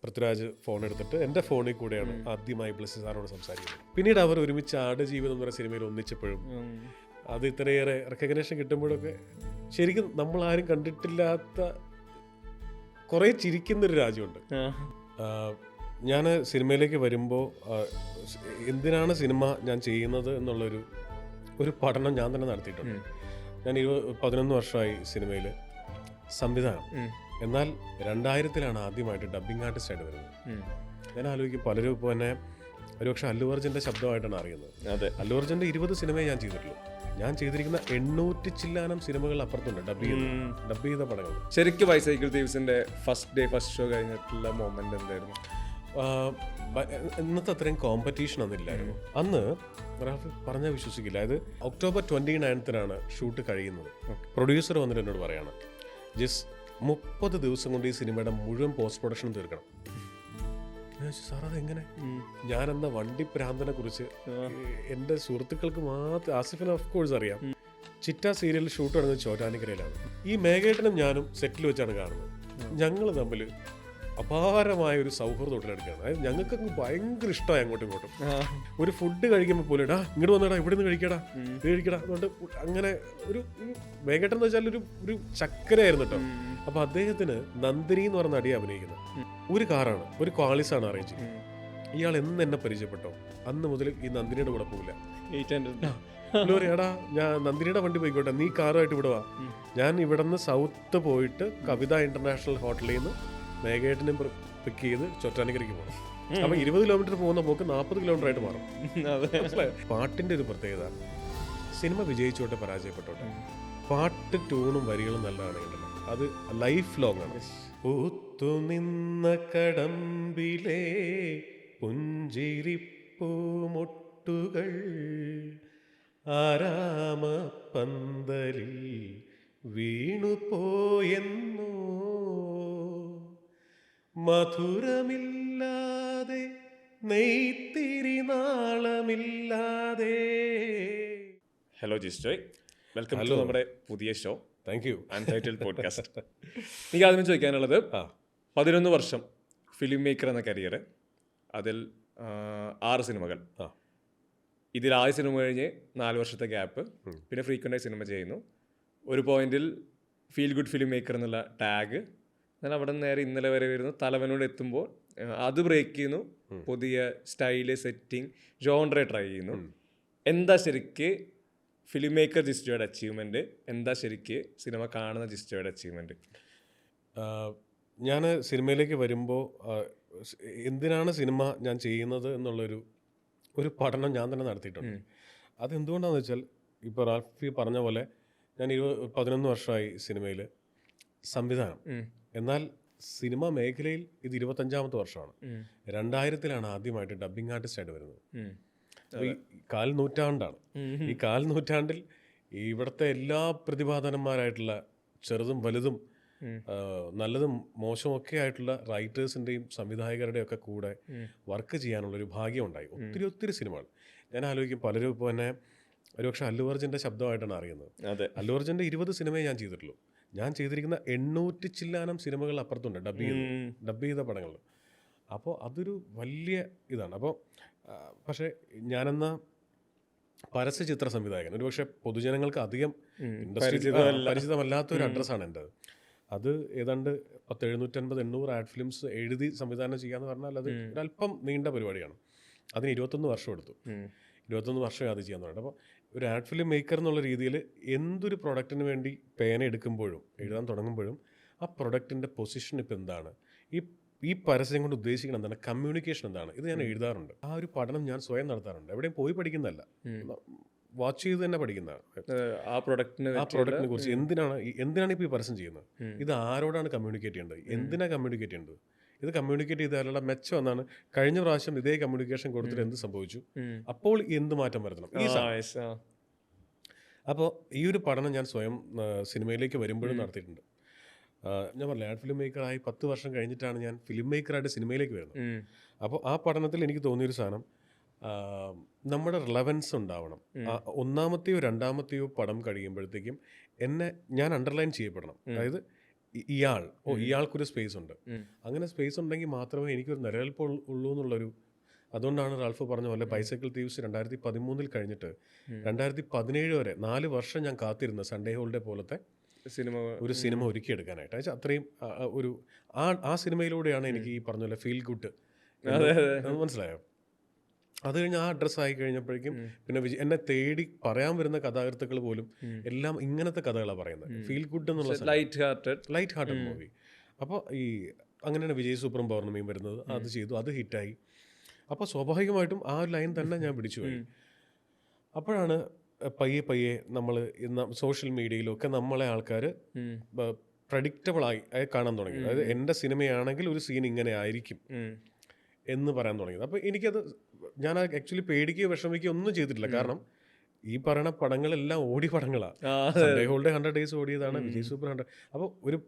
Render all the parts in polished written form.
Prithviraj phone എടുത്തിട്ട് എൻ്റെ ഫോണിൽ കൂടെയാണ് ആദ്യമായി ബ്ലെസ്സി സാറിനോട് സംസാരിക്കുന്നത്. പിന്നീട് അവർ ഒരുമിച്ച് ആടുജീവിതം എന്ന് പറയുന്ന സിനിമയിൽ ഒന്നിച്ചപ്പോഴും അത് ഇത്രയേറെ റെക്കഗ്നേഷൻ കിട്ടുമ്പോഴൊക്കെ ശരിക്കും നമ്മളാരും കണ്ടിട്ടില്ലാത്ത കുറേ ചിരിക്കുന്നൊരു രാജ്യമുണ്ട്. ഞാൻ സിനിമയിലേക്ക് വരുമ്പോൾ എന്തിനാണ് സിനിമ ഞാൻ ചെയ്യുന്നത് എന്നുള്ളൊരു പഠനം ഞാൻ തന്നെ നടത്തിയിട്ടുണ്ട്. ഞാൻ 11 വർഷമായി സിനിമയിൽ സംവിധാനം. എന്നാൽ 2000-ലാണ് ആദ്യമായിട്ട് ഡബ്ബിംഗ് ആർട്ടിസ്റ്റായിട്ട് വരുന്നത്. ഞാൻ ആലോചിക്കും, പലരും ഇപ്പോൾ തന്നെ ഒരുപക്ഷെ അല്ലു അർജുൻ്റെ ശബ്ദമായിട്ടാണ് അറിയുന്നത്. അതെ, അല്ലു അർജുൻ്റെ 20 സിനിമയെ ഞാൻ ചെയ്തിട്ടുള്ളൂ. ഞാൻ ചെയ്തിരിക്കുന്ന 800 ചില്ലാനം സിനിമകൾ അപ്പുറത്തുണ്ട്, ഡബ് ചെയ്ത പടങ്ങൾ. ശരിക്കും ബൈസൈക്കിൾ തീവ്സിന്റെ ഫസ്റ്റ് ഷോ കഴിഞ്ഞിട്ടുള്ള മൊമെന്റ് എന്തായിരുന്നു? ഇന്നത്തെ അത്രയും കോമ്പറ്റീഷൻ ഒന്നുമില്ലായിരുന്നു അന്ന്. റാഫി പറഞ്ഞാൽ വിശ്വസിക്കില്ല, അതായത് ഒക്ടോബർ 29-നാണ് ഷൂട്ട് കഴിയുന്നത്. പ്രൊഡ്യൂസർ വന്നിട്ട് എന്നോട് പറയാണ്, ജസ്റ്റ് 30 ദിവസം കൊണ്ട് ഈ സിനിമയുടെ മുഴുവൻ പോസ്റ്റ് പ്രൊഡക്ഷൻ തീർക്കണം. സാർ അതെങ്ങനെ? ഞാനെന്ന വണ്ടി പ്രാന്തനെ കുറിച്ച് എൻ്റെ സുഹൃത്തുക്കൾക്ക് മാത്രം, ആസിഫിന് ഓഫ് കോഴ്സ് അറിയാം. ചിറ്റ സീരിയൽ ഷൂട്ട് നടന്നത് ചോറ്റാനിക്കരയിലാണ്. ഈ മേഘേട്ടനും ഞാനും സെറ്റിൽ വെച്ചാണ് കാണുന്നത്. ഞങ്ങൾ തമ്മിൽ അപാരമായ ഒരു സൗഹൃദം ഉടലെടുക്കുകയാണ്. അതായത് ഞങ്ങൾക്കൊക്കെ ഭയങ്കര ഇഷ്ടമായി അങ്ങോട്ടും ഇങ്ങോട്ടും. ഒരു ഫുഡ് കഴിക്കുമ്പോൾ പോലും ഇങ്ങോട്ട് വന്നേടാ, ഇവിടെ നിന്ന് കഴിക്കടാ, ഇത് കഴിക്കടാ. അതുകൊണ്ട് അങ്ങനെ ഒരു മേഘേട്ടൻ എന്ന് വെച്ചാൽ ഒരു ചക്കരയായിരുന്നു കേട്ടോ. അപ്പൊ അദ്ദേഹത്തിന് നന്ദിനി എന്ന് പറഞ്ഞ നടിയെ അഭിനയിക്കുന്നത് ഒരു കാറാണ്, ഒരു ക്വാളിസാണ് അറേഞ്ച് ചെയ്യുന്നത്. ഇയാൾ എന്ന് എന്നെ പരിചയപ്പെട്ടോ അന്ന് മുതൽ ഈ നന്ദിനിയുടെ കൂടെ പോകില്ല. എടാ, ഞാൻ നന്ദിനിയുടെ വണ്ടി പോയിക്കോട്ടെ, നീ കാറുമായിട്ട് ഇവിടെ വാ. ഞാൻ ഇവിടെ നിന്ന് സൗത്ത് പോയിട്ട് കവിത ഇന്റർനാഷണൽ ഹോട്ടലിൽ നിന്ന് മേഘേട്ടനും പിക്ക് ചെയ്ത് ചോറ്റാനിക്കരയ്ക്ക് പോകണം. അപ്പൊ 20 കിലോമീറ്റർ പോകുന്ന പോക്ക് 40 കിലോമീറ്റർ ആയിട്ട് മാറും. പാട്ടിന്റെ ഒരു പ്രത്യേകത, സിനിമ വിജയിച്ചോട്ടെ പരാജയപ്പെട്ടോട്ടെ, പാട്ട് ട്യൂണും വരികളും നല്ലതാണെങ്കിൽ അത് ലൈഫ് ലോങ് ആണ്. പൂത്തുനിന്ന കടമ്പിലെ പുഞ്ചിരിപ്പൂമൊട്ടുകൾ ആരാമ പന്തലിൽ വീണുപോയെന്നോ, മധുരമില്ലാതെ നെയ്ത്തിരി നാളമില്ലാതെ. ഹലോ ജിസ്റ്റോയ്, വെൽക്കം ടു നമ്മുടെ പുതിയ show. Thank you. Untitled podcast. എനിക്ക് ആദ്യം ചോദിക്കാനുള്ളത്, 11 വർഷം ഫിലിം മേക്കർ എന്ന കരിയർ, അതിൽ 6 സിനിമകൾ. ഇതിൽ 6 സിനിമ കഴിഞ്ഞ് 4 വർഷത്തെ ഗ്യാപ്പ്, പിന്നെ ഫ്രീക്വൻ്റായി സിനിമ ചെയ്യുന്നു. ഒരു പോയിന്റിൽ ഫീൽ ഗുഡ് ഫിലിം മേക്കർ എന്നുള്ള ടാഗ്. എന്നാൽ അവിടെ നിന്ന് നേരെ ഇന്നലെ വരെ വരുന്നു. തലവനോട് എത്തുമ്പോൾ അത് ബ്രേക്ക് ചെയ്യുന്നു, പുതിയ സ്റ്റൈല്, സെറ്റിംഗ്, ജോൺറെ ട്രൈ ചെയ്യുന്നു. എന്താ ശരിക്ക് ഫിലിം മേക്കർ ജിസ്റ്റോയുടെ അച്ചീവ്മെൻറ്റ്? എന്താ ശരിക്ക് സിനിമ കാണുന്ന ജിസ്റ്റോയുടെ അച്ചീവ്മെൻറ്റ്? ഞാൻ സിനിമയിലേക്ക് വരുമ്പോൾ എന്തിനാണ് സിനിമ ഞാൻ ചെയ്യുന്നത് എന്നുള്ളൊരു പഠനം ഞാൻ തന്നെ നടത്തിയിട്ടുണ്ട്. അതെന്തുകൊണ്ടാണെന്ന് വെച്ചാൽ, ഇപ്പോൾ റാഫി പറഞ്ഞ പോലെ ഞാൻ 11 വർഷമായി സിനിമയിൽ സംവിധാനം. എന്നാൽ സിനിമ മേഖലയിൽ ഇത് 25-ാമത്തെ വർഷമാണ്. 2000-ലാണ് ആദ്യമായിട്ട് ഡബ്ബിംഗ് ആർട്ടിസ്റ്റായിട്ട് വരുന്നത്. ഈ 4 നൂറ്റാണ്ടാണ്. ഈ 4 നൂറ്റാണ്ടിൽ ഇവിടുത്തെ എല്ലാ പ്രതിഭാധനന്മാരായിട്ടുള്ള ചെറുതും വലുതും നല്ലതും മോശവും ഒക്കെ ആയിട്ടുള്ള റൈറ്റേഴ്സിൻ്റെയും സംവിധായകരുടെയും ഒക്കെ കൂടെ വർക്ക് ചെയ്യാനുള്ളൊരു ഭാഗ്യമുണ്ടായി. ഒത്തിരി സിനിമകൾ. ഞാൻ ആലോചിക്കും, പലരും ഇപ്പോൾ തന്നെ ഒരുപക്ഷെ അല്ലു അർജുൻ്റെ ശബ്ദമായിട്ടാണ് അറിയുന്നത്. അല്ലു അർജുൻ്റെ 20 സിനിമയെ ഞാൻ ചെയ്തിട്ടുള്ളൂ. ഞാൻ ചെയ്തിരിക്കുന്ന 800 ചില്ലാനം സിനിമകൾ അപ്പുറത്തുണ്ട്, ഡബ് ചെയ്ത പടങ്ങൾ. അപ്പോൾ അതൊരു വലിയ ഇതാണ്. അപ്പോൾ പക്ഷേ ഞാനെന്ന പരസ്യ ചിത്ര സംവിധായകൻ, ഒരുപക്ഷെ പൊതുജനങ്ങൾക്ക് അധികം പരിചിതമല്ലാത്തൊരു അഡ്രസ്സാണ് എൻ്റെത്. അത് ഏതാണ്ട് 750-800 ആഡ് ഫിലിംസ് എഴുതി സംവിധാനം ചെയ്യാന്ന് പറഞ്ഞാൽ അത് ഒരല്പം നീണ്ട പരിപാടിയാണ്. അതിന് 21 വർഷം എടുത്തു. 21 വർഷം അത് ചെയ്യാൻ തുടങ്ങി. അപ്പോൾ ഒരു ആഡ് ഫിലിം മേക്കർ എന്നുള്ള രീതിയിൽ എന്തൊരു പ്രൊഡക്റ്റിന് വേണ്ടി പേന എടുക്കുമ്പോഴും എഴുതാൻ തുടങ്ങുമ്പോഴും ആ പ്രൊഡക്റ്റിൻ്റെ പൊസിഷൻ ഇപ്പം എന്താണ്, ഈ പരസ്യം കൊണ്ട് ഉദ്ദേശിക്കണം എന്താണ്, കമ്മ്യൂണിക്കേഷൻ എന്താണ്, ഇത് ഞാൻ എഴുതാറുണ്ട്. ആ ഒരു പഠനം ഞാൻ സ്വയം നടത്താറുണ്ട്. എവിടെയും പോയി പഠിക്കുന്നതല്ല, വാച്ച് ചെയ്ത് തന്നെ പഠിക്കുന്നതാണ്. ആ പ്രൊഡക്റ്റിനെ കുറിച്ച് എന്തിനാണ് ഇപ്പോൾ ഈ പരസ്യം ചെയ്യുന്നത്, ഇത് ആരോടാണ് കമ്മ്യൂണിക്കേറ്റ് ചെയ്യേണ്ടത്, എന്തിനാണ് കമ്മ്യൂണിക്കേറ്റ് ചെയ്യേണ്ടത്, ഇത് കമ്മ്യൂണിക്കേറ്റ് ചെയ്താലുള്ള മെച്ചം എന്നാണ്, കഴിഞ്ഞ പ്രാവശ്യം ഇതേ കമ്മ്യൂണിക്കേഷൻ കൊടുത്തിട്ട് എന്ത് സംഭവിച്ചു, അപ്പോൾ എന്ത് മാറ്റം വരുത്തണം. അപ്പോൾ ഈ ഒരു പഠനം ഞാൻ സ്വയം സിനിമയിലേക്ക് വരുമ്പോഴും നടത്തിയിട്ടുണ്ട്. ഞാൻ പറഞ്ഞില്ല, ആഡ് ഫിലിം മേക്കറായി 10 വർഷം കഴിഞ്ഞിട്ടാണ് ഞാൻ ഫിലിം മേക്കറായിട്ട് സിനിമയിലേക്ക് വരുന്നത്. അപ്പോൾ ആ പഠനത്തിൽ എനിക്ക് തോന്നിയൊരു സാധനം, നമ്മുടെ റിലവൻസ് ഉണ്ടാവണം. 1-ാമത്തെയോ 2-ാമത്തെയോ പടം കഴിയുമ്പോഴത്തേക്കും ഞാൻ അണ്ടർലൈൻ ചെയ്യപ്പെടണം. അതായത് ഇയാൾക്കൊരു സ്പേസ് ഉണ്ട്. അങ്ങനെ സ്പേസ് ഉണ്ടെങ്കിൽ മാത്രമേ എനിക്കൊരു നിലനിൽപ്പ് ഉള്ളൂ എന്നുള്ളൊരു, അതുകൊണ്ടാണ് റാൽഫ് പറഞ്ഞ പോലെ ബൈസൈക്കിൾ തീവ്സ് 2013 കഴിഞ്ഞിട്ട് 2017 വരെ 4 വർഷം ഞാൻ കാത്തിരുന്ന സൺഡേ ഹോളിഡേ പോലത്തെ ഒരു സിനിമ ഒരുക്കിയെടുക്കാനായിട്ട്. അതായത് അത്രയും ഒരു ആ സിനിമയിലൂടെയാണ് എനിക്ക് ഈ പറഞ്ഞ പോലെ ഫീൽ ഗുഡ് മനസ്സിലായോ. അത് കഴിഞ്ഞ് ആ അഡ്രസ്സ് ആയി കഴിഞ്ഞപ്പോഴേക്കും പിന്നെ എന്നെ തേടി പറയാൻ വരുന്ന കഥാകൃത്തുക്കൾ പോലും എല്ലാം ഇങ്ങനത്തെ കഥകളാണ് പറയുന്നത്. ഫീൽ ഗുഡ് എന്നുള്ള ലൈറ്റ് ഹാർട്ടഡ് മൂവി. അപ്പോൾ ഈ അങ്ങനെയാണ് വിജയ് സൂപ്പറും പൗർണമിയും വരുന്നത്. അത് ചെയ്തു, അത് ഹിറ്റായി. അപ്പോൾ സ്വാഭാവികമായിട്ടും ആ ഒരു ലൈൻ തന്നെ ഞാൻ പിടിച്ചു പോയി. അപ്പോഴാണ് പയ്യെ നമ്മൾ ഇന്ന് സോഷ്യൽ മീഡിയയിലൊക്കെ നമ്മളെ ആൾക്കാർ പ്രഡിക്റ്റബിളായി കാണാൻ തുടങ്ങി. അതായത് എൻ്റെ സിനിമയാണെങ്കിൽ ഒരു സീൻ ഇങ്ങനെ ആയിരിക്കും എന്ന് പറയാൻ തുടങ്ങിയത്. അപ്പോൾ എനിക്കത്, ഞാൻ ആക്ച്വലി പേടിക്കുകയോ വിഷമിക്കുകയോ ഒന്നും ചെയ്തിട്ടില്ല. കാരണം ഈ പറയുന്ന പടങ്ങളെല്ലാം ഓടി പടങ്ങളാണ്. സൺഡേ ഹോളിഡേ 100 days ഓടിയതാണ്, വിജയ് സൂപ്പർ 100. അപ്പോൾ ഒരു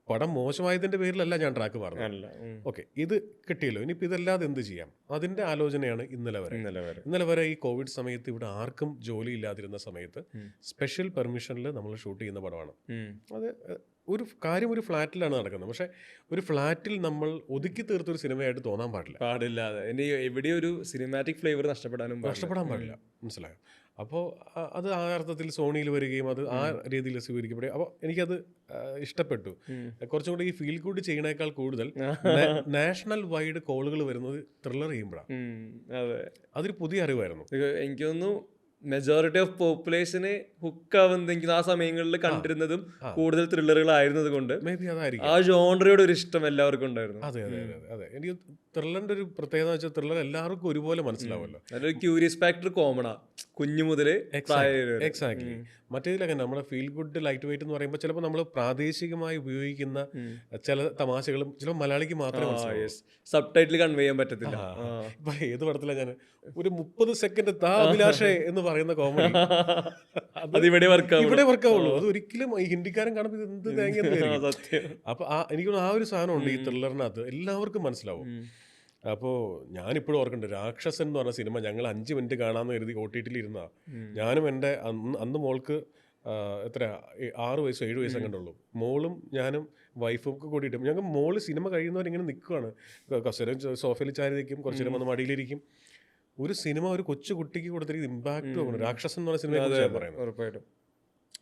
പടം മോശമായതിൻ്റെ പേരിലല്ല ഞാൻ ട്രാക്ക് പറഞ്ഞത്. ഓക്കെ, ഇത് കിട്ടിയല്ലോ, ഇനിയിപ്പോൾ ഇതല്ലാതെ എന്ത് ചെയ്യാം, അതിൻ്റെ ആലോചനയാണ് ഇന്നലെ വരെ ഈ കോവിഡ് സമയത്ത് ഇവിടെ ആർക്കും ജോലി ഇല്ലാതിരുന്ന സമയത്ത് സ്പെഷ്യൽ പെർമിഷനിൽ നമ്മൾ ഷൂട്ട് ചെയ്യുന്ന പടമാണ്. അത് ഒരു ഫ്ലാറ്റിലാണ് നടക്കുന്നത്. പക്ഷെ ഒരു ഫ്ലാറ്റിൽ നമ്മൾ ഒതുക്കി തീർത്തൊരു സിനിമയായിട്ട് തോന്നാൻ പാടില്ല. എവിടെ ഒരു സിനിമാറ്റിക് ഫ്ലേവർ നഷ്ടപ്പെടാൻ പാടില്ല. മനസ്സിലായോ? അപ്പോൾ അത് ആ അർത്ഥത്തിൽ സോണിയിൽ വരികയും അത് ആ രീതിയിൽ സ്വീകരിക്കപ്പെടുകയും, അപ്പോൾ എനിക്കത് ഇഷ്ടപ്പെട്ടു. കുറച്ചും കൂടി ഈ ഫീൽ ഗുഡ് ചെയ്യണേക്കാൾ കൂടുതൽ നാഷണൽ വൈഡ് കോളുകൾ വരുന്നത് ത്രില്ലർ ചെയ്യുമ്പോഴാണ്. അതൊരു പുതിയ അറിവായിരുന്നു. എനിക്ക് തോന്നുന്നു മെജോറിറ്റി ഓഫ് പോപ്പുലേഷന് ഹുക്കാവുന്നെങ്കിൽ ആ സമയങ്ങളിൽ കണ്ടിരുന്നതും കൂടുതൽ ത്രില്ലറുകളായിരുന്നത് കൊണ്ട് ആ ജോണറയോട് ഒരു ഇഷ്ടം എല്ലാവർക്കും ഉണ്ടായിരുന്നു. അതെ എനിക്ക് ത്രില്ലറിന്റെ ഒരു പ്രത്യേകത വെച്ചാൽ ത്രില്ലർ എല്ലാവർക്കും ഒരുപോലെ മനസ്സിലാവുമല്ലോ. അതൊരു ക്യൂരിയസ് ഫാക്ടർ കോമണാ കുഞ്ഞു മുതലേ. എക്സാക്ട്ലി. മറ്റേതിലൊക്കെ നമ്മുടെ ഫീൽ ഗുഡ് ലൈറ്റ് വെയിറ്റ് എന്ന് പറയുമ്പോൾ ചിലപ്പോൾ നമ്മൾ പ്രാദേശികമായി ഉപയോഗിക്കുന്ന ചില തമാശകളും ചിലപ്പോൾ മലയാളിക്ക് മാത്രമേ സബ് ടൈറ്റിൽ കൺവേ ചെയ്യാൻ പറ്റത്തില്ല. ഇപ്പൊ ഏത് പടത്തിലാണ് ഞാൻ ഒരു 30 സെക്കൻഡ് താഭിലാഷേ എന്ന് പറയുന്ന കോമഡി ഇവിടെ വർക്കാവുള്ളൂ. അത് ഒരിക്കലും ഈ ഹിന്ദിക്കാരൻ കാണുമ്പോൾ എന്ത് തേങ്ങ. അപ്പൊ എനിക്ക് ആ ഒരു സാധനം ഉണ്ട് ഈ ത്രില്ലറിനകത്ത്, എല്ലാവർക്കും മനസ്സിലാവും. അപ്പോൾ ഞാനിപ്പോഴും ഓർക്കുന്നുണ്ട്, രാക്ഷസൻ എന്ന് പറഞ്ഞ സിനിമ ഞങ്ങൾ 5 മിനിറ്റ് കാണാമെന്ന് കരുതി OTT ഇരുന്ന ഞാനും എൻ്റെ അന്ന് മോൾക്ക് എത്ര 6 വയസ്സോ 7 വയസ്സോ കണ്ടുള്ളൂ. മോളും ഞാനും വൈഫും ഒക്കെ കൂടിയിട്ട് ഞങ്ങൾ മോള് സിനിമ കഴിയുന്നവരിങ്ങനെ നിൽക്കുകയാണ്. കുറച്ചേരം സോഫയിൽ ചാരി നിൽക്കും, കുറച്ചേരം വന്ന് മടിയിലിരിക്കും. ഒരു സിനിമ ഒരു കൊച്ചു കുട്ടിക്ക് കൊടുത്തിരിക്കുന്ന ഇമ്പാക്റ്റ് തോന്നുന്നു. രാക്ഷസൻ എന്ന് പറഞ്ഞ സിനിമയെ പറയുന്നത്.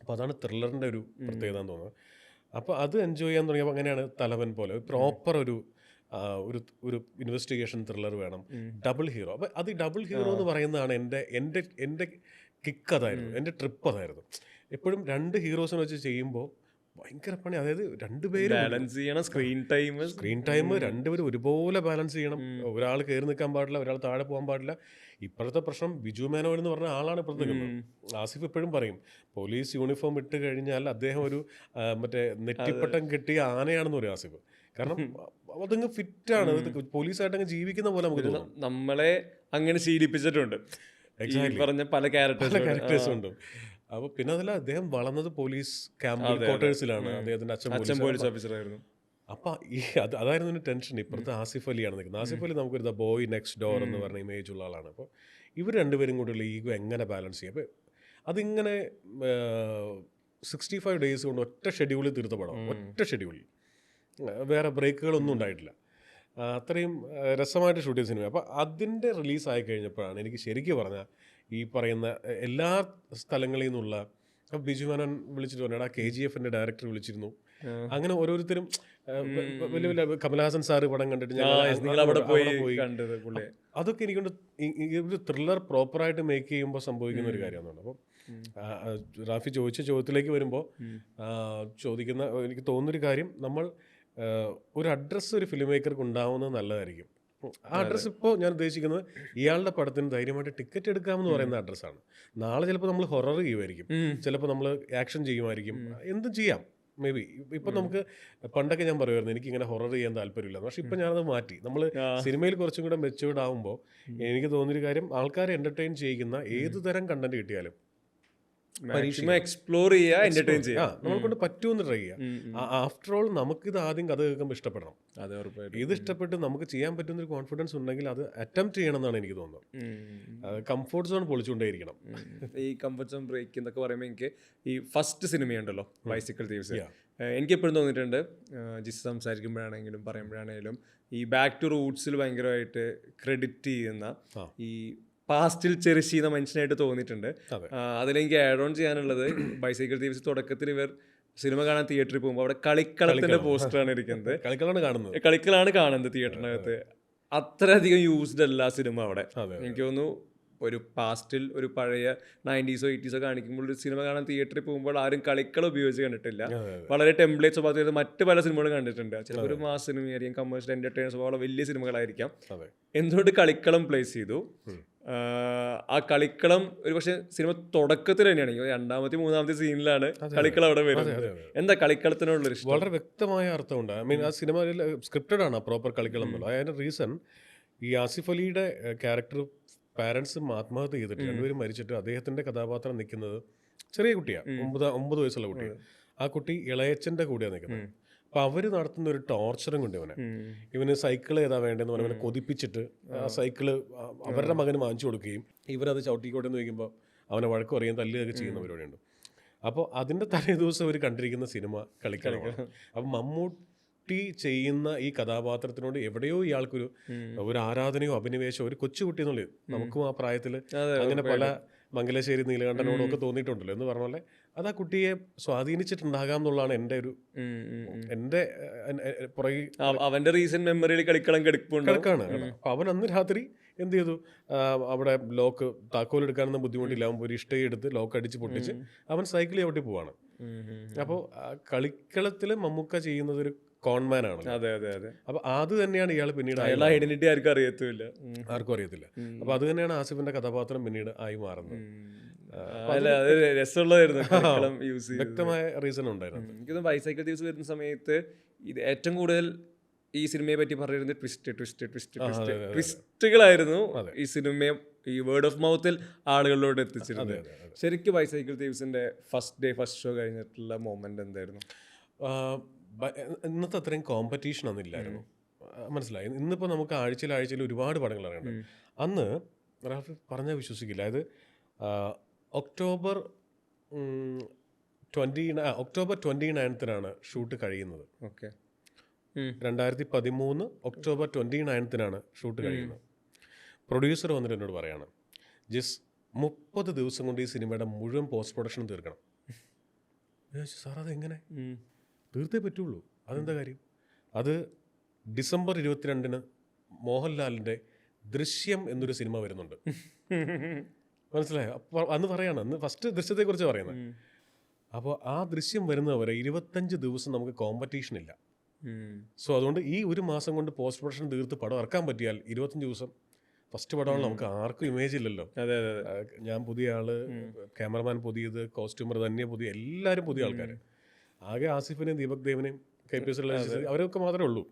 അപ്പോൾ അതാണ് ത്രില്ലറിൻ്റെ ഒരു പ്രത്യേകത എന്ന് തോന്നുന്നത്. അപ്പോൾ അത് എൻജോയ് ചെയ്യാൻ തുടങ്ങിയപ്പോൾ അങ്ങനെയാണ് തലവൻ പോലെ പ്രോപ്പർ ഒരു ഇൻവെസ്റ്റിഗേഷൻ ത്രില്ലർ വേണം, ഡബിൾ ഹീറോ. അപ്പം അത് ഈ ഡബിൾ ഹീറോ എന്ന് പറയുന്നതാണ് എൻ്റെ കിക്ക്. അതായിരുന്നു എൻ്റെ ട്രിപ്പ്. അതായിരുന്നു എപ്പോഴും 2 ഹീറോസിനെ വെച്ച് ചെയ്യുമ്പോൾ ഭയങ്കര പണി. അതായത് രണ്ടുപേരും ബാലൻസ് ചെയ്യണം, സ്ക്രീൻ ടൈം രണ്ടുപേരും ഒരുപോലെ ബാലൻസ് ചെയ്യണം. ഒരാൾ കയറി നിൽക്കാൻ പാടില്ല, ഒരാൾ താഴെ പോകാൻ പാടില്ല. ഇപ്പോഴത്തെ പ്രശ്നം ബിജു മേനോൻ എന്ന് പറഞ്ഞ ആളാണ് ഇപ്പോഴത്തെ നിൽക്കുന്നത്. ആസിഫ് എപ്പോഴും പറയും പോലീസ് യൂണിഫോം ഇട്ട് കഴിഞ്ഞാൽ അദ്ദേഹം ഒരു മറ്റേ നെറ്റിപ്പട്ടം കെട്ടിയ ആനയാണെന്ന് പറയും ആസിഫ്. കാരണം അതങ്ങ് ഫിറ്റാണ്, പോലീസായിട്ട് അങ്ങ് ജീവിക്കുന്ന പോലെ നമുക്ക് തോന്നും. നമ്മളെ അങ്ങനെ ശീലിപ്പിച്ചിട്ടുണ്ട് പറഞ്ഞ പല ക്യാരക്ടേഴ്സും ഉണ്ട്. അപ്പോൾ പിന്നെ അതല്ല, അദ്ദേഹം വളർന്നത് പോലീസ് ക്യാമ്പ് ക്വാർട്ടേഴ്സിലാണ്. അദ്ദേഹത്തിന്റെ അച്ഛൻ പോലീസ് ഓഫീസറായിരുന്നു. അപ്പം അതായിരുന്നു ഒരു ടെൻഷൻ. ഇപ്പുറത്തെ ആസിഫ് അലിയാണ് നിൽക്കുന്നത്. ആസിഫ് അലി നമുക്കൊരു ദ ബോയ് നെക്സ്റ്റ് ഡോർ എന്ന് പറഞ്ഞ ഇമേജ് ഉള്ള ആളാണ്. അപ്പോൾ ഇവർ രണ്ടുപേരും കൂടെയുള്ള ഈഗോ എങ്ങനെ ബാലൻസ് ചെയ്യും? അപ്പോൾ അതിങ്ങനെ 65 days കൊണ്ട് ഒറ്റ ഷെഡ്യൂളിൽ തീർത്ത പടം. ഒറ്റ ഷെഡ്യൂളിൽ, വേറെ ബ്രേക്കുകളൊന്നും ഉണ്ടായിട്ടില്ല. അത്രയും രസമായിട്ട് ഷൂട്ട് ചെയ്ത സിനിമ. അപ്പോൾ അതിൻ്റെ റിലീസായി കഴിഞ്ഞപ്പോഴാണ് എനിക്ക് ശരിക്കും പറഞ്ഞാൽ ഈ പറയുന്ന എല്ലാ സ്ഥലങ്ങളിൽ നിന്നുള്ള ബിജു മേനോൻ വിളിച്ചിട്ട് പറഞ്ഞാൽ KGFന്റെ ഡയറക്ടർ വിളിച്ചിരുന്നു. അങ്ങനെ ഓരോരുത്തരും വലിയ വലിയ കമലഹാസൻ സാറ് പടം കണ്ടിട്ട് പോയി. അതൊക്കെ എനിക്കൊണ്ട് ഒരു ത്രില്ലർ പ്രോപ്പറായിട്ട് മേക്ക് ചെയ്യുമ്പോൾ സംഭവിക്കുന്ന ഒരു കാര്യമാണ്. അപ്പോൾ റാഫി ചോദിച്ച ചോദ്യത്തിലേക്ക് വരുമ്പോൾ ചോദിക്കുന്ന എനിക്ക് തോന്നുന്നൊരു കാര്യം, നമ്മൾ ഒരു അഡ്രസ്സ് ഒരു ഫിലിം മേക്കർക്ക് ഉണ്ടാവുന്നത് നല്ലതായിരിക്കും. ആ അഡ്രസ്സ് ഇപ്പോൾ ഞാൻ ഉദ്ദേശിക്കുന്നത് ഇയാളുടെ പടത്തിന് ധൈര്യമായിട്ട് ടിക്കറ്റ് എടുക്കാമെന്ന് പറയുന്ന അഡ്രസ്സാണ്. നാളെ ചിലപ്പോൾ നമ്മൾ ഹൊറർ ചെയ്യുമായിരിക്കും, ചിലപ്പോൾ നമ്മൾ ആക്ഷൻ ചെയ്യുമായിരിക്കും, എന്തും ചെയ്യാം. മേ ബി ഇപ്പം നമുക്ക് പണ്ടൊക്കെ ഞാൻ പറയുമായിരുന്നു എനിക്കിങ്ങനെ ഹൊറർ ചെയ്യാൻ താല്പര്യമില്ല. പക്ഷെ ഇപ്പം ഞാനത് മാറ്റി. നമ്മൾ സിനിമയിൽ കുറച്ചും കൂടെ മെച്യൂർഡ് ആകുമ്പോൾ എനിക്ക് തോന്നിയൊരു കാര്യം, ആൾക്കാരെ എൻ്റർടൈൻ ചെയ്യിക്കുന്ന ഏത് തരം കണ്ടന്റ് കിട്ടിയാലും എക്സ്പ്ലോർ ചെയ്യുക, എന്റർടൈൻ ചെയ്യുക, നമ്മളെ കൊണ്ട് പറ്റുമെന്ന് ട്രൈ ചെയ്യുക. ആഫ്റ്റർ ഓൾ നമുക്കിത് ആദ്യം കഥ കേൾക്കുമ്പോൾ ഇഷ്ടപ്പെടണം. ഇത് ഇഷ്ടപ്പെട്ട് നമുക്ക് ചെയ്യാൻ പറ്റുന്ന ഒരു കോൺഫിഡൻസ് ഉണ്ടെങ്കിൽ അത് അറ്റംപ്റ്റ് ചെയ്യണം എന്നാണ് എനിക്ക് തോന്നുന്നത്. കംഫോർട്ട് സോൺ പൊളിച്ചുകൊണ്ടേയിരിക്കണം. ഈ കംഫർട്ട് സോൺ ബ്രേക്ക് എന്നൊക്കെ പറയുമ്പോൾ എനിക്ക് ഈ ഫസ്റ്റ് സിനിമയുണ്ടല്ലോ ബൈസിക്കിൾ തീവ്സ്, എനിക്കെപ്പോഴും തോന്നിയിട്ടുണ്ട്, ജിസ് സംസാരിക്കുമ്പോഴാണെങ്കിലും പറയുമ്പോഴാണെങ്കിലും ഈ ബാക്ക് ടു റൂട്ട്സിൽ ഭയങ്കരമായിട്ട് ക്രെഡിറ്റ് ചെയ്യുന്ന ഈ പാസ്റ്റിൽ ചെറിഷ് ചെയ്യുന്ന മനുഷ്യനായിട്ട് തോന്നിയിട്ടുണ്ട്. അതിലെനിക്ക് ആഡ് ഓൺ ചെയ്യാനുള്ളത്, ബൈസൈക്കിൾ തീവ്സ് തുടക്കത്തിൽ ഇവർ സിനിമ കാണാൻ തിയേറ്ററിൽ പോകുമ്പോൾ അവിടെ കളിക്കളത്തിന്റെ പോസ്റ്ററാണ് ഇരിക്കുന്നത്. കളിക്കളാണ് കാണുന്നത് തിയേറ്ററിനകത്ത്. അത്രയധികം യൂസ്ഡ് അല്ല സിനിമ അവിടെ. എനിക്ക് തോന്നുന്നു ഒരു പാസ്റ്റിൽ ഒരു പഴയ 90s 80s കാണിക്കുമ്പോൾ ഒരു സിനിമ കാണാൻ തിയേറ്ററിൽ പോകുമ്പോൾ ആരും കളിക്കളം ഉപയോഗിച്ച് കണ്ടിട്ടില്ല. വളരെ ടെംപ്ലേറ്റ് സ്വഭാവത്തിൽ മറ്റ് പല സിനിമകളും കണ്ടിട്ടുണ്ട്. ചിലപ്പോൾ ഒരു മാസ് സിനിമയായിരിക്കും, കമേഴ്ഷ്യൽ എന്റർടൈനർ സ്വഭാവമുള്ള വലിയ സിനിമകളായിരിക്കാം. എന്തുകൊണ്ട് കളിക്കളം പ്ലേസ് ചെയ്തു? ആ കളിക്കളം ഒരു പക്ഷേ സിനിമ തുടക്കത്തിൽ തന്നെയാണ്, രണ്ടാമത്തെ മൂന്നാമത്തെ സീനിലാണ് കളിക്കളം അവിടെ വരുന്നത്. എന്താ കളിക്കളത്തിനോടുള്ള ഇഷ്ടം? വളരെ വ്യക്തമായ അർത്ഥമുണ്ട്. ഐ മീൻ ആ സിനിമ സ്ക്രിപ്റ്റഡ് ആണ് പ്രോപ്പർ കളിക്കളം എന്നുള്ളത്. അതിന്റെ റീസൺ ഈ ആസിഫ് അലിയുടെ ക്യാരക്ടർ പാരൻസ് ആത്മഹത്യ ചെയ്തിട്ട് രണ്ടുപേരും മരിച്ചിട്ട് അദ്ദേഹത്തിന്റെ കഥാപാത്രം നിൽക്കുന്നത് ചെറിയ കുട്ടിയാണ്, 9 വയസ്സുള്ള കുട്ടിയാണ്. ആ കുട്ടി ഇളയച്ചന്റെ കൂടെയാണ് നിൽക്കുന്നത്. അപ്പൊ അവര് നടത്തുന്ന ഒരു ടോർച്ചറും കൊണ്ട് ഇവന് സൈക്കിൾ ഏതാ വേണ്ടെന്ന് പറഞ്ഞാൽ കൊതിപ്പിച്ചിട്ട് ആ സൈക്കിള് അവരുടെ മകന് വാങ്ങിച്ചു കൊടുക്കുകയും ഇവരത് ചവിട്ടിക്കോട്ടെ എന്ന് ചോദിക്കുമ്പോൾ അവനെ വഴക്ക് പറയുകയും തല്ലുകയൊക്കെ ചെയ്യുന്ന പരിപാടിയുണ്ട്. അപ്പോൾ അതിന്റെ തലേ ദിവസം അവർ കണ്ടിരിക്കുന്ന സിനിമ കളിക്കളമാണ്. അപ്പം മമ്മൂട്ടി ചെയ്യുന്ന ഈ കഥാപാത്രത്തിനോട് എവിടെയോ ഇയാൾക്കൊരു ആരാധനയോ അഭിനിവേശമോ, ഒരു കൊച്ചുകുട്ടി എന്നുള്ളത് നമുക്കും ആ പ്രായത്തിൽ അങ്ങനെ പല മംഗലശ്ശേരി നീലകണ്ഠനോടും ഒക്കെ തോന്നിയിട്ടുണ്ടല്ലോ എന്ന് പറഞ്ഞ പോലെ അത് ആ കുട്ടിയെ സ്വാധീനിച്ചിട്ടുണ്ടാകാം എന്നുള്ളതാണ് എൻ്റെ പുറകെ അവന്റെ റീസെന്റ് മെമ്മറിയിൽ കളിക്കളം കിടക്കാണ്. അപ്പൊ അവൻ അന്ന് രാത്രി എന്ത് ചെയ്തു, അവിടെ ലോക്ക് താക്കോൽ എടുക്കാനൊന്നും ബുദ്ധിമുട്ടില്ല, അവൻ ഒരു ഇഷ്ടയെ എടുത്ത് ലോക്ക് അടിച്ച് പൊട്ടിച്ച് അവൻ സൈക്കിൾ ചവിട്ടി പോവാണ്. അപ്പോൾ കളിക്കളത്തിൽ മമ്മൂക്ക ചെയ്യുന്നത് ഒരു കോൺമാൻ ആണ്. അപ്പൊ അത് തന്നെയാണ് ഇയാൾ പിന്നീട് ഐഡന്റിറ്റി ആർക്കും അറിയത്തില്ല. അപ്പൊ അത് തന്നെയാണ് ആസിഫിന്റെ കഥാപാത്രം പിന്നീട് ആയി മാറുന്നത്. വ്യക്തമായ റീസൺ ഉണ്ടായിരുന്നു. എനിക്കൊന്ന് ബൈസൈക്കിൾ ദിവസം വരുന്ന സമയത്ത് ഇത് ഏറ്റവും കൂടുതൽ ഈ സിനിമയെ പറ്റി പറയുന്നത് ട്വിസ്റ്റുകളായിരുന്നു. ഈ സിനിമയെ ഈ വേർഡ് ഓഫ് മൗത്തിൽ ആളുകളിലോട്ട് എത്തിച്ചിരുന്നത്. ശരിക്കും ബൈസൈക്കിൾ തീവ്സിന്റെ ഫസ്റ്റ് ഷോ കഴിഞ്ഞിട്ടുള്ള മൊമെന്റ് എന്തായിരുന്നു? ഇന്നത്തെ അത്രയും കോമ്പറ്റീഷൻ ഒന്നും ഇല്ലായിരുന്നു, മനസ്സിലായി. ഇന്നിപ്പോൾ നമുക്ക് ആഴ്ചയിൽ ഒരുപാട് പടങ്ങൾ ഇറങ്ങുന്നുണ്ട്. അന്ന് റാഫി പറഞ്ഞാൽ വിശ്വസിക്കില്ല, അതായത് ഒക്ടോബർ 29 ഷൂട്ട് കഴിയുന്നത്. 2013 ഒക്ടോബർ 29 ഷൂട്ട് കഴിയുന്നത്. പ്രൊഡ്യൂസർ വന്നിട്ട് എന്നോട് പറയാണ്, ജിസ് 30 ദിവസം കൊണ്ട് ഈ സിനിമയുടെ മുഴുവൻ പോസ്റ്റ് പ്രൊഡക്ഷൻ തീർക്കണം. സാർ അതെങ്ങനെ? തീർത്തേ പറ്റുള്ളൂ. അതെന്താ കാര്യം? അത് ഡിസംബർ 22 മോഹൻലാലിൻ്റെ ദൃശ്യം എന്നൊരു സിനിമ വരുന്നുണ്ട്. മനസ്സിലായോ? അപ്പോൾ അന്ന് പറയാണ്, അന്ന് ഫസ്റ്റ് ദൃശ്യത്തെക്കുറിച്ച് പറയുന്നത്. അപ്പോൾ ആ ദൃശ്യം വരുന്നവരെ 25 ദിവസം നമുക്ക് കോമ്പറ്റീഷൻ ഇല്ല. സോ അതുകൊണ്ട് ഈ ഒരു മാസം കൊണ്ട് പോസ്റ്റ് പ്രൊഡക്ഷൻ തീർത്ത് പടം ഇറക്കാൻ പറ്റിയാൽ 25 ദിവസം ഫസ്റ്റ് പടമാണ്. നമുക്ക് ആർക്കും ഇമേജ് ഇല്ലല്ലോ. ഞാൻ പുതിയ ആള്, ക്യാമറമാൻ പുതിയത്, കോസ്റ്റ്യൂമർ തന്നെ പുതിയ, എല്ലാവരും പുതിയ ആൾക്കാർ. ആകെ ആസിഫിനെയും ദീപക് ദേവിനെയും KPS അവരൊക്കെ മാത്രമേ ഉള്ളൂ.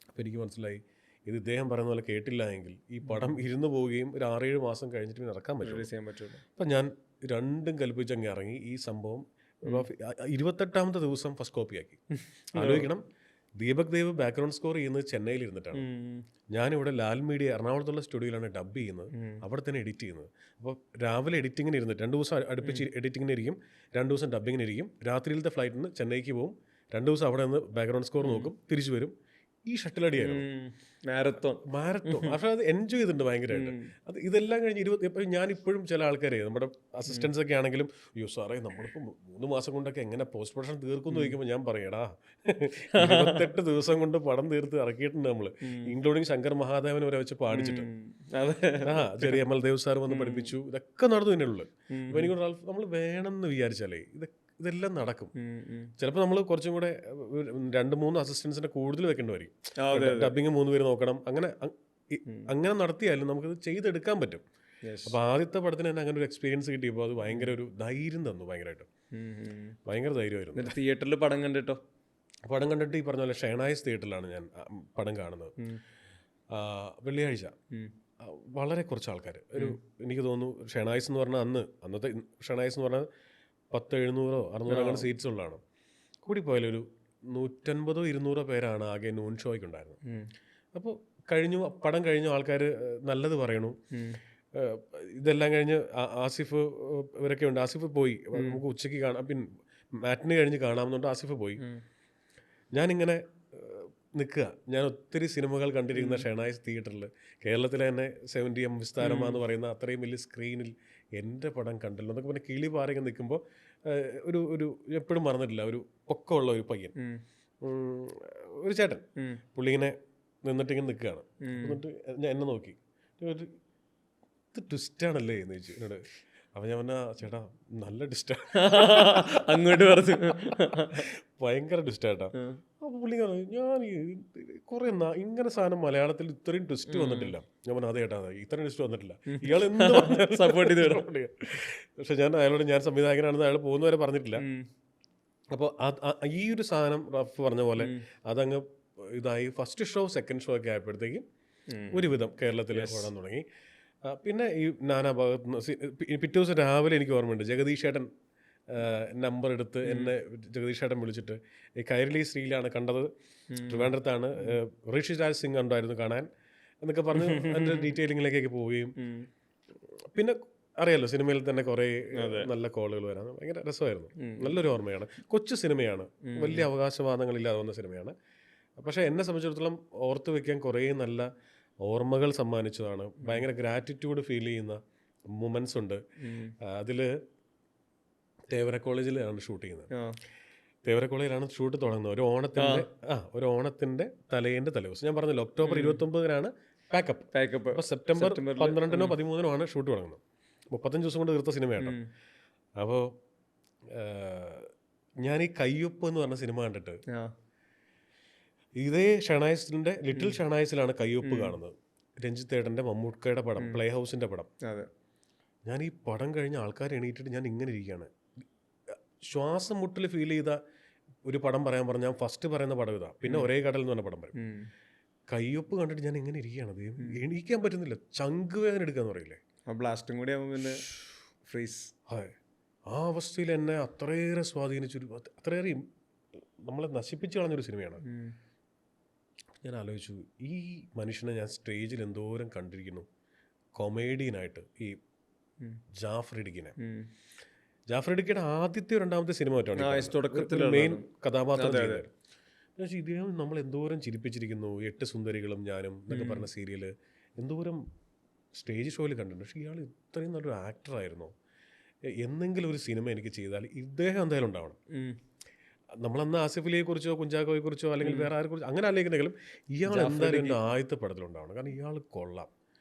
അപ്പോൾ എനിക്ക് മനസ്സിലായി, ഇത് ഇദ്ദേഹം പറയുന്ന പോലെ കേട്ടില്ല എങ്കിൽ ഈ പടം ഇരുന്ന് പോവുകയും ഒരു 6-7 മാസം കഴിഞ്ഞിട്ട് പിന്നെ ഇറക്കാൻ പറ്റുള്ളൂ. അപ്പം ഞാൻ രണ്ടും കൽപ്പിച്ചങ്ങ് ഇറങ്ങി. ഈ സംഭവം 28ാമത്തെ ദിവസം ഫസ്റ്റ് കോപ്പിയാക്കി. ആലോചിക്കണം, ദീപക് ദേവ് ബാക്ക്ഗ്രൗണ്ട് സ്കോർ ചെയ്യുന്നത് ചെന്നൈയിൽ ഇരുന്നിട്ടാണ്. ഞാനിവിടെ ലാൽ മീഡിയ എറണാകുളത്തുള്ള സ്റ്റുഡിയോയിലാണ് ഡബ് ചെയ്യുന്നത്, അവിടെ തന്നെ എഡിറ്റ് ചെയ്യുന്നത്. അപ്പോൾ രാവിലെ എഡിറ്റിങ്ങിന് ഇരുന്നിട്ട് 2 ദിവസം അടുപ്പിച്ച് എഡിറ്റിങ്ങിന് ഇരിക്കും, 2 ദിവസം ഡബിങ്ങിന് ഇരിക്കും. രാത്രിയിലത്തെ ഫ്ലൈറ്റിന് ചെന്നൈക്ക് പോകും, 2 ദിവസം അവിടെ നിന്ന് ബാക്ക്ഗ്രൗണ്ട് സ്കോർ നോക്കും, തിരിച്ചു വരും. ഈ ഷട്ടിലടിയായിരുന്നു മാരത്തോൺ. പക്ഷെ അത് എൻജോയ് ചെയ്തിട്ടുണ്ട് ഭയങ്കരമായിട്ട്. അത് ഇതെല്ലാം കഴിഞ്ഞ് ഞാൻ ഇപ്പോഴും ചില ആൾക്കാരെ, നമ്മുടെ അസിസ്റ്റൻസ് ഒക്കെ ആണെങ്കിലും, അയ്യോ സാറേ നമ്മളിപ്പോൾ 3 മാസം കൊണ്ടൊക്കെ എങ്ങനെ പോസ്റ്റ് പ്രൊഡക്ഷൻ തീർക്കുമെന്ന് ചോദിക്കുമ്പോൾ ഞാൻ പറയടാ, 28 ദിവസം കൊണ്ട് പടം തീർത്ത് ഇറക്കിയിട്ടുണ്ട് നമ്മൾ, ഇൻക്ലൂഡിങ് ശങ്കർ മഹാദേവൻ വരെ വെച്ച് പാടിച്ചിട്ട്. ചെറിയ ML ദേവ് സാർ വന്ന് പഠിപ്പിച്ചു. ഇതൊക്കെ നടന്നു തന്നെയുള്ളു. അപ്പോൾ എനിക്ക് നമ്മൾ വേണമെന്ന് വിചാരിച്ചാലേ ഇതെല്ലാം നടക്കും. ചിലപ്പോൾ നമ്മൾ കുറച്ചും കൂടെ 2-3 അസിസ്റ്റൻസിനെ കൂടുതൽ വെക്കേണ്ടി വരും. ഡബിങ് 3 പേര് നോക്കണം. അങ്ങനെ നടത്തിയാലും നമുക്കത് ചെയ്തെടുക്കാൻ പറ്റും. അപ്പോൾ ആദ്യത്തെ പടത്തിന് തന്നെ അങ്ങനെ ഒരു എക്സ്പീരിയൻസ് കിട്ടിയപ്പോൾ അത് ഭയങ്കര ഒരു ധൈര്യം തന്നു. ഭയങ്കര ധൈര്യമായിരുന്നു. തിയേറ്ററിൽ പടം കണ്ടിട്ട് ഈ പറഞ്ഞ പോലെ ഷെഹനായിസ് തിയേറ്ററിലാണ് ഞാൻ പടം കാണുന്നത്. വെള്ളിയാഴ്ച വളരെ കുറച്ച് ആൾക്കാർ, എനിക്ക് തോന്നുന്നു ഷെഹനായിസ് എന്ന് പറഞ്ഞാൽ അന്നത്തെ ഷെഹനായിസ് എന്ന് പറഞ്ഞാൽ 700-600 അങ്ങനെ സീറ്റ്സ് ഉള്ളതാണ്. കൂടിപ്പോയാലും ഒരു 150-200 പേരാണ് ആകെ നൂൺ ഷോയ്ക്ക് ഉണ്ടായിരുന്നത്. അപ്പോൾ പടം കഴിഞ്ഞു, ആൾക്കാർ നല്ലത് പറയണു. ഇതെല്ലാം കഴിഞ്ഞ് ആസിഫ് ഇവരൊക്കെ ഉണ്ട്. ആസിഫ് പോയി, നമുക്ക് ഉച്ചയ്ക്ക് കാണാം. പിന്നെ മാറ്റിന് കഴിഞ്ഞ് കാണാമെന്നുണ്ട് ആസിഫ് പോയി. ഞാനിങ്ങനെ നിൽക്കുക. ഞാൻ ഒത്തിരി സിനിമകൾ കണ്ടിരിക്കുന്ന ഷെഹനായിസ് തിയേറ്ററിൽ, കേരളത്തിലെ തന്നെ 70M വിസ്താരമ എന്ന് പറയുന്ന അത്രയും വലിയ സ്ക്രീനിൽ എൻ്റെ പടം കണ്ടല്ലോ എന്നൊക്കെ പറഞ്ഞ് കിളി പാറങ്ങി നിൽക്കുമ്പോൾ ഒരു എപ്പോഴും മറന്നിട്ടില്ല, ഒരു പൊക്കമുള്ള ഒരു പയ്യൻ, ഒരു ചേട്ടൻ, പുള്ളി ഇങ്ങനെ നിന്നിട്ടിങ്ങനെ നിൽക്കുകയാണ്. എന്നിട്ട് ഞാൻ എന്നെ നോക്കി, ഇത് ട്വിസ്റ്റാണല്ലേ എന്ന് ചോദിച്ചു എന്നോട്. അപ്പം ഞാൻ പറഞ്ഞാൽ ചേട്ടാ നല്ല ട്വിസ്റ്റാണ് അങ്ങോട്ട് പറഞ്ഞു, ഭയങ്കര ട്വിസ്റ്റായിട്ടാ. അപ്പോൾ പുള്ളി ഞാൻ കുറേ ഇങ്ങനെ സാധനം മലയാളത്തിൽ ഇത്രയും ട്വിസ്റ്റ് വന്നിട്ടില്ല. ഞാൻ പറഞ്ഞു അതെ ചേട്ടാ, ഇത്രയും ട്വിസ്റ്റ് വന്നിട്ടില്ല, ഇയാൾ എന്ത് സപ്പോർട്ട് ചെയ്ത്. പക്ഷെ ഞാൻ അയാളോട് ഞാൻ സംവിധായകനാണെന്ന് അയാൾ പോകുന്നവരെ പറഞ്ഞിട്ടില്ല. അപ്പോൾ ഈ ഒരു സാധനം റഫ് പറഞ്ഞ പോലെ അതങ്ങ് ഇതായി. ഫസ്റ്റ് ഷോ സെക്കൻഡ് ഷോ ഒക്കെ ആയപ്പോഴത്തേക്കും ഒരുവിധം കേരളത്തിൽ ഓടാൻ തുടങ്ങി. പിന്നെ ഈ നാനാ ഭാഗത്ത് നിന്ന് പിറ്റേ ദിവസം രാവിലെ എനിക്ക് ഓർമ്മയുണ്ട്, ജഗദീഷ് ഏട്ടൻ നമ്പർ എടുത്ത് എന്നെ ജഗദീഷ് ഏട്ടൻ വിളിച്ചിട്ട്, ഈ കൈരളി ശ്രീയിലാണ് കണ്ടത്, ട്രിവാൻഡ്രത്താണ്, ഋഷിരാജ് സിംഗ് ഉണ്ടായിരുന്നു കാണാൻ എന്നൊക്കെ പറഞ്ഞ് അതിൻ്റെ ഡീറ്റെയിലിങ്ങിലേക്കൊക്കെ പോവുകയും, പിന്നെ അറിയാലോ സിനിമയിൽ തന്നെ കുറേ നല്ല കോളുകൾ വരാൻ ഭയങ്കര രസമായിരുന്നു. നല്ലൊരു ഓർമ്മയാണ്. കൊച്ചു സിനിമയാണ്, വലിയ അവകാശവാദങ്ങളില്ലാതെ വന്ന സിനിമയാണ്. പക്ഷേ എന്നെ സംബന്ധിച്ചിടത്തോളം ഓർത്ത് വയ്ക്കാൻ കുറേ നല്ല ഓർമ്മകൾ സമ്മാനിച്ചതാണ്. ഭയങ്കര ഗ്രാറ്റിറ്റ്യൂഡ് ഫീൽ ചെയ്യുന്ന മൊമെൻറ്റ്സ് ഉണ്ട്. അതിൽ തേവര കോളേജിലാണ് ഷൂട്ട് ചെയ്യുന്നത്. തേവര കോളേജിലാണ് ഷൂട്ട് തുടങ്ങുന്നത്. ഒരു ഓണത്തിൻ്റെ തലേദിവസം. ഞാൻ പറഞ്ഞല്ലോ ഒക്ടോബർ 29-നാണ് പാക്കപ്പ്. അപ്പോൾ സെപ്റ്റംബർ 12-നോ 13-നോ ആണ് ഷൂട്ട് തുടങ്ങുന്നത്. 35 ദിവസം കൊണ്ട് തീർത്ത സിനിമയാണ്. അപ്പോൾ ഞാൻ ഈ കയ്യൊപ്പ് എന്ന് പറഞ്ഞ സിനിമ കണ്ടിട്ട്, ഇതേ ഷെഹനായിസിൻ്റെ ലിറ്റിൽ ഷെഹനായിസിലാണ് കയ്യൊപ്പ് കാണുന്നത്, രഞ്ജിത്ത് ഏട്ടൻ്റെ മമ്മൂക്കയുടെ പടം, പ്ലേ ഹൗസിൻ്റെ പടം. ഞാൻ ഈ പടം കഴിഞ്ഞ ആൾക്കാർ എണീറ്റിട്ട് ഞാൻ ഇങ്ങനെ ഇരിക്കുകയാണ്. ശ്വാസം മുട്ടൽ ഫീൽ ചെയ്ത ഒരു പടം പറയാൻ പറഞ്ഞാൽ ഞാൻ ഫസ്റ്റ് പറയുന്ന പടം ഇതാ. പിന്നെ ഒരേ കടൽ എന്ന് പറഞ്ഞ പടം പറയും. കയ്യൊപ്പ് കണ്ടിട്ട് ഞാൻ ഇങ്ങനെ ഇരിക്കുകയാണ്. എണീക്കാൻ പറ്റുന്നില്ല, ചങ്ക് വേദന എടുക്കാന്ന് പറയില്ലേ, ബ്ലാസ്റ്റും കൂടി ആകുമ്പോൾ പിന്നെ ഫ്രീസ്. അതെ, ആ അവസ്ഥയിൽ എന്നെ അത്രയേറെ സ്വാധീനിച്ചൊരു, അത്രയേറെ നമ്മളെ നശിപ്പിച്ച് കളഞ്ഞൊരു സിനിമയാണ്. ഞാൻ ആലോചിച്ചു, ഈ മനുഷ്യനെ ഞാൻ സ്റ്റേജിൽ എന്തോരം കണ്ടിരിക്കുന്നു കൊമേഡിയനായിട്ട്. ഈ ജാഫർ ഇടുക്കിയുടെ ആദ്യത്തെ രണ്ടാമത്തെ സിനിമ മറ്റാണ് മെയിൻ കഥാപാത്രം ചെയ്തത്. ഇദ്ദേഹം നമ്മൾ എന്തോരം ചിരിപ്പിച്ചിരിക്കുന്നു. 8 സുന്ദരികളും ഞാനും എന്നൊക്കെ പറഞ്ഞ സീരിയൽ എന്തോരം സ്റ്റേജ് ഷോയിൽ കണ്ടിട്ടുണ്ട്. പക്ഷേ ഇയാൾ ഇത്രയും നല്ലൊരു ആക്ടറായിരുന്നോ? എന്തെങ്കിലും ഒരു സിനിമ എനിക്ക് ചെയ്താൽ ഇദ്ദേഹം എന്തായാലും ഉണ്ടാവണം. നമ്മളന്ന് ആസിഫ് അലിയെ കുറിച്ചോ കുഞ്ചാക്കോയെ കുറിച്ചോ അല്ലെങ്കിൽ വേറെ ആരെ കുറിച്ചോ അങ്ങനെ അല്ലെങ്കിലും ഇയാൾ എന്തായാലും എൻ്റെ ആദ്യത്തെ പടത്തിലുണ്ടാവണം. കാരണം ഇയാൾ കൊള്ളാം,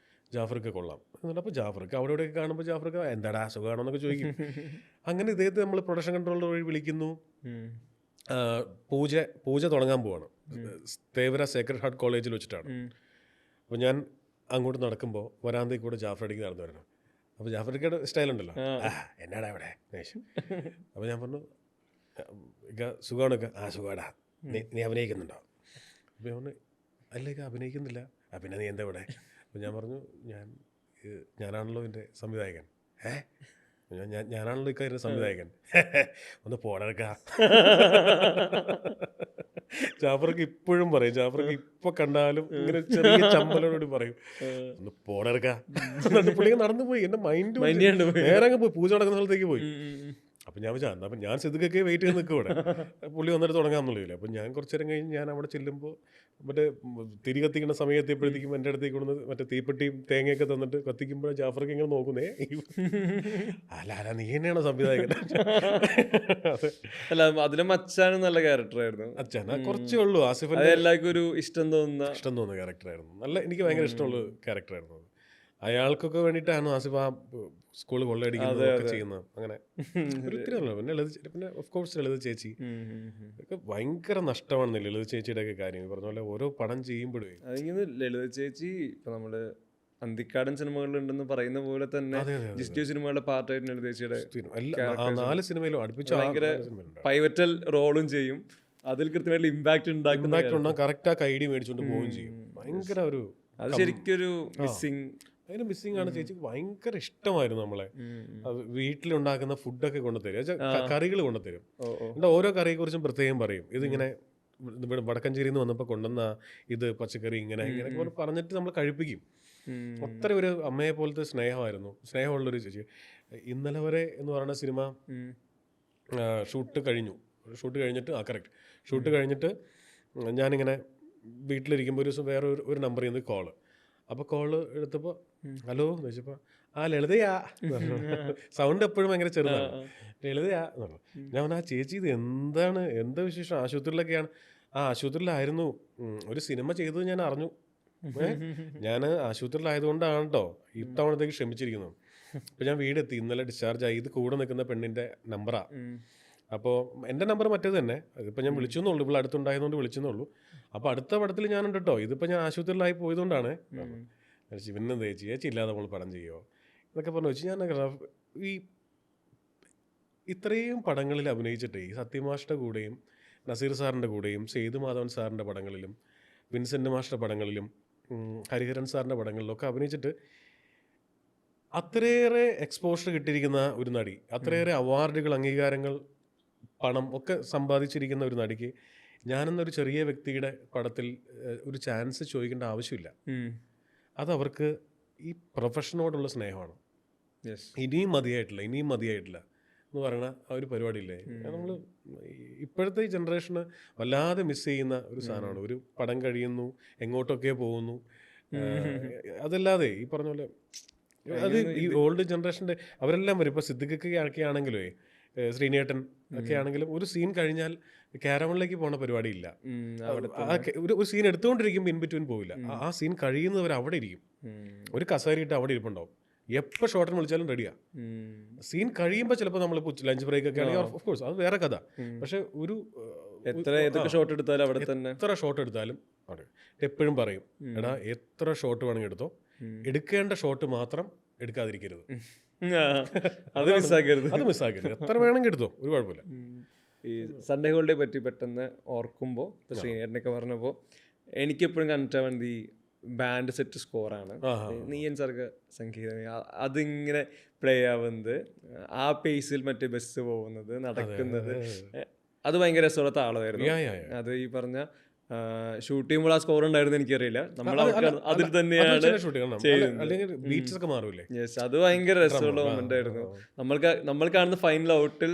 ജാഫർക്ക് കൊള്ളാം എന്നിട്ട്. അപ്പോൾ ജാഫർക്ക് അവിടെ ഇവിടെയൊക്കെ കാണുമ്പോൾ ജാഫർക്ക് എന്താടാ സുഖമാണോ എന്നൊക്കെ ചോദിക്കും. അങ്ങനെ ഇദ്ദേഹത്തെ നമ്മൾ പ്രൊഡക്ഷൻ കൺട്രോളർ വഴി വിളിക്കുന്നു. പൂജ തുടങ്ങാൻ പോവാണ്, തേവര സേക്രഡ് ഹാർട്ട് കോളേജിൽ വെച്ചിട്ടാണ്. അപ്പോൾ ഞാൻ അങ്ങോട്ട് നടക്കുമ്പോൾ വരാന്തയിൽ കൂടെ ജാഫർ അടിക്ക് നടന്നു വരണം. അപ്പോൾ ജാഫർക്കയുടെ സ്റ്റൈലുണ്ടല്ലോ, എന്നാടാ അവിടെ ദേഷ്യം. അപ്പോൾ ഞാൻ പറഞ്ഞു സുഖമാണൊക്കെ. സുഖമാടാ, നീ അഭിനയിക്കുന്നുണ്ടോ? അപ്പോൾ ഞാൻ പറഞ്ഞു അല്ലേക്ക് അഭിനയിക്കുന്നില്ല. പിന്നെ നീ എന്താ ഇവിടെ? അപ്പോൾ ഞാൻ പറഞ്ഞു ഞാനാണല്ലോ എൻ്റെ സംവിധായകൻ. ഞാനാണല്ലോ ഇക്കാര്യം സംവിധായകൻ. ഒന്ന് പോടക്ക. ജാഫർക്ക് ഇപ്പോഴും പറയും, ജാഫർക്ക് ഇപ്പൊ കണ്ടാലും ഇങ്ങനെ ചെറിയ ചമ്മലോട് പറയും, ഒന്ന് പോടക്ക. പുള്ളിക്ക് നടന്നു പോയി, എന്റെ മൈൻഡ് നേരെ അങ്ങ് പോയി, പൂജ നടക്കുന്ന സ്ഥലത്തേക്ക് പോയി. അപ്പം ഞാൻ വിചാരിച്ചു അപ്പം ഞാൻ സിദ്ദിഖൊക്കെ വെയിറ്റ് ചെയ്ത് നിൽക്കും ഇവിടെ, പുള്ളി വന്നിട്ട് തുടങ്ങാമെന്നുള്ളതില്ല. അപ്പം ഞാൻ കുറച്ചു നേരം കഴിഞ്ഞ് ഞാൻ അവിടെ ചെല്ലുമ്പോൾ മറ്റേ തിരി കത്തിക്കുന്ന സമയത്തെപ്പോഴത്തേക്കും എൻ്റെ അടുത്തേക്ക് കൊണ്ടു മറ്റേ തീപ്പെട്ടിയും തേങ്ങയൊക്കെ തന്നിട്ട് കത്തിക്കുമ്പോൾ ജാഫർക്ക് ഇങ്ങനെ നോക്കുന്നേ, അല്ല നീ തന്നെയാണോ സംവിധായകൻ? അല്ല, അതിലും അച്ഛനും നല്ല ക്യാരക്ടറായിരുന്നു. അച്ഛനാ കുറച്ചേ ഉള്ളൂ, ആസിഫ് എല്ലാവർക്കും ഒരു ഇഷ്ടം തോന്നുന്ന ക്യാരക്ടറായിരുന്നു. നല്ല, എനിക്ക് ഭയങ്കര ഇഷ്ടമുള്ള ക്യാരക്ടറായിരുന്നു. അയാൾക്കൊക്കെ വേണ്ടിയിട്ടാണ് ആസിഫ് ആ സ്കൂൾ കൊള്ളയടിക്കുന്നതൊക്കെ ചെയ്യുന്നത്. അങ്ങനെ ഒരിക്കലും പിന്നെ ഓഫ് കോഴ്സ് ലളിത ചേച്ചി ഒക്കെ ഭയങ്കര നഷ്ടമാണ്. ലളിത ചേച്ചിയുടെ ഒക്കെ കാര്യം പറഞ്ഞ പോലെ ഓരോ പടം ചെയ്യുമ്പോഴേ ലളിത ചേച്ചി ഇപ്പൊ നമ്മള് അന്തിക്കാടൻ സിനിമകളിലുണ്ടെന്ന് പറയുന്ന പോലെ തന്നെ ജിസ്റ്റു സിനിമകളുടെ പാർട്ടായിട്ട് ലളിത ചേച്ചിയുടെ 4 സിനിമയിലും അടുപ്പിച്ച് ഭയങ്കര പൈവറ്റൽ റോളും ചെയ്യും. അതിൽ കൃത്യമായിട്ട് ഇമ്പാക്ട് ഉണ്ടാക്കും. കറക്റ്റ് ആ കൈഡി മേടിച്ചുകൊണ്ട് പോവുകയും ചെയ്യും. ഭയങ്കര ഒരു അത് ശരിക്കൊരു അതിന് മിസ്സിംഗ് ആണ്. ചേച്ചിക്ക് ഭയങ്കര ഇഷ്ടമായിരുന്നു നമ്മളെ. വീട്ടിലുണ്ടാക്കുന്ന ഫുഡൊക്കെ കൊണ്ടുതരും, കറികൾ കൊണ്ടുതരും. എന്നിട്ട് ഓരോ കറിയെ കുറിച്ചും പ്രത്യേകം പറയും. ഇതിങ്ങനെ വടക്കഞ്ചേരിയിൽ നിന്ന് വന്നപ്പോൾ കൊണ്ടുവന്ന ഇത് പച്ചക്കറി ഇങ്ങനെ പറഞ്ഞിട്ട് നമ്മൾ കഴിപ്പിക്കും. അത്ര ഒരു അമ്മയെ പോലത്തെ സ്നേഹമായിരുന്നു, സ്നേഹമുള്ളൊരു ചേച്ചി. ഇന്നലെ വരെ എന്ന് പറയുന്ന സിനിമ ഷൂട്ട് കഴിഞ്ഞിട്ട് കറക്റ്റ് ഷൂട്ട് കഴിഞ്ഞിട്ട് ഞാനിങ്ങനെ വീട്ടിലിരിക്കുമ്പോൾ ഒരു ദിവസം വേറെ ഒരു നമ്പറിൽ നിന്ന് കോള്. അപ്പോൾ കോള് എടുത്തപ്പോൾ ഹലോ എന്ന് വെച്ചപ്പോൾ ലളിതയാ സൗണ്ട് എപ്പോഴും ഭയങ്കര ചെറുതാണ്. ലളിതയാ എന്ന് പറഞ്ഞു. ഞാൻ പറഞ്ഞു ചേച്ചി ഇത് എന്താ വിശേഷം, ആശുപത്രിയിലൊക്കെയാണ്? ആശുപത്രിയിലായിരുന്നു, ഒരു സിനിമ ചെയ്തത് ഞാൻ അറിഞ്ഞു. ഞാൻ ആശുപത്രിയിലായതുകൊണ്ടാണ് കേട്ടോ ഇത്തവണത്തേക്ക് ക്ഷമിച്ചിരിക്കുന്നത്. അപ്പോൾ ഞാൻ വീടെത്തി, ഇന്നലെ ഡിസ്ചാർജ് ആയി. ഇത് കൂടെ നിൽക്കുന്ന പെണ്ണിൻ്റെ നമ്പറാണ്. അപ്പോൾ എൻ്റെ നമ്പർ മറ്റേത് തന്നെ, ഇതിപ്പോൾ ഞാൻ വിളിച്ചെന്നുള്ളൂ, ഇവിടെ അടുത്തുണ്ടായതുകൊണ്ട് വിളിച്ചെന്നുള്ളൂ. അപ്പോൾ അടുത്ത പടത്തിൽ ഞാനുണ്ട് കേട്ടോ, ഇതിപ്പോൾ ഞാൻ ആശുപത്രിയിലായി പോയതുകൊണ്ടാണ്. പിന്നെ ചേച്ചി ഇല്ലാതെ നമ്മൾ പടം ചെയ്യുമോ എന്നൊക്കെ പറഞ്ഞു വെച്ച് ഞാൻ ഈ ഇത്രയും പടങ്ങളിൽ അഭിനയിച്ചിട്ട് ഈ സത്യമാഷിൻ്റെ കൂടെയും നസീർ സാറിൻ്റെ കൂടെയും സേതു മാധവൻ സാറിൻ്റെ പടങ്ങളിലും വിൻസെൻ്റ് മാഷിൻ്റെ പടങ്ങളിലും ഹരിഹരൻ സാറിൻ്റെ പടങ്ങളിലൊക്കെ അഭിനയിച്ചിട്ട് അത്രയേറെ എക്സ്പോഷർ കിട്ടിയിരിക്കുന്ന ഒരു നടി, അത്രയേറെ അവാർഡുകൾ, അംഗീകാരങ്ങൾ, പണം ഒക്കെ സമ്പാദിച്ചിരിക്കുന്ന ഒരു നടിക്ക് ഞാനെന്നൊരു ചെറിയ വ്യക്തിയുടെ പടത്തിൽ ഒരു ചാൻസ് ചോദിക്കേണ്ട ആവശ്യമില്ല. അതവർക്ക് ഈ പ്രൊഫഷനോടുള്ള സ്നേഹമാണ്. ഇനിയും മതിയായിട്ടില്ല എന്ന് പറയുന്ന ആ ഒരു പരിപാടിയില്ലേ, നമ്മൾ ഇപ്പോഴത്തെ ഈ ജനറേഷന് വല്ലാതെ മിസ് ചെയ്യുന്ന ഒരു സാധനമാണ്. ഒരു പടം കഴിയുന്നു, എങ്ങോട്ടൊക്കെ പോകുന്നു, അതല്ലാതെ ഈ പറഞ്ഞ പോലെ അത് ഈ ഓൾഡ് ജനറേഷൻ്റെ അവരെല്ലാം വരും. ഇപ്പോൾ സിദ്ദിഖൊക്കെ ആണെങ്കിലേ ശ്രീനേട്ടൻ ഒക്കെ ആണെങ്കിലും ഒരു സീൻ കഴിഞ്ഞാൽ കാരവണിലേക്ക് പോണ പരിപാടിയില്ല. ഒരു സീൻ എടുത്തുകൊണ്ടിരിക്കുമ്പോൾ ഇൻ ബിറ്റ്വീൻ പോവില്ല. ആ സീൻ കഴിയുന്നവർ അവിടെ ഇരിക്കും, ഒരു കസേരയിട്ട് അവിടെ ഇരിപ്പുണ്ടാവും. എപ്പോൾ ഷോട്ടിന് വിളിച്ചാലും റെഡിയാ. സീൻ കഴിയുമ്പോൾ ചിലപ്പോൾ നമ്മൾ ലഞ്ച് ബ്രേക്ക് ഒക്കെ ആണെങ്കിൽ ഓഫ് കോഴ്സ് അത് വേറെ കഥ. പക്ഷെ എത്ര ഷോട്ട് എടുത്താലും അവിടെ തന്നെ എപ്പോഴും പറയും, എടാ എത്ര ഷോട്ട് വേണമെങ്കിൽ എടുത്തോ, എടുക്കേണ്ട ഷോട്ട് മാത്രം എടുക്കാതിരിക്കരുത്, അത് മിസ്സാക്കരുത്. എത്ര വേണമെങ്കിൽ എടുത്തോ, ഒരു കുഴപ്പമില്ല. ഈ സൺഡേ ഹോളിഡേ പറ്റി പെട്ടെന്ന് ഓർക്കുമ്പോൾ ഇപ്പോൾ ശ്രീനേട്ടനൊക്കെ പറഞ്ഞപ്പോൾ എനിക്കെപ്പോഴും കണക്ട് ആവുന്നത് ഈ ബാൻഡ് സെറ്റ് സ്കോറാണ്. നീയൻ സർഗ സംഗീതം അതിങ്ങനെ പ്ലേ ആവുന്നത്, ആ പേസിൽ മറ്റേ ബസ് പോകുന്നത്, നടക്കുന്നത്, അത് ഭയങ്കര രസമുള്ള താളമായിരുന്നു. അത് ഈ പറഞ്ഞ ഷൂട്ട് ചെയ്യുമ്പോൾ ആ സ്കോർ ഉണ്ടായിരുന്നു എനിക്കറിയില്ല, നമ്മൾ അതിൽ തന്നെയാണ് യെസ്, അത് ഭയങ്കര രസമുള്ള മൊമെന്റ് ആയിരുന്നു. നമ്മൾ കാണുന്ന ഫൈനൽ ഔട്ടിൽ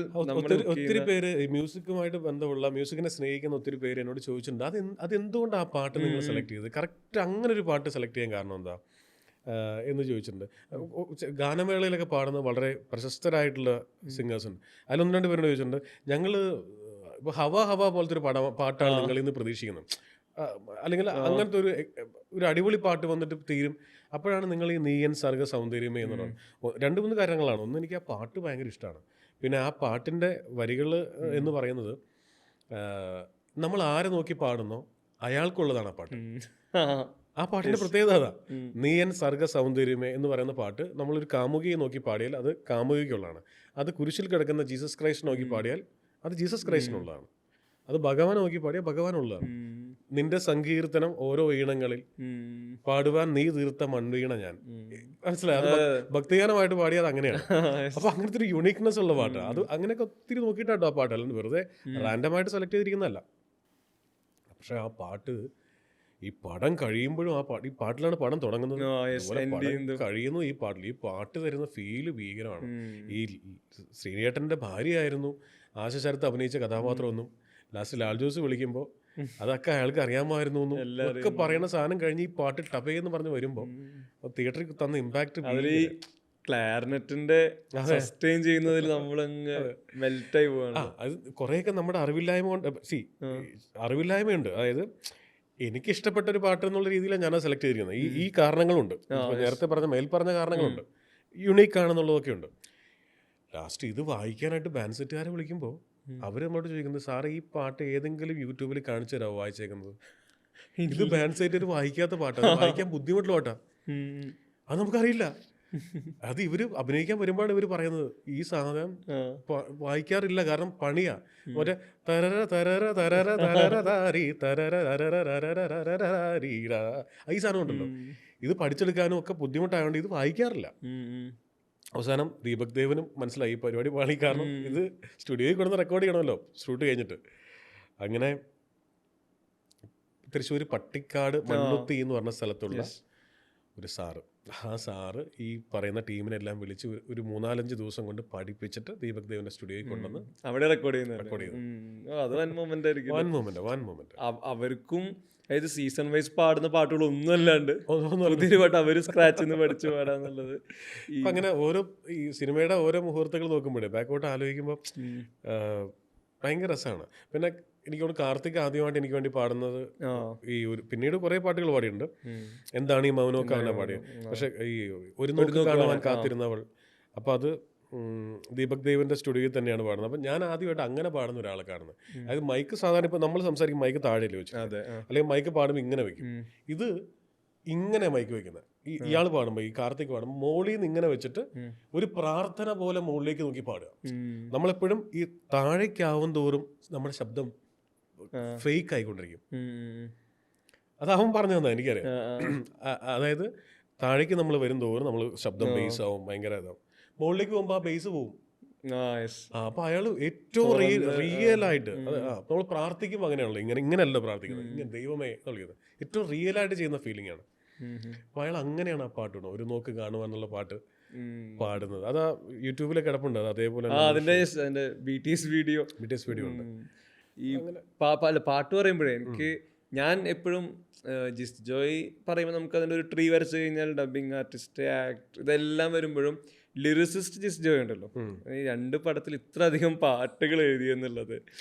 ഒത്തിരി പേര് മ്യൂസിക്കുമായിട്ട് ബന്ധമുള്ള, മ്യൂസിക്കിനെ സ്നേഹിക്കുന്ന ഒത്തിരി പേര് എന്നോട് ചോദിച്ചിട്ടുണ്ട്, അതെന്തുകൊണ്ട് ആ പാട്ട് നിങ്ങൾ സെലക്ട് ചെയ്തത്, കറക്റ്റ് അങ്ങനെ ഒരു പാട്ട് സെലക്ട് ചെയ്യാൻ കാരണം എന്താ എന്ന് ചോദിച്ചിട്ടുണ്ട്. ഗാനമേളയിലൊക്കെ പാടുന്ന വളരെ പ്രശസ്തരായിട്ടുള്ള സിംഗേഴ്സ് ഉണ്ട്. അതിലൊന്ന് രണ്ട് പേരോട് ചോദിച്ചിട്ടുണ്ട്, ഞങ്ങൾ ഇപ്പോൾ ഹവ പോലത്തെ ഒരു പാട്ടാണ് നിങ്ങൾ ഇന്ന് പ്രതീക്ഷിക്കുന്നത്, അല്ലെങ്കിൽ അങ്ങനത്തെ ഒരു അടിപൊളി പാട്ട് വന്നിട്ട് തീരും, അപ്പോഴാണ് നിങ്ങൾ ഈ നീയൻ സർഗ സൗന്ദര്യമേ എന്ന് പറയുന്നത്. 2-3 കാര്യങ്ങളാണ്. ഒന്ന്, എനിക്ക് ആ പാട്ട് ഭയങ്കര ഇഷ്ടമാണ്. പിന്നെ ആ പാട്ടിൻ്റെ വരികൾ എന്ന് പറയുന്നത് നമ്മൾ ആരെ നോക്കി പാടുന്നോ അയാൾക്കുള്ളതാണ് ആ പാട്ട്. ആ പാട്ടിൻ്റെ പ്രത്യേകത അതാ. നീയൻ സർഗ സൗന്ദര്യമേ എന്ന് പറയുന്ന പാട്ട് നമ്മളൊരു കാമുകിയെ നോക്കി പാടിയാൽ അത് കാമുകിക്കുള്ളതാണ്. അത് കുരിശിൽ കിടക്കുന്ന ജീസസ് ക്രൈസ്റ്റ് നോക്കി പാടിയാൽ അത് ജീസസ് ക്രൈസ്റ്റിനുള്ളതാണ്. അത് ഭഗവാൻ നോക്കി പാടിയാൽ ഭഗവാനുള്ളതാണ്. നിന്റെ സങ്കീർത്തനം ഓരോ ഈണങ്ങളിൽ പാടുവാൻ നീ തീർത്ത മൺവീണ ഞാൻ, മനസ്സിലായി? ഭക്തിഗാനമായിട്ട് പാടിയത് അങ്ങനെയാണ്. അപ്പൊ അങ്ങനത്തെ ഒരു യുണീക്നെസ് ഉള്ള പാട്ട്, അത് അങ്ങനെയൊക്കെ ഒത്തിരി നോക്കിയിട്ടാട്ടോ ആ പാട്ട്, അല്ലാണ്ട് വെറുതെ റാൻഡമായിട്ട് സെലക്ട് ചെയ്തിരിക്കുന്നതല്ല. പക്ഷെ ആ പാട്ട് ഈ പടം കഴിയുമ്പോഴും ഈ പാട്ടിലാണ് പടം തുടങ്ങുന്നത്, കഴിയുന്നു ഈ പാട്ട് തരുന്ന ഫീല് ഭീകരമാണ്. ഈ ശ്രീനേട്ടൻ്റെ ഭാര്യയായിരുന്നു ആശ ശരത്ത് അഭിനയിച്ച കഥാപാത്രമൊന്നും ലാസ്റ്റ് ലാൽ ജോസ് വിളിക്കുമ്പോൾ അതൊക്കെ അയാൾക്ക് അറിയാമായിരുന്നു ഒക്കെ പറയുന്ന സാധനം കഴിഞ്ഞ് ഈ പാട്ട് ടബേന്ന് പറഞ്ഞ് വരുമ്പോൾ തിയേറ്ററിൽ തന്ന ഇമ്പാക്ട്, ക്ലാരിനെറ്റിന്റെ സസ്റ്റെയിൻ ചെയ്യുന്നതിൽ നമ്മളങ്ങ് മെൽറ്റായി പോവാണ്. അത് കുറേയൊക്കെ നമ്മുടെ അറിവില്ലായ്മ കൊണ്ട് അറിവില്ലായ്മയുണ്ട്. അതായത് എനിക്ക് ഇഷ്ടപ്പെട്ട ഒരു പാട്ട് എന്നുള്ള രീതിയിലാണ് ഞാൻ സെലക്ട് ചെയ്തിരിക്കുന്നത്. ഈ കാരണങ്ങളുണ്ട്, നേരത്തെ മേൽപ്പറഞ്ഞ കാരണങ്ങളുണ്ട്, യുണീക്ക് ആണെന്നുള്ളതൊക്കെ ഉണ്ട്. ലാസ്റ്റ് ഇത് വായിക്കാനായിട്ട് ബാൻഡ് സെറ്റുകാരെ വിളിക്കുമ്പോൾ അവർ നമ്മളോട് ചോദിക്കുന്നത്, സാറേ ഈ പാട്ട് ഏതെങ്കിലും യൂട്യൂബിൽ കാണിച്ചു തരാമോ വായിച്ചേക്കുന്നത്? ഇത് ബാൻഡ് സെറ്റ് വായിക്കാത്ത പാട്ടാണ്, വായിക്കാൻ ബുദ്ധിമുട്ടുള്ള പാട്ടാണ്, അത് നമുക്കറിയില്ല. അത് ഇവര് അഭിനയിക്കാൻ വരുമ്പോഴാണ് ഇവർ പറയുന്നത് ഈ സാധനം വായിക്കാറില്ല, കാരണം പണിയാ. മറ്റേ തരര തരര തരര തരര താരി തരര ഈ സാധനം ഉണ്ടല്ലോ, ഇത് പഠിച്ചെടുക്കാനും ഒക്കെ ബുദ്ധിമുട്ടായതുകൊണ്ട് ഇത് വായിക്കാറില്ല. അവസാനം ദീപക് ദേവനും മനസ്സിലായി ഈ പരിപാടി പാളി, കാരണം ഇത് സ്റ്റുഡിയോയിൽ കൊണ്ടുവന്ന് റെക്കോർഡ് ചെയ്യണമല്ലോ ഷൂട്ട് കഴിഞ്ഞിട്ട്. അങ്ങനെ തൃശ്ശൂർ പട്ടിക്കാട് മണ്ണുത്തി എന്ന് പറഞ്ഞ സ്ഥലത്തുള്ള ഒരു സാറ്. ആ സാറ് ഈ പറയുന്ന ടീമിനെല്ലാം വിളിച്ച് ഒരു 3-4 ദിവസം കൊണ്ട് പഠിപ്പിച്ചിട്ട് ദീപക് ദേവിൻ്റെ സ്റ്റുഡിയോയിൽ കൊണ്ടുവന്ന് അവിടെ റെക്കോർഡ് ചെയ്യുന്നത്. റെക്കോർഡ് ചെയ്തു. അത് വൻ മൊമെന്റ് ആയിരിക്കും. One moment. അവർക്കും അതായത് സീസൺ വൈസ് പാടുന്ന പാട്ടുകളൊന്നും അല്ലാണ്ട് പുതിയൊരു പാട്ട് അവര് സ്ക്രാച്ചിൽ നിന്ന് പഠിച്ചു പാടാന്നുള്ളത്. അങ്ങനെ ഓരോ ഈ സിനിമയുടെ ഓരോ മുഹൂർത്തങ്ങൾ നോക്കുമ്പോഴേ ബാക്കോട്ട് ആലോചിക്കുമ്പോൾ ഭയങ്കര രസമാണ്. പിന്നെ എനിക്ക് തോന്നുന്നു കാർത്തിക് ആദ്യമായിട്ട് എനിക്ക് വേണ്ടി പാടുന്നത് ഈ ഒരു, പിന്നീട് കുറെ പാട്ടുകൾ പാടിയിട്ടുണ്ട്. എന്താണ് ഈ മൗനമൊക്കെ അവനെ പാടിയത്. പക്ഷെ ഈ ഒരു നോക്ക് കാണുവാൻ കാത്തിരുന്നവൾ, അപ്പോൾ അത് ദീപക് ദേവിൻ്റെ സ്റ്റുഡിയോയിൽ തന്നെയാണ് പാടുന്നത്. അപ്പം ഞാൻ ആദ്യമായിട്ട് അങ്ങനെ പാടുന്ന ഒരാളെ കാണുന്നത്. അതായത് മൈക്ക് സാധാരണ ഇപ്പോൾ നമ്മൾ സംസാരിക്കും മൈക്ക് താഴെയല്ലേ വെച്ചു, അല്ലെങ്കിൽ മൈക്ക് പാടുമ്പോൾ ഇങ്ങനെ വെക്കും. ഇത് ഇങ്ങനെ മൈക്ക് വെക്കുന്നത്. ഇയാൾ പാടുമ്പോൾ, ഈ കാർത്തിക് പാടുമ്പോൾ മോളിൽ നിന്ന് ഇങ്ങനെ വെച്ചിട്ട് ഒരു പ്രാർത്ഥന പോലെ മുകളിലേക്ക് നോക്കി പാടുക. നമ്മളെപ്പോഴും ഈ താഴേക്കാവും തോറും നമ്മുടെ ശബ്ദം ഫേക്ക് ആയിക്കൊണ്ടിരിക്കും. അത് അവൻ പറഞ്ഞു തന്നെ എനിക്കറിയാം. അതായത് താഴേക്ക് നമ്മൾ വരും തോറും നമ്മൾ ശബ്ദം ബേസ് ആവും, ഭയങ്കര ഇതാവും. മുകളിലേക്ക് പോകുമ്പോൾ ആ ബേസ് പോവും. അപ്പൊ അയാൾ ഏറ്റവും റിയൽ ആയിട്ട് നമ്മൾ പ്രാർത്ഥിക്കുമ്പോൾ അങ്ങനെയാണല്ലോ, ഇങ്ങനെയല്ല പ്രാർത്ഥിക്കുന്നത്, ഇങ്ങനെ ദൈവമേ എന്നുള്ളത് ഏറ്റവും റിയൽ ആയിട്ട് ചെയ്യുന്ന ഫീലിംഗ് ആണ്. അപ്പൊ അയാൾ അങ്ങനെയാണ് ആ പാട്ട് ഒരു നോക്ക് കാണുക എന്നുള്ള പാട്ട് പാടുന്നത്. അതാ യൂട്യൂബിലെ കിടപ്പുണ്ട്. അത് അതേപോലെ വീഡിയോ ഉണ്ട്. ഈ പാട്ട് പറയുമ്പോഴേ എനിക്ക്, ഞാൻ എപ്പോഴും ജിസ് ജോയ് പറയുമ്പോൾ നമുക്ക് അതിൻ്റെ ഒരു ട്രീ വരച്ചു കഴിഞ്ഞാൽ ഡബിങ് ആർട്ടിസ്റ്റ്, ആക്ടർ, ഇതെല്ലാം വരുമ്പോഴും ലിറിസിസ്റ്റ് ജിസ് ജോയ് ഉണ്ടല്ലോ. ഈ 2 പടത്തിൽ ഇത്ര അധികം പാട്ടുകൾ എഴുതിയെന്നുള്ളത്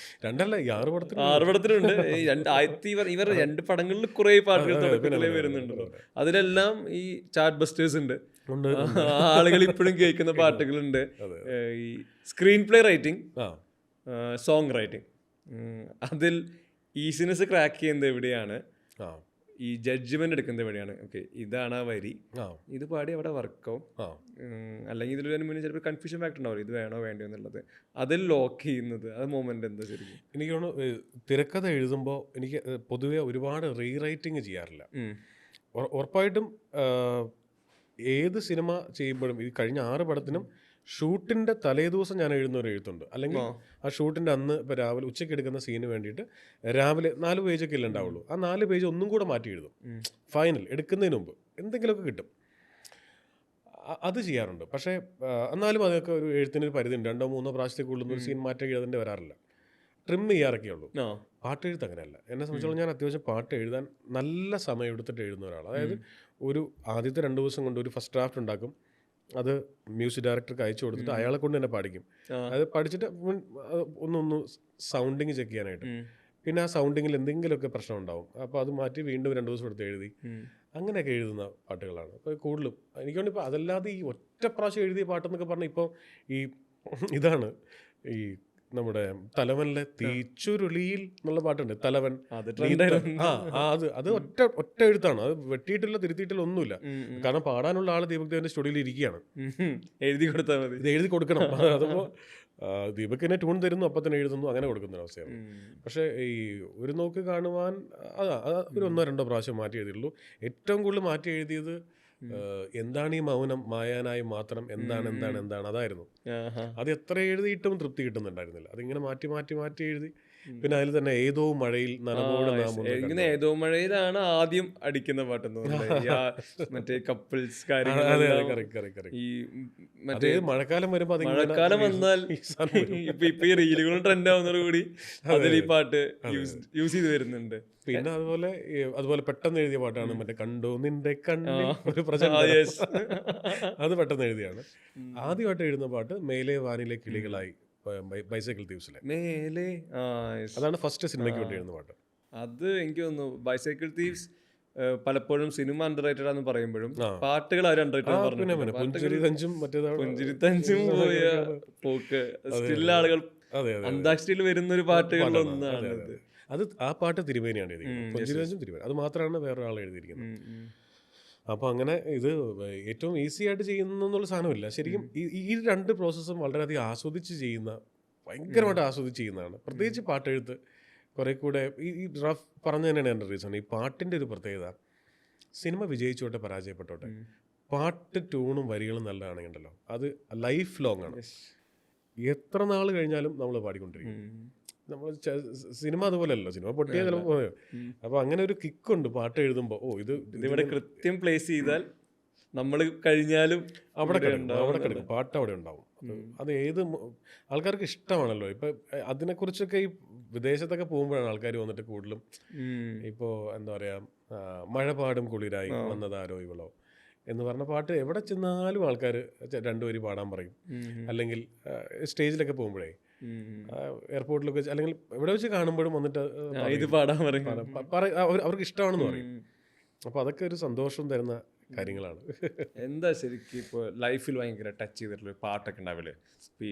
6 പടത്തിലുണ്ട്. ഇവർ 2 പടങ്ങളിൽ കുറെ പാട്ടുകൾ തുടക്കത്തിലേ വരുന്നുണ്ടല്ലോ. അതിലെല്ലാം ഈ ചാർട്ട് ബസ്റ്റേഴ്സ് ഉണ്ട്, ആളുകൾ ഇപ്പോഴും കേൾക്കുന്ന പാട്ടുകളുണ്ട്. ഈ screen play writing, song writing, അതിൽ ഈസിനെസ് ക്രാക്ക് ചെയ്യുന്നത് എവിടെയാണ്, ഈ ജഡ്ജ്മെന്റ് എടുക്കുന്നത് എവിടെയാണ്. ഓക്കെ, ഇതാണ് ആ വരി, ഇത് പാടി അവിടെ വർക്കാവും, അല്ലെങ്കിൽ ഇതിൽ മുന്നേ ചിലപ്പോൾ കൺഫ്യൂഷൻ ഫാക്ടർ ഉണ്ടാവും, ഇത് വേണോ വേണ്ടോ എന്നുള്ളത്. അതിൽ ലോക്ക് ചെയ്യുന്നത് അത് മൊമെന്റ് എന്താ ശരിക്കും? എനിക്ക് തോന്നുന്നു തിരക്കഥ എഴുതുമ്പോൾ എനിക്ക് പൊതുവെ ഒരുപാട് റീറൈറ്റിങ് ചെയ്യാറില്ല. ഉറപ്പായിട്ടും ഏത് സിനിമ ചെയ്യുമ്പോഴും ഈ കഴിഞ്ഞ 6 പടത്തിനും ഷൂട്ടിൻ്റെ തലേദിവസം ഞാൻ എഴുതുന്ന ഒരു എഴുത്തുണ്ട്. അല്ലെങ്കിൽ ആ ഷൂട്ടിൻ്റെ അന്ന് ഇപ്പോൾ രാവിലെ ഉച്ചയ്ക്ക് എടുക്കുന്ന സീന് വേണ്ടിയിട്ട് രാവിലെ 4 പേജൊക്കെ ഇല്ല ഉണ്ടാവുള്ളൂ. ആ 4 പേജ് ഒന്നും കൂടെ മാറ്റി എഴുതും. ഫൈനൽ എടുക്കുന്നതിന് മുമ്പ് എന്തെങ്കിലുമൊക്കെ കിട്ടും, അത് ചെയ്യാറുണ്ട്. പക്ഷേ എന്നാലും അതൊക്കെ ഒരു എഴുത്തിനൊരു പരിധി ഉണ്ട്. 2-3 പ്രാവശ്യത്തേക്ക് ഉള്ളുന്ന ഒരു സീൻ മാറ്റി എഴുതേണ്ടി വരാറില്ല, ട്രിം ചെയ്യാറൊക്കെ ഉള്ളൂ. പാട്ടെഴുത്ത് അങ്ങനെയല്ല. എന്നെ സംബന്ധിച്ചോളം ഞാൻ അത്യാവശ്യം പാട്ട് എഴുതാൻ നല്ല സമയം എടുത്തിട്ട് എഴുതുന്ന ഒരാൾ. അതായത് ഒരു ആദ്യത്തെ 2 ദിവസം കൊണ്ട് ഒരു ഫസ്റ്റ് ഡ്രാഫ്റ്റ് ഉണ്ടാക്കും, അത് മ്യൂസിക് ഡയറക്ടർക്ക് അയച്ചു കൊടുത്തിട്ട് അയാളെ കൊണ്ട് തന്നെ പാടിക്കും. അത് പഠിച്ചിട്ട് ഒന്ന് സൗണ്ടിങ് ചെക്ക് ചെയ്യാനായിട്ട്. പിന്നെ ആ സൗണ്ടിങ്ങിൽ എന്തെങ്കിലുമൊക്കെ പ്രശ്നം ഉണ്ടാവും, അപ്പോൾ അത് മാറ്റി വീണ്ടും 2 ദിവസം എടുത്ത് എഴുതി, അങ്ങനെയൊക്കെ എഴുതുന്ന പാട്ടുകളാണ് അപ്പോൾ കൂടുതലും. എനിക്കൊണ്ട് ഇപ്പോൾ അതല്ലാതെ ഈ ഒറ്റ പ്രാവശ്യം എഴുതിയ പാട്ടെന്നൊക്കെ പറഞ്ഞാൽ ഇപ്പോൾ ഈ ഇതാണ് ഈ നമ്മുടെ തലവനിലെ തീച്ചുരുളിയിൽ എന്നുള്ള പാട്ടുണ്ട്, തലവൻ. അത് ഒറ്റ എഴുത്താണ്, അത് വെട്ടിയിട്ടില്ല തിരുത്തിയിട്ടില്ല ഒന്നുമില്ല. കാരണം പാടാനുള്ള ആള് ദീപക് ദേവിന്റെ സ്റ്റുഡിയോയിൽ ഇരിക്കുകയാണ്, എഴുതി കൊടുത്താൽ മതി, ഇത് എഴുതി കൊടുക്കണം. അതപ്പോൾ ദീപകിനെ ട്യൂൺ തരുന്നു, അപ്പം തന്നെ എഴുതുന്നു, അങ്ങനെ കൊടുക്കുന്ന അവസ്ഥയാണ്. പക്ഷേ ഈ ഒരു നോക്ക് കാണുവാൻ ഒരു 1-2 പ്രാവശ്യം മാറ്റി എഴുതിയുള്ളൂ. ഏറ്റവും കൂടുതൽ മാറ്റി എഴുതിയത് എന്താണ് ഈ മൗനം, മായാനായി മാത്രം, എന്താണ് അതായിരുന്നു. അത് എത്ര എഴുതിയിട്ടും തൃപ്തി കിട്ടുന്നുണ്ടായിരുന്നില്ല. അതിങ്ങനെ മാറ്റി എഴുതി. പിന്നെ അതിൽ തന്നെ ഏതോ മഴയിൽ നനവോട് ഇങ്ങനെ ഏതോ മഴയിലാണ് ആദ്യം അടിക്കുന്ന പാട്ടെന്ന് മറ്റേ കപ്പിൾസ് മഴക്കാലം വരുമ്പോ മഴക്കാലം വന്നാൽ ഇപ്പൊ ഈ റീലുകളും ട്രെൻഡ് ആവുന്നതോടുകൂടി അതിൽ ഈ പാട്ട് യൂസ് ചെയ്ത് വരുന്നുണ്ട്. പിന്നെ അതുപോലെ പെട്ടെന്ന് എഴുതിയ പാട്ടാണ് മറ്റേ കണ്ടോ നിന്റെ കണ്ണിൽ ഒരു പ്രചണ്ഡ, അത് പെട്ടെന്ന് എഴുതിയാണ്. ആദ്യമായിട്ട് എഴുതുന്ന പാട്ട് മേലെ വാനിലെ കിളികളായി, ബൈസൈക്കിൾ തീവ്സിലെ മേലെ, അതാണ് ഫസ്റ്റ് സിനിമയ്ക്ക് വേണ്ടി എഴുതുന്ന പാട്ട്. അത് എനിക്ക് തോന്നുന്നു ബൈസൈക്കിൾ തീവ്സ് പലപ്പോഴും സിനിമ അണ്ടർ റേറ്റഡ് ആണെന്ന് പറയുമ്പോഴും പാട്ടുകൾ ആരും അണ്ടർ റേറ്റഡ് പറഞ്ഞു. പുഞ്ചിരിത്തഞ്ചും പോയ പോക്ക് സ്റ്റിൽ ആളുകൾ അന്താക്ഷരിയിൽ വരുന്ന ഒരു പാട്ടുകളൊന്നാണ്. അത് ആ പാട്ട് തിരുമേനിയാണ് എഴുതിയിരിക്കുന്നത്, പുഞ്ചിരിത്തഞ്ചും തിരുമേനി, അത് മാത്രമാണ് വേറൊരാൾ എഴുതിയിരിക്കുന്നത്. അപ്പോൾ അങ്ങനെ ഇത് ഏറ്റവും ഈസി ആയിട്ട് ചെയ്യുന്നുള്ള സാധനമില്ല. ശരിക്കും ഈ 2 പ്രോസസ്സും വളരെയധികം ആസ്വദിച്ച് ചെയ്യുന്ന, ഭയങ്കരമായിട്ട് ആസ്വദിച്ച് ചെയ്യുന്നതാണ്. പ്രത്യേകിച്ച് പാട്ടെഴുത്ത് കുറെ കൂടെ ഈ റഫ് പറഞ്ഞു തന്നെയാണ് എൻ്റെ റീസൺ. ഈ പാട്ടിൻ്റെ ഒരു പ്രത്യേകത, സിനിമ വിജയിച്ചോട്ടെ പരാജയപ്പെട്ടോട്ടെ, പാട്ട് ട്യൂണും വരികളും നല്ലതാണെങ്കിൽ ഉണ്ടല്ലോ, അത് ലൈഫ് ലോങ് ആണ്. എത്ര നാൾ കഴിഞ്ഞാലും നമ്മൾ പാടിക്കൊണ്ടിരിക്കും. നമ്മൾ സിനിമ അതുപോലെയല്ലോ, സിനിമ പൊട്ടിയാൽ ചിലപ്പോൾ. അപ്പോൾ അങ്ങനെ ഒരു കിക്കുണ്ട് പാട്ട് എഴുതുമ്പോൾ. ഇത് ഇവിടെ കൃത്യം പ്ലേസ് ചെയ്താൽ നമ്മൾ കഴിഞ്ഞാലും അവിടെ ഇവിടെ കിടക്കും, ഉണ്ടാവും അവിടെ എന്നുള്ളത്. കിടക്കും, പാട്ട് അവിടെ ഉണ്ടാവും. അത് ഏത് ആൾക്കാർക്ക് ഇഷ്ടമാണല്ലോ. ഇപ്പം അതിനെക്കുറിച്ചൊക്കെ ഈ വിദേശത്തൊക്കെ പോകുമ്പോഴാണ് ആൾക്കാർ വന്നിട്ട് കൂടുതലും ഉം. ഇപ്പോൾ എന്താ പറയുക, മഴ പാടും കുളിരായി വന്നതാരോ ഇവളോ എന്ന് പറഞ്ഞ പാട്ട് എവിടെ ചെന്നാലും ആൾക്കാർ രണ്ടുപേരും പാടാൻ പറയും. ഉം. അല്ലെങ്കിൽ സ്റ്റേജിലൊക്കെ പോകുമ്പോഴേ, ഉം. എയർപോർട്ടിലൊക്കെ വെച്ച് അല്ലെങ്കിൽ എവിടെ വെച്ച് കാണുമ്പോഴും വന്നിട്ട് ഇത് പാടാൻ പറയും. അവർക്ക് ഇഷ്ടമാണെന്ന് പറയും. അപ്പോൾ അതൊക്കെ ഒരു സന്തോഷം തരുന്ന കാര്യങ്ങളാണ്. എന്താ ശരിക്കും ഇപ്പോൾ ലൈഫിൽ ഭയങ്കര ടച്ച് ചെയ്തിട്ടുള്ള പാട്ടൊക്കെ ഉണ്ടാവില്ലേ? ഈ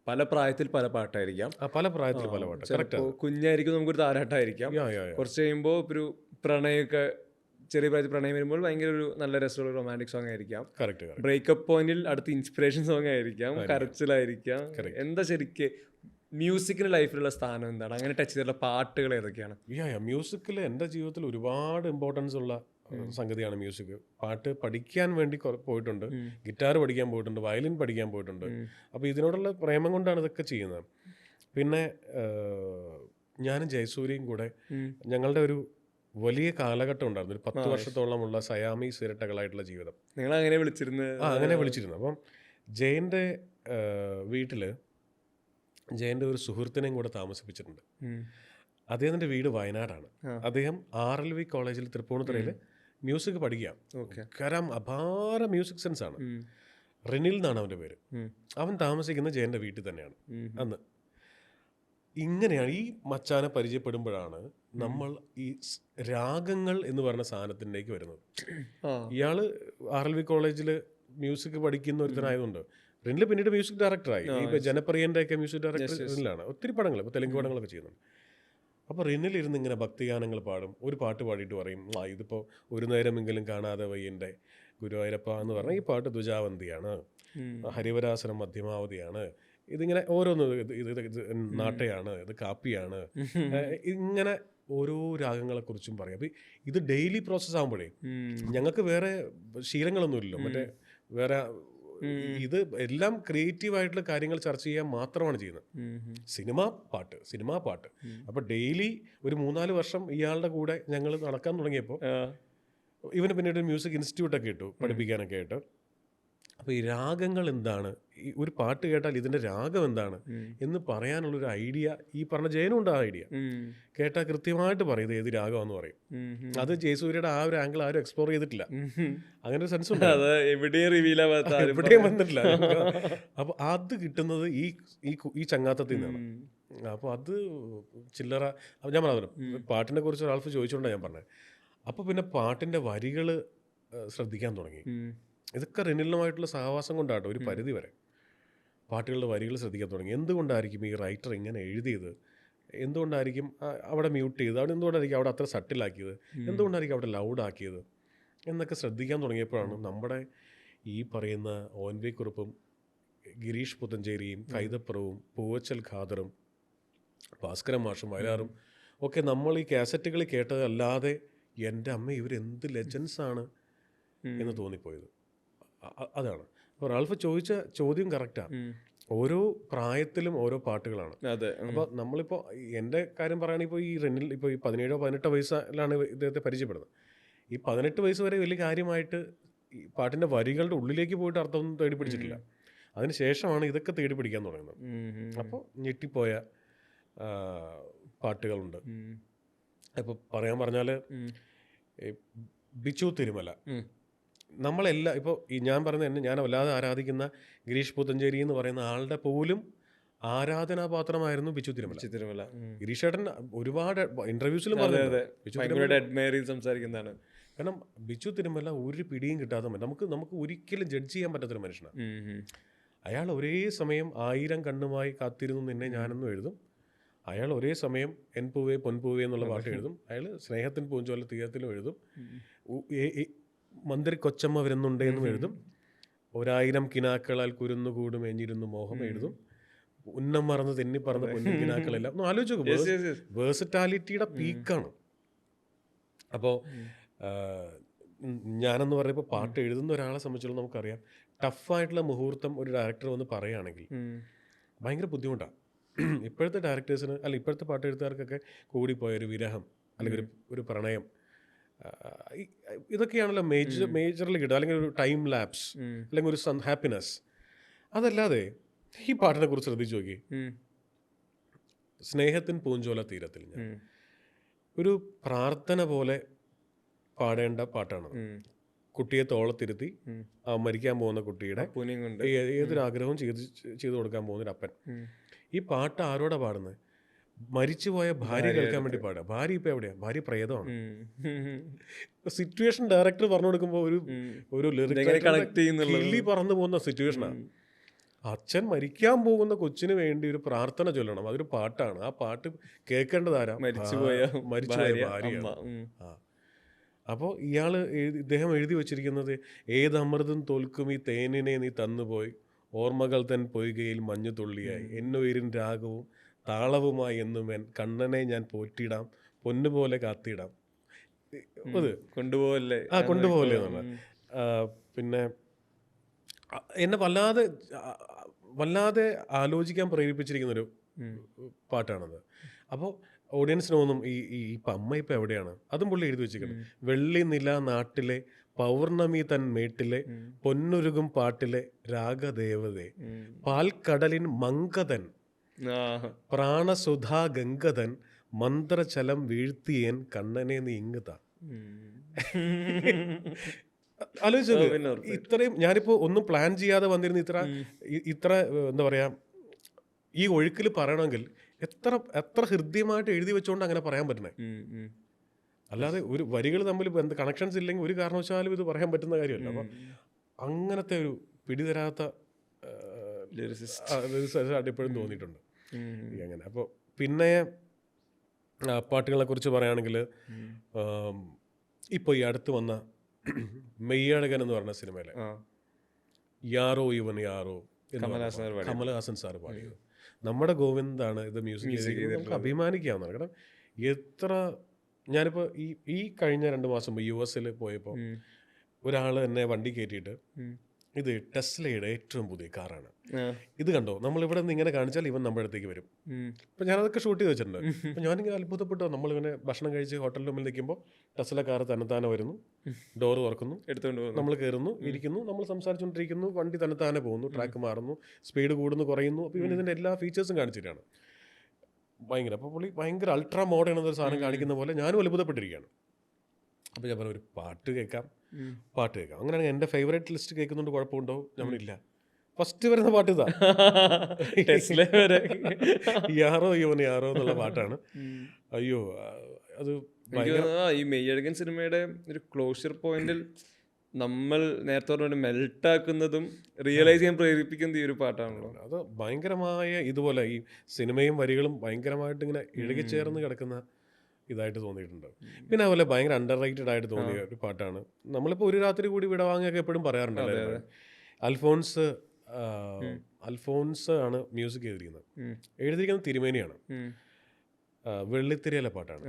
പല പ്രായത്തിൽ പല പാട്ടായിരിക്കാം. പല പ്രായത്തിൽ പല പാട്ട്. ചിലപ്പോൾ കുഞ്ഞായിരിക്കും നമുക്കൊരു താരാട്ടായിരിക്കാം. കുറച്ച് കഴിയുമ്പോൾ ഒരു പ്രണയമൊക്കെ, ചെറിയ പ്രായത്തിൽ പ്രണയം വരുമ്പോൾ ഭയങ്കര ഒരു നല്ല രസമുള്ള റൊമാൻറ്റിക് സോങ് ആയിരിക്കാം. കറക്റ്റ്. ബ്രേക്കപ്പ് പോയിന്റിൽ അടുത്ത ഇൻസ്പിറേഷൻ സോങ് ആയിരിക്കാം, കരച്ചിലായിരിക്കാം. എന്താ ശരിക്കും മ്യൂസിക്കിന് ലൈഫിലുള്ള സ്ഥാനം എന്താണ്? അങ്ങനെ ടച്ച് ചെയ്തിട്ടുള്ള പാട്ടുകൾ ഏതൊക്കെയാണ്? മ്യൂസിക്കിൽ എൻ്റെ ജീവിതത്തിൽ ഒരുപാട് ഇമ്പോർട്ടൻസ് ഉള്ള സംഗതിയാണ് മ്യൂസിക്. പാട്ട് പഠിക്കാൻ വേണ്ടി പോയിട്ടുണ്ട്, ഗിറ്റാർ പഠിക്കാൻ പോയിട്ടുണ്ട്, വയലിൻ പഠിക്കാൻ പോയിട്ടുണ്ട്. അപ്പോൾ ഇതിനോടുള്ള പ്രേമം കൊണ്ടാണ് ഇതൊക്കെ ചെയ്യുന്നത്. പിന്നെ ഞാനും ജയസൂര്യയും കൂടെ ഞങ്ങളുടെ ഒരു വലിയ കാലഘട്ടം ഉണ്ടായിരുന്നു, ഒരു 10 വർഷത്തോളമുള്ള സയാമീസ് ഇരട്ടകളായിട്ടുള്ള ജീവിതം. നിങ്ങൾ അങ്ങനെ വിളിച്ചിരുന്നു? അങ്ങനെ വിളിച്ചിരുന്നു. അപ്പം ജയൻ്റെ വീട്ടിൽ ജയൻ്റെ ഒരു സുഹൃത്തിനെയും കൂടെ താമസിപ്പിച്ചിട്ടുണ്ട്. അദ്ദേഹത്തിൻ്റെ വീട് വയനാടാണ്. അദ്ദേഹം RLV കോളേജിൽ തൃപ്പൂണിത്തുറയിൽ മ്യൂസിക് പഠിക്കാം. കാരണം അപാര മ്യൂസിക് സെൻസ് ആണ്. റിനിൽ എന്നാണ് അവൻ്റെ പേര്. അവൻ താമസിക്കുന്നത് ജയൻ്റെ വീട്ടിൽ തന്നെയാണ്. അന്ന് ഇങ്ങനെയാണ് ഈ മച്ചാനെ പരിചയപ്പെടുമ്പോഴാണ് നമ്മൾ ഈ രാഗങ്ങൾ എന്ന് പറഞ്ഞ സാധനത്തിലേക്ക് വരുന്നത്. ഇയാള് RLV കോളേജിൽ മ്യൂസിക് പഠിക്കുന്ന ഒരുത്തനായതുകൊണ്ട് റിനിൽ പിന്നീട് മ്യൂസിക് ഡയറക്ടറായി. ഇപ്പൊ ജനപ്രിയന്റെ ഒക്കെ മ്യൂസിക് ഡയറക്ടർ റിനിലാണ്. ഒത്തിരി പടങ്ങൾ, ഇപ്പോൾ തെലുങ്ക് പടങ്ങളൊക്കെ ചെയ്യുന്നുണ്ട്. അപ്പോൾ റിനിലിരുന്ന് ഇങ്ങനെ ഭക്തിഗാനങ്ങൾ പാടും. ഒരു പാട്ട് പാടിയിട്ട് പറയും, ഇതിപ്പോൾ ഒരു നേരമെങ്കിലും കാണാതെ വയ്യൻ്റെ ഗുരുവായൂരപ്പ എന്ന് പറഞ്ഞാൽ ഈ പാട്ട് ദ്വിജാവന്തിയാണ്, ഹരിവരാസനം മധ്യമാവതിയാണ്, ഇതിങ്ങനെ ഓരോന്ന്, ഇത് നാട്ടയാണ്, ഇത് കാപ്പിയാണ്, ഇങ്ങനെ ഓരോ രാഗങ്ങളെക്കുറിച്ചും പറയും. അപ്പം ഇത് ഡെയിലി പ്രോസസ്സ് ആകുമ്പോഴേ ഞങ്ങൾക്ക് വേറെ ശീലങ്ങളൊന്നുമില്ലല്ലോ, മറ്റേ വേറെ ഇത് എല്ലാം ക്രിയേറ്റീവ് ആയിട്ടുള്ള കാര്യങ്ങൾ ചർച്ച ചെയ്യാൻ മാത്രമാണ് ചെയ്യുന്നത്. സിനിമാ പാട്ട്. അപ്പോൾ ഡെയിലി ഒരു 3-4 വർഷം ഇയാളുടെ കൂടെ ഞങ്ങൾ നടക്കാൻ തുടങ്ങിയപ്പോൾ ഇവന് പിന്നീട് മ്യൂസിക് ഇൻസ്റ്റിറ്റ്യൂട്ടൊക്കെ ഇട്ടു പഠിപ്പിക്കാനൊക്കെ ആയിട്ട്. അപ്പോൾ ഈ രാഗങ്ങൾ എന്താണ്, ഈ ഒരു പാട്ട് കേട്ടാൽ ഇതിൻ്റെ രാഗം എന്താണ് എന്ന് പറയാനുള്ളൊരു ഐഡിയ ഈ പറഞ്ഞ ജയനുണ്ട്. ആ ഐഡിയ കേട്ടാൽ കൃത്യമായിട്ട് പറയും ഇത് ഏത് രാഗമാണെന്ന് പറയും. അത് ജയസൂര്യയുടെ ആ ഒരു ആംഗിൾ ആരും എക്സ്പ്ലോർ ചെയ്തിട്ടില്ല. അങ്ങനെ ഒരു സെൻസ് ഉണ്ട്, എവിടെയും വന്നിട്ടില്ല. അപ്പോൾ അത് കിട്ടുന്നത് ഈ ചങ്ങാത്തത്തിൽ നിന്നാണ്. അപ്പോൾ അത് ചില്ലറ. ഞാൻ പറഞ്ഞു പാട്ടിനെ കുറിച്ച് റാൽഫ് ചോദിച്ചുകൊണ്ടാണ് ഞാൻ പറഞ്ഞത്. അപ്പോൾ പിന്നെ പാട്ടിൻ്റെ വരികൾ ശ്രദ്ധിക്കാൻ തുടങ്ങി. ഇതൊക്കെ റിനിലുമായിട്ടുള്ള സഹവാസം കൊണ്ടാട്ടോ ഒരു പരിധി വരെ പാട്ടുകളുടെ വരികൾ ശ്രദ്ധിക്കാൻ തുടങ്ങി. എന്തുകൊണ്ടായിരിക്കും ഈ റൈറ്റർ ഇങ്ങനെ എഴുതിയത്, എന്തുകൊണ്ടായിരിക്കും അവിടെ മ്യൂട്ട് ചെയ്തത്, അവിടെ എന്തുകൊണ്ടായിരിക്കും അവിടെ അത്ര സട്ടിലാക്കിയത്, എന്തുകൊണ്ടായിരിക്കും അവിടെ ലൗഡാക്കിയത് എന്നൊക്കെ ശ്രദ്ധിക്കാൻ തുടങ്ങിയപ്പോഴാണ് നമ്മുടെ ഈ പറയുന്ന ONV കുറുപ്പും ഗിരീഷ് പുത്തഞ്ചേരിയും കൈതപ്പുറവും പൂവച്ചൽ ഖാദറും ഭാസ്കരൻ മാഷും വയലാറും ഒക്കെ നമ്മൾ ഈ കാസറ്റുകളിൽ കേട്ടതല്ലാതെ എൻ്റെ അമ്മ ഇവരെന്ത് ലെജൻസാണ് എന്ന് തോന്നിപ്പോയത്. അതാണ്. അപ്പോൾ റാൽഫ് ചോദിച്ച ചോദ്യം കറക്റ്റാണ്. ഓരോ പ്രായത്തിലും ഓരോ പാട്ടുകളാണ്. അപ്പോൾ നമ്മളിപ്പോൾ എൻ്റെ കാര്യം പറയുകയാണെങ്കിൽ ഇപ്പോൾ ഈ റിനിൽ ഇപ്പോൾ ഈ 17-18 വയസ്സിലാണ് ഇദ്ദേഹത്തെ പരിചയപ്പെടുന്നത്. ഈ 18 വയസ്സ് വരെ വലിയ കാര്യമായിട്ട് ഈ പാട്ടിൻ്റെ വരികളുടെ ഉള്ളിലേക്ക് പോയിട്ട് അർത്ഥമൊന്നും തേടി പിടിച്ചിട്ടില്ല. അതിന് ശേഷമാണ് ഇതൊക്കെ തേടി പിടിക്കാൻ തുടങ്ങുന്നത്. അപ്പോൾ ഞെട്ടിപ്പോയ പാട്ടുകളുണ്ട്. ഇപ്പോൾ പറഞ്ഞാൽ ബിച്ചു തിരുമല, നമ്മളെല്ലാം ഇപ്പോൾ ഈ ഞാൻ പറയുന്നത് തന്നെ ഞാൻ വല്ലാതെ ആരാധിക്കുന്ന ഗിരീഷ് പുത്തഞ്ചേരി എന്ന് പറയുന്ന ആളുടെ പോലും ആരാധനാപാത്രമായിരുന്നു ബിച്ചു തിരുമല. ഗിരീഷ് ഏട്ടൻ ഒരുപാട് ഇന്റർവ്യൂസിലും സംസാരിക്കുന്നതാണ്. കാരണം ബിച്ചു തിരുമല ഒരു പിടിയും കിട്ടാതെ നമുക്ക് ഒരിക്കലും ജഡ്ജ് ചെയ്യാൻ പറ്റാത്തൊരു മനുഷ്യനാണ്. അയാൾ ഒരേ സമയം 1000 കണ്ണുമായി കാത്തിരുന്നു നിന്നെ ഞാനെന്നും എഴുതും. അയാൾ ഒരേ സമയം എൻ പൂവേ പൊൻപൂവേ എന്നുള്ള പാട്ട് എഴുതും. അയാൾ സ്നേഹത്തിൻ പൂഞ്ചോല തീരത്തിലും എഴുതും. മന്ത്രി കൊച്ചമ്മ വരുന്നുണ്ടേ എന്നും എഴുതും. 1000 കിനാക്കളാൽ കുരുന്നുകൂടും എഞ്ഞിരുന്നു മോഹം എഴുതും. ഉന്നം മറന്ന് തെന്നി പറന്ന പൊന്നും കിനാക്കളെല്ലാം ഒന്ന് ആലോചിച്ച് നോക്കും. വേഴ്സറ്റാലിറ്റിയുടെ പീക്കാണ്. അപ്പോൾ ഞാനെന്ന് പറയുമ്പോൾ പാട്ട് എഴുതുന്ന ഒരാളെ സംബന്ധിച്ചോളം നമുക്കറിയാം ടഫായിട്ടുള്ള മുഹൂർത്തം ഒരു ഡയറക്ടർ വന്ന് പറയുകയാണെങ്കിൽ ഭയങ്കര ബുദ്ധിമുട്ടാണ്. ഇപ്പോഴത്തെ ഡയറക്ടേഴ്സിന് ഇപ്പോഴത്തെ പാട്ട് എഴുത്തുകാർക്കൊക്കെ കൂടിപ്പോയ ഒരു വിരഹം അല്ലെങ്കിൽ ഒരു പ്രണയം ഇതൊക്കെയാണല്ലോ മേജർലി കിട്ടുക, അല്ലെങ്കിൽ ഒരു ടൈം ലാപ്സ്, അല്ലെങ്കിൽ ഒരു ഹാപ്പിനെസ്. അതല്ലാതെ ഈ പാട്ടിനെ കുറിച്ച് ശ്രദ്ധിച്ചു നോക്കി. സ്നേഹത്തിൻ പൂഞ്ചോല തീരത്തിൽ ഞാൻ ഒരു പ്രാർത്ഥന പോലെ പാടേണ്ട പാട്ടാണ്. കുട്ടിയെ തോളത്തിരുത്തി മരിക്കാൻ പോകുന്ന കുട്ടിയുടെ ഏതൊരു ആഗ്രഹവും ചെയ്തു കൊടുക്കാൻ പോകുന്നൊരു അപ്പൻ. ഈ പാട്ട് ആരോടാ പാടുന്നത്? മരിച്ചുപോയ ഭാര്യ കേൾക്കാൻ വേണ്ടി പാടുക. ഭാര്യ ഇപ്പൊ എവിടെയാ? ഭാര്യ പ്രേതമാണ്. സിറ്റുവേഷൻ ഡയറക്ടർ പറഞ്ഞു കൊടുക്കുമ്പോൾ ഒരു കിള്ളി പറന്നു പോകുന്ന സിറ്റുവേഷനാണ്. അച്ഛൻ മരിക്കാൻ പോകുന്ന കൊച്ചിന് വേണ്ടി ഒരു പ്രാർത്ഥന ചൊല്ലണം, അതൊരു പാട്ടാണ്. ആ പാട്ട് കേൾക്കേണ്ടതാരാ? മരിച്ചുപോയ ഭാര്യയാണ്. അപ്പോൾ ഇദ്ദേഹം എഴുതി വച്ചിരിക്കുന്നത്, ഏതമൃതും തോൽക്കും ഈ തേനിനെ നീ തന്നുപോയി, ഓർമ്മകൾ തൻ പൊയ്കയിൽ മഞ്ഞു തുള്ളിയായി, എന്നുയിരും രാഗവും താളവുമായി എന്നും കണ്ണനെ ഞാൻ പോറ്റിടാം, പൊന്നുപോലെ കാത്തിടാം. അത് കൊണ്ടുപോകല്ലേ എന്നുള്ള. പിന്നെ എന്നെ വല്ലാതെ ആലോചിക്കാൻ പ്രേരിപ്പിച്ചിരിക്കുന്നൊരു പാട്ടാണത്. അപ്പോൾ ഓഡിയൻസിന് തോന്നും ഇപ്പം അമ്മ ഇപ്പം എവിടെയാണ്? അതും പുള്ളി എഴുതി വെച്ചിരിക്കുന്നത്. വെള്ളി നില നാട്ടിലെ പൗർണമി തൻ മേട്ടിലെ പൊന്നുരുകും പാട്ടിലെ രാഗദേവതേ, പാൽക്കടലിൻ മങ്കതൻ പ്രാണസുധാ ഗംഗതൻ, മന്ത്രചലം വീഴ്ത്തിയേൻ കണ്ണനെ നീ ഇങ്ങുതാ. ആലോചിച്ചത് ഇത്രയും ഞാനിപ്പോ ഒന്നും പ്ലാൻ ചെയ്യാതെ വന്നിരുന്ന ഇത്ര എന്താ പറയാ, ഈ ഒഴുക്കിൽ പറയണമെങ്കിൽ എത്ര ഹൃദ്യമായിട്ട് എഴുതി വെച്ചോണ്ട് അങ്ങനെ പറയാൻ പറ്റണേ. അല്ലാതെ ഒരു വരികൾ തമ്മിൽ കണക്ഷൻസ് ഇല്ലെങ്കിൽ ഒരു കാരണവശാലും ഇത് പറയാൻ പറ്റുന്ന കാര്യമല്ല. അപ്പൊ അങ്ങനത്തെ ഒരു പിടിതരാത്ത ഇപ്പോഴും തോന്നിയിട്ടുണ്ട് അങ്ങനെ. അപ്പോൾ പിന്നെ പാട്ടുകളെ കുറിച്ച് പറയുകയാണെങ്കിൽ, ഇപ്പോൾ ഈ അടുത്ത് വന്ന മെയ്യഴകൻ എന്ന് പറഞ്ഞ സിനിമയിലെ യാറോ ഇവൻ യാറോ കമലഹാസൻ സാർ പാടിയത്, നമ്മുടെ ഗോവിന്ദാണ് ഇത് മ്യൂസിക് ചെയ്തിരിക്കുന്നത്. നമുക്ക് അഭിമാനിക്കാവുന്നതാണ്. കാരണം ഞാനിപ്പോൾ ഈ കഴിഞ്ഞ 2 മാസം മുമ്പ് US പോയപ്പോൾ ഒരാൾ എന്നെ വണ്ടി കയറ്റിയിട്ട്, ഇത് ടെസ്ലയുടെ ഏറ്റവും പുതിയ കാറാണ്, ഇത് കണ്ടോ, നമ്മളിവിടെ നിന്ന് ഇങ്ങനെ കാണിച്ചാൽ ഇവൻ നമ്മുടെ അടുത്തേക്ക് വരും. അപ്പം ഞാനതൊക്കെ ഷൂട്ട് ചെയ്ത് വെച്ചിട്ടുണ്ട്. അപ്പം ഞാനിങ്ങനെ അത്ഭുതപ്പെട്ടോ, നമ്മളിങ്ങനെ ഭക്ഷണം കഴിച്ച് ഹോട്ടലിന് മുമ്പിൽ നിൽക്കുമ്പോൾ ടെസ്ല കാറ് തന്നെത്താനെ വരുന്നു, ഡോറ് തുറക്കുന്നു, നമ്മൾ കയറുന്നു, ഇരിക്കുന്നു, നമ്മൾ സംസാരിച്ചുകൊണ്ടിരിക്കുന്നു, വണ്ടി തന്നെത്താനെ പോകുന്നു, ട്രാക്ക് മാറുന്നു, സ്പീഡ് കൂടുന്നു, കുറയുന്നു. അപ്പോൾ ഇവൻ ഇതിൻ്റെ എല്ലാ ഫീച്ചേഴ്സും കാണിച്ചിട്ടാണ് ഭയങ്കര. അപ്പോൾ പുള്ളി ഭയങ്കര അൾട്രാ മോഡേൺ എന്നൊരു സാധനം കാണിക്കുന്ന പോലെ ഞാനും അത്ഭുതപ്പെട്ടിരിക്കുകയാണ്. അപ്പോൾ ഞാൻ പറഞ്ഞു, ഒരു പാട്ട് കേൾക്കാം. അങ്ങനെയാണെങ്കിൽ എൻ്റെ ഫേവറേറ്റ് ലിസ്റ്റ് കേൾക്കുന്നുണ്ട്, കുഴപ്പമുണ്ടോ? നമ്മളില്ല, ഫസ്റ്റ് വരുന്ന പാട്ട് ഇതാ, യാറോ ഇവൻ യാറോ എന്നുള്ള പാട്ടാണ്. അയ്യോ, അത് ഈ മെയ്യഴകൻ സിനിമയുടെ ഒരു ക്ലോഷർ പോയിന്റിൽ നമ്മൾ നേരത്തെ പറഞ്ഞ മെൽട്ടാക്കുന്നതും റിയലൈസ് ചെയ്യാൻ പ്രേരിപ്പിക്കുന്ന ഈ ഒരു പാട്ടാണല്ലോ. അത് ഭയങ്കരമായ ഇതുപോലെ ഈ സിനിമയും വരികളും ഭയങ്കരമായിട്ട് ഇങ്ങനെ ഇഴുകിച്ചേർന്ന് കിടക്കുന്ന ഇതായിട്ട് തോന്നിയിട്ടുണ്ട്. പിന്നെ അതുപോലെ ഭയങ്കര അണ്ടർ റേറ്റഡ് ആയിട്ട് തോന്നിയ ഒരു പാട്ടാണ്. നമ്മളിപ്പോൾ ഒരു രാത്രി കൂടി വിടവാങ്ങിയൊക്കെ എപ്പോഴും പറയാറുണ്ടല്ലോ. അൽഫോൺസ് ആണ് മ്യൂസിക് എഴുതിയിരിക്കുന്നത് തിരുമേനിയാണ്. വെള്ളിത്തിരയിലെ പാട്ടാണ്.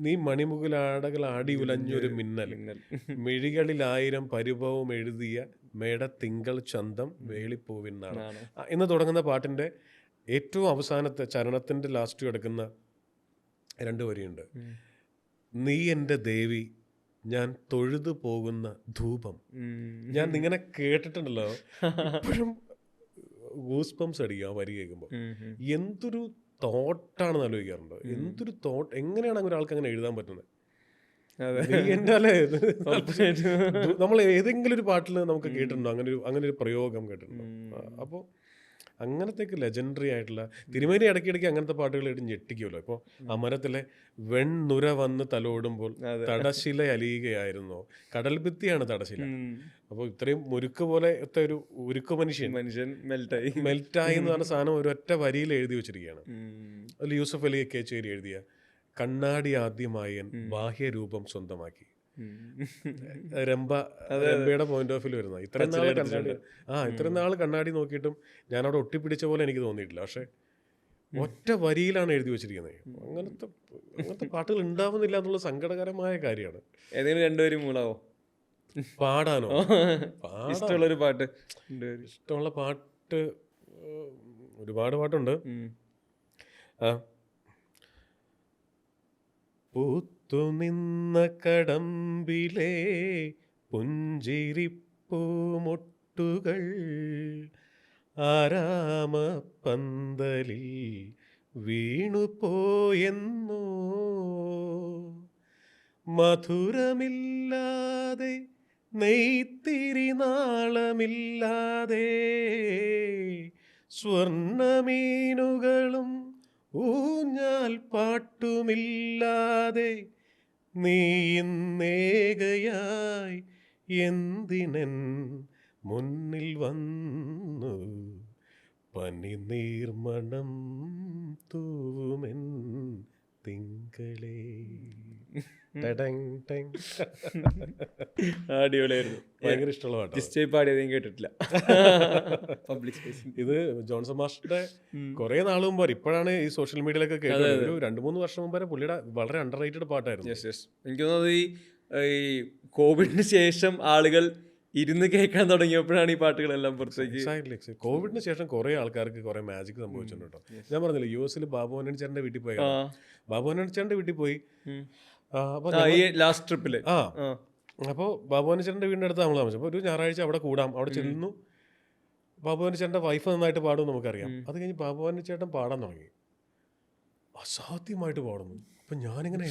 നീ മണിമുകിലാടകൾ ആടി ഉലഞ്ഞൊരു മിന്നൽ, മിഴികളിൽ 1000 പരിഭവം എഴുതിയ മേട തിങ്കൾ ചന്തം വേളിപ്പൂവിനാണ് എന്ന് തുടങ്ങുന്ന പാട്ടിന്റെ ഏറ്റവും അവസാനത്തെ ചരണത്തിന്റെ ലാസ്റ്റ് കിടക്കുന്ന 2 വരിയുണ്ട്. നീ എൻ്റെ ദേവി, ഞാൻ തൊഴുതു പോകുന്ന ധൂപം. ഞാൻ ഇങ്ങനെ കേട്ടിട്ടുണ്ടല്ലോ, ഇപ്പോഴും ഗൂസ് ബംസ് അടിക്കും ആ വരി കേൾക്കുമ്പോൾ. എന്തൊരു തോട്ടാണെന്ന് ആലോചിക്കാറുണ്ട്. എന്തൊരു തോട്ട്, എങ്ങനെയാണ് അങ്ങനെ ഒരാൾക്ക് അങ്ങനെ എഴുതാൻ പറ്റുന്നത്? നമ്മൾ ഏതെങ്കിലും ഒരു പാട്ടിൽ നമുക്ക് കേട്ടിട്ടുണ്ടോ അങ്ങനെ ഒരു പ്രയോഗം കേട്ടിട്ടുണ്ടോ? അപ്പോൾ അങ്ങനത്തേക്ക് ലെജൻഡറി ആയിട്ടുള്ള തിരുമേനി ഇടയ്ക്കിടയ്ക്ക് അങ്ങനത്തെ പാട്ടുകൾ ഇട്ട് ഞെട്ടിക്കുമല്ലോ. ഇപ്പോൾ അമരത്തിലെ വെൺനുര വന്ന് തലോടുമ്പോൾ തടശില അലിയുകയായിരുന്നോ, കടൽഭിത്തിയാണ് തടശില. അപ്പോൾ ഇത്രയും മുരുക്ക് പോലത്തെ ഒരു ഉരുക്ക് മനുഷ്യൻ മെൽറ്റായി എന്ന് പറഞ്ഞ സാധനം ഒരൊറ്റ വരിയിൽ എഴുതി വെച്ചിരിക്കുകയാണ്. അതിൽ യൂസഫ് അലി കേച്ചേരി എഴുതിയ കണ്ണാടി ആദ്യമായി ബാഹ്യരൂപം സ്വന്തമാക്കി, രംഭയുടെ പോയിന്റ് ഓഫ് വ്യൂ വരുന്ന. ഇത്രയും നാൾ കണ്ണാടി നോക്കിയിട്ടും ഞാൻ അവിടെ ഒട്ടിപ്പിടിച്ച പോലെ എനിക്ക് തോന്നിയിട്ടില്ല. പക്ഷെ ഒറ്റ വരിയിലാണ് എഴുതി വെച്ചിരിക്കുന്നത്. അങ്ങനത്തെ പാട്ടുകൾ ഉണ്ടാവുന്നില്ല എന്നുള്ള സങ്കടകരമായ കാര്യമാണ്. ഏതെങ്കിലും 2 വരി മൂളാവോ? പാടാനോ? ഇഷ്ടമുള്ളൊരു പാട്ട്. ഇഷ്ടമുള്ള പാട്ട് ഒരുപാട് പാട്ടുണ്ട്. പൂത്തുനിന്ന കടമ്പിലെ പുഞ്ചിരിപ്പൂമൊട്ടുകൾ ആരാമപ്പന്തലിൽ വീണുപോയെന്നോ മധുരമില്ലാതെ നെയ്ത്തിരി നാളമില്ലാതെ സ്വർണ്ണമീനുകളും ഊഞ്ഞാൽ പാട്ടുമില്ലാതെ നീ ഇന്നേകയായി എന്തിനൻ മുന്നിൽ വന്നു പനിനീർമണം തൂവുമെൻ തിങ്കളേ. ടടങ് ടങ്. അടിപൊളിയായിരുന്നു. ഭയങ്കര ഇഷ്ടമുള്ള പാട്ടാണ്. ജിസ്റ്റേ പാടിയത് ഞാൻ കേട്ടിട്ടില്ല. പബ്ലിക് സ്പേസിൽ ഇത് ജോൺസൺ മാസ്റ്ററുടെ കുറെ നാൾ മുമ്പ്, ഇപ്പോഴാണ് ഈ സോഷ്യൽ മീഡിയയിലൊക്കെ കേട്ടത്. ഒരു 2-3 വർഷം മുമ്പ് വരെ പുള്ളിയുടെ വളരെ അണ്ടർ റേറ്റഡ് പാട്ടായിരുന്നു. എനിക്ക് തോന്നുന്നത് ഈ കോവിഡിന് ശേഷം ആളുകൾ ഇരുന്ന് കേൾക്കാൻ തുടങ്ങിയപ്പോഴാണ് ഈ പാട്ടുകളെല്ലാം പുറത്തേക്ക്. കോവിഡിന് ശേഷം കുറെ ആൾക്കാർക്ക് കുറെ മാജിക് സംഭവിച്ചിട്ടുണ്ട് കേട്ടോ. ഞാൻ പറഞ്ഞില്ലേ, US ബാബുവണ്ണൻ ചേട്ടന്റെ വീട്ടിൽ പോയി. ബാബുവണ്ണൻ ചേട്ടന്റെ വീട്ടിൽ പോയി ലാസ്റ്റ് ട്രിപ്പില്. അപ്പോൾ ബാബുവണ്ണൻ ചേട്ടന്റെ വീടിന്റെ അടുത്ത് നമ്മൾ താമസിച്ചു. അപ്പോൾ ഒരു ഞായറാഴ്ച അവിടെ കൂടാം. അവിടെ ചെല്ലുന്നു. ബാബുവണ്ണൻ ചേട്ടന്റെ വൈഫ് നന്നായിട്ട് പാടും നമുക്കറിയാം. അത് കഴിഞ്ഞ് ബാബുവണ്ണൻ ചേട്ടൻ പാടാൻ തുടങ്ങി. അസാധ്യമായിട്ട് പാടുന്നു. അപ്പൊ ഞാനിങ്ങനെ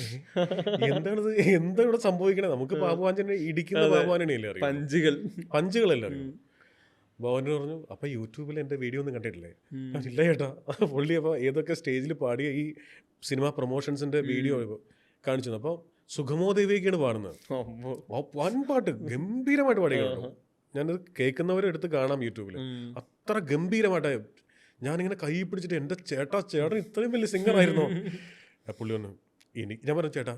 എന്താണിത്, എന്താ ഇവിടെ സംഭവിക്കണേ? നമുക്ക് ബാബുവാഞ്ചനെ ഇടിക്കുന്ന ബാബുവാനല്ലേ അറിയാം, പഞ്ചുകളല്ലേ അറിയാം. ബാബുവാൻ പറഞ്ഞു, അപ്പൊ യൂട്യൂബിൽ എന്റെ വീഡിയോ ഒന്നും കണ്ടിട്ടില്ലേ? ഇല്ല ചേട്ടാ. പുള്ളി അപ്പൊ ഏതൊക്കെ സ്റ്റേജിൽ പാടിയ ഈ സിനിമ പ്രൊമോഷൻസിന്റെ വീഡിയോ കാണിച്ചു. അപ്പോൾ സുഗമോ ദേവിയൊക്കെയാണ് പാടുന്നത്. വൻ പാട്ട് ഗംഭീരമായിട്ട് പാടിയാണ്. ഞാനത് കേൾക്കുന്നവരെ എടുത്ത് കാണാം യൂട്യൂബിൽ. അത്ര ഗംഭീരമായിട്ട് ഞാനിങ്ങനെ കൈ പിടിച്ചിട്ട് എൻ്റെ ചേട്ടൻ ഇത്രയും വലിയ സിംഗറായിരുന്നോ? പുള്ളി പറഞ്ഞു, ഞാൻ പറഞ്ഞു, ചേട്ടൻ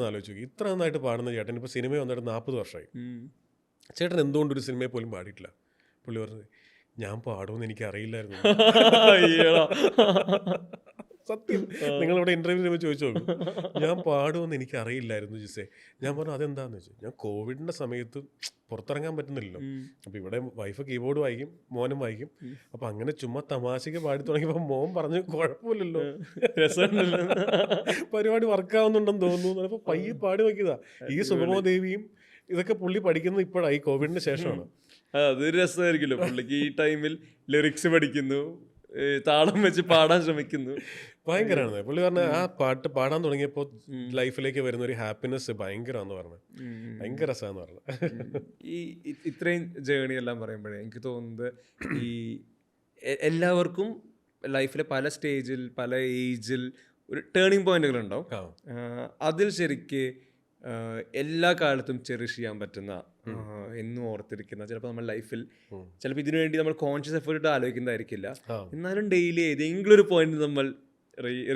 ആലോചിച്ചു, ഇത്ര നന്നായിട്ട് പാടുന്ന ചേട്ടൻ ഇപ്പോൾ സിനിമ വന്നിട്ട് 40 വർഷമായി, ചേട്ടൻ എന്തുകൊണ്ട് ഒരു സിനിമയെ പോലും പാടിയിട്ടില്ല? പുള്ളി പറഞ്ഞു, ഞാൻ പാടുമെന്ന് എനിക്ക് അറിയില്ലായിരുന്നു. സത്യം, നിങ്ങളിവിടെ ഇന്റർവ്യൂവിൽ ചോദിച്ചു നോക്കും, ഞാൻ പാടുമെന്ന് എനിക്ക് അറിയില്ലായിരുന്നു ജിസേ. ഞാൻ പറഞ്ഞു, അതെന്താന്ന് വെച്ചു, ഞാൻ കോവിഡിന്റെ സമയത്ത് പുറത്തിറങ്ങാൻ പറ്റുന്നില്ലല്ലോ. അപ്പൊ ഇവിടെ വൈഫ് കീബോർഡ് വായിക്കും, മോനും വായിക്കും. അപ്പൊ അങ്ങനെ ചുമ്മാ തമാശക്ക് പാടി തുടങ്ങിയപ്പോ മോൻ പറഞ്ഞു, കുഴപ്പമില്ലല്ലോ, പരിപാടി വർക്കാവുന്നുണ്ടെന്ന് തോന്നുന്നു. അപ്പൊ പയ്യെ പാടി നോക്കിയതാ. ഈ സുഗമോ ദേവിയും ഇതൊക്കെ പുള്ളി പഠിക്കുന്നത് ഇപ്പോഴായി, കോവിഡിന് ശേഷമാണ്. അതൊരു രസമായിരിക്കുമല്ലോ. പുള്ളിക്ക് ഈ ടൈമിൽ ലിറിക്സ് പഠിക്കുന്നു, താളം വെച്ച് പാടാൻ ശ്രമിക്കുന്നു. ഭയങ്കരമാണ്. പുള്ളി പറഞ്ഞ ആ പാട്ട് പാടാൻ തുടങ്ങിയപ്പോൾ ലൈഫിലേക്ക് വരുന്ന ഒരു ഹാപ്പിനെസ് ഭയങ്കരമാണെന്ന് പറഞ്ഞു. ഭയങ്കര രസമാണെന്ന് പറഞ്ഞു. ഈ ഇത്രയും ജേണി എല്ലാം പറയുമ്പോഴേ എനിക്ക് തോന്നുന്നത് ഈ എല്ലാവർക്കും ലൈഫിലെ പല സ്റ്റേജിൽ പല ഏജിൽ ഒരു ടേണിംഗ് പോയിന്റുകൾ ഉണ്ടാവും. അതിൽ ശരിക്ക് എല്ലാ കാലത്തും ചെറിഷ് ചെയ്യാൻ പറ്റുന്ന, എന്നും ഓർത്തിരിക്കുന്ന, ചിലപ്പോൾ നമ്മുടെ ലൈഫിൽ ചിലപ്പോൾ ഇതിനു വേണ്ടി നമ്മൾ കോൺഷ്യസ് എഫേർട്ട് ആലോചിക്കുന്നതായിരിക്കില്ല, എന്നാലും ഡെയിലി ഏതെങ്കിലും ഒരു പോയിന്റ് നമ്മൾ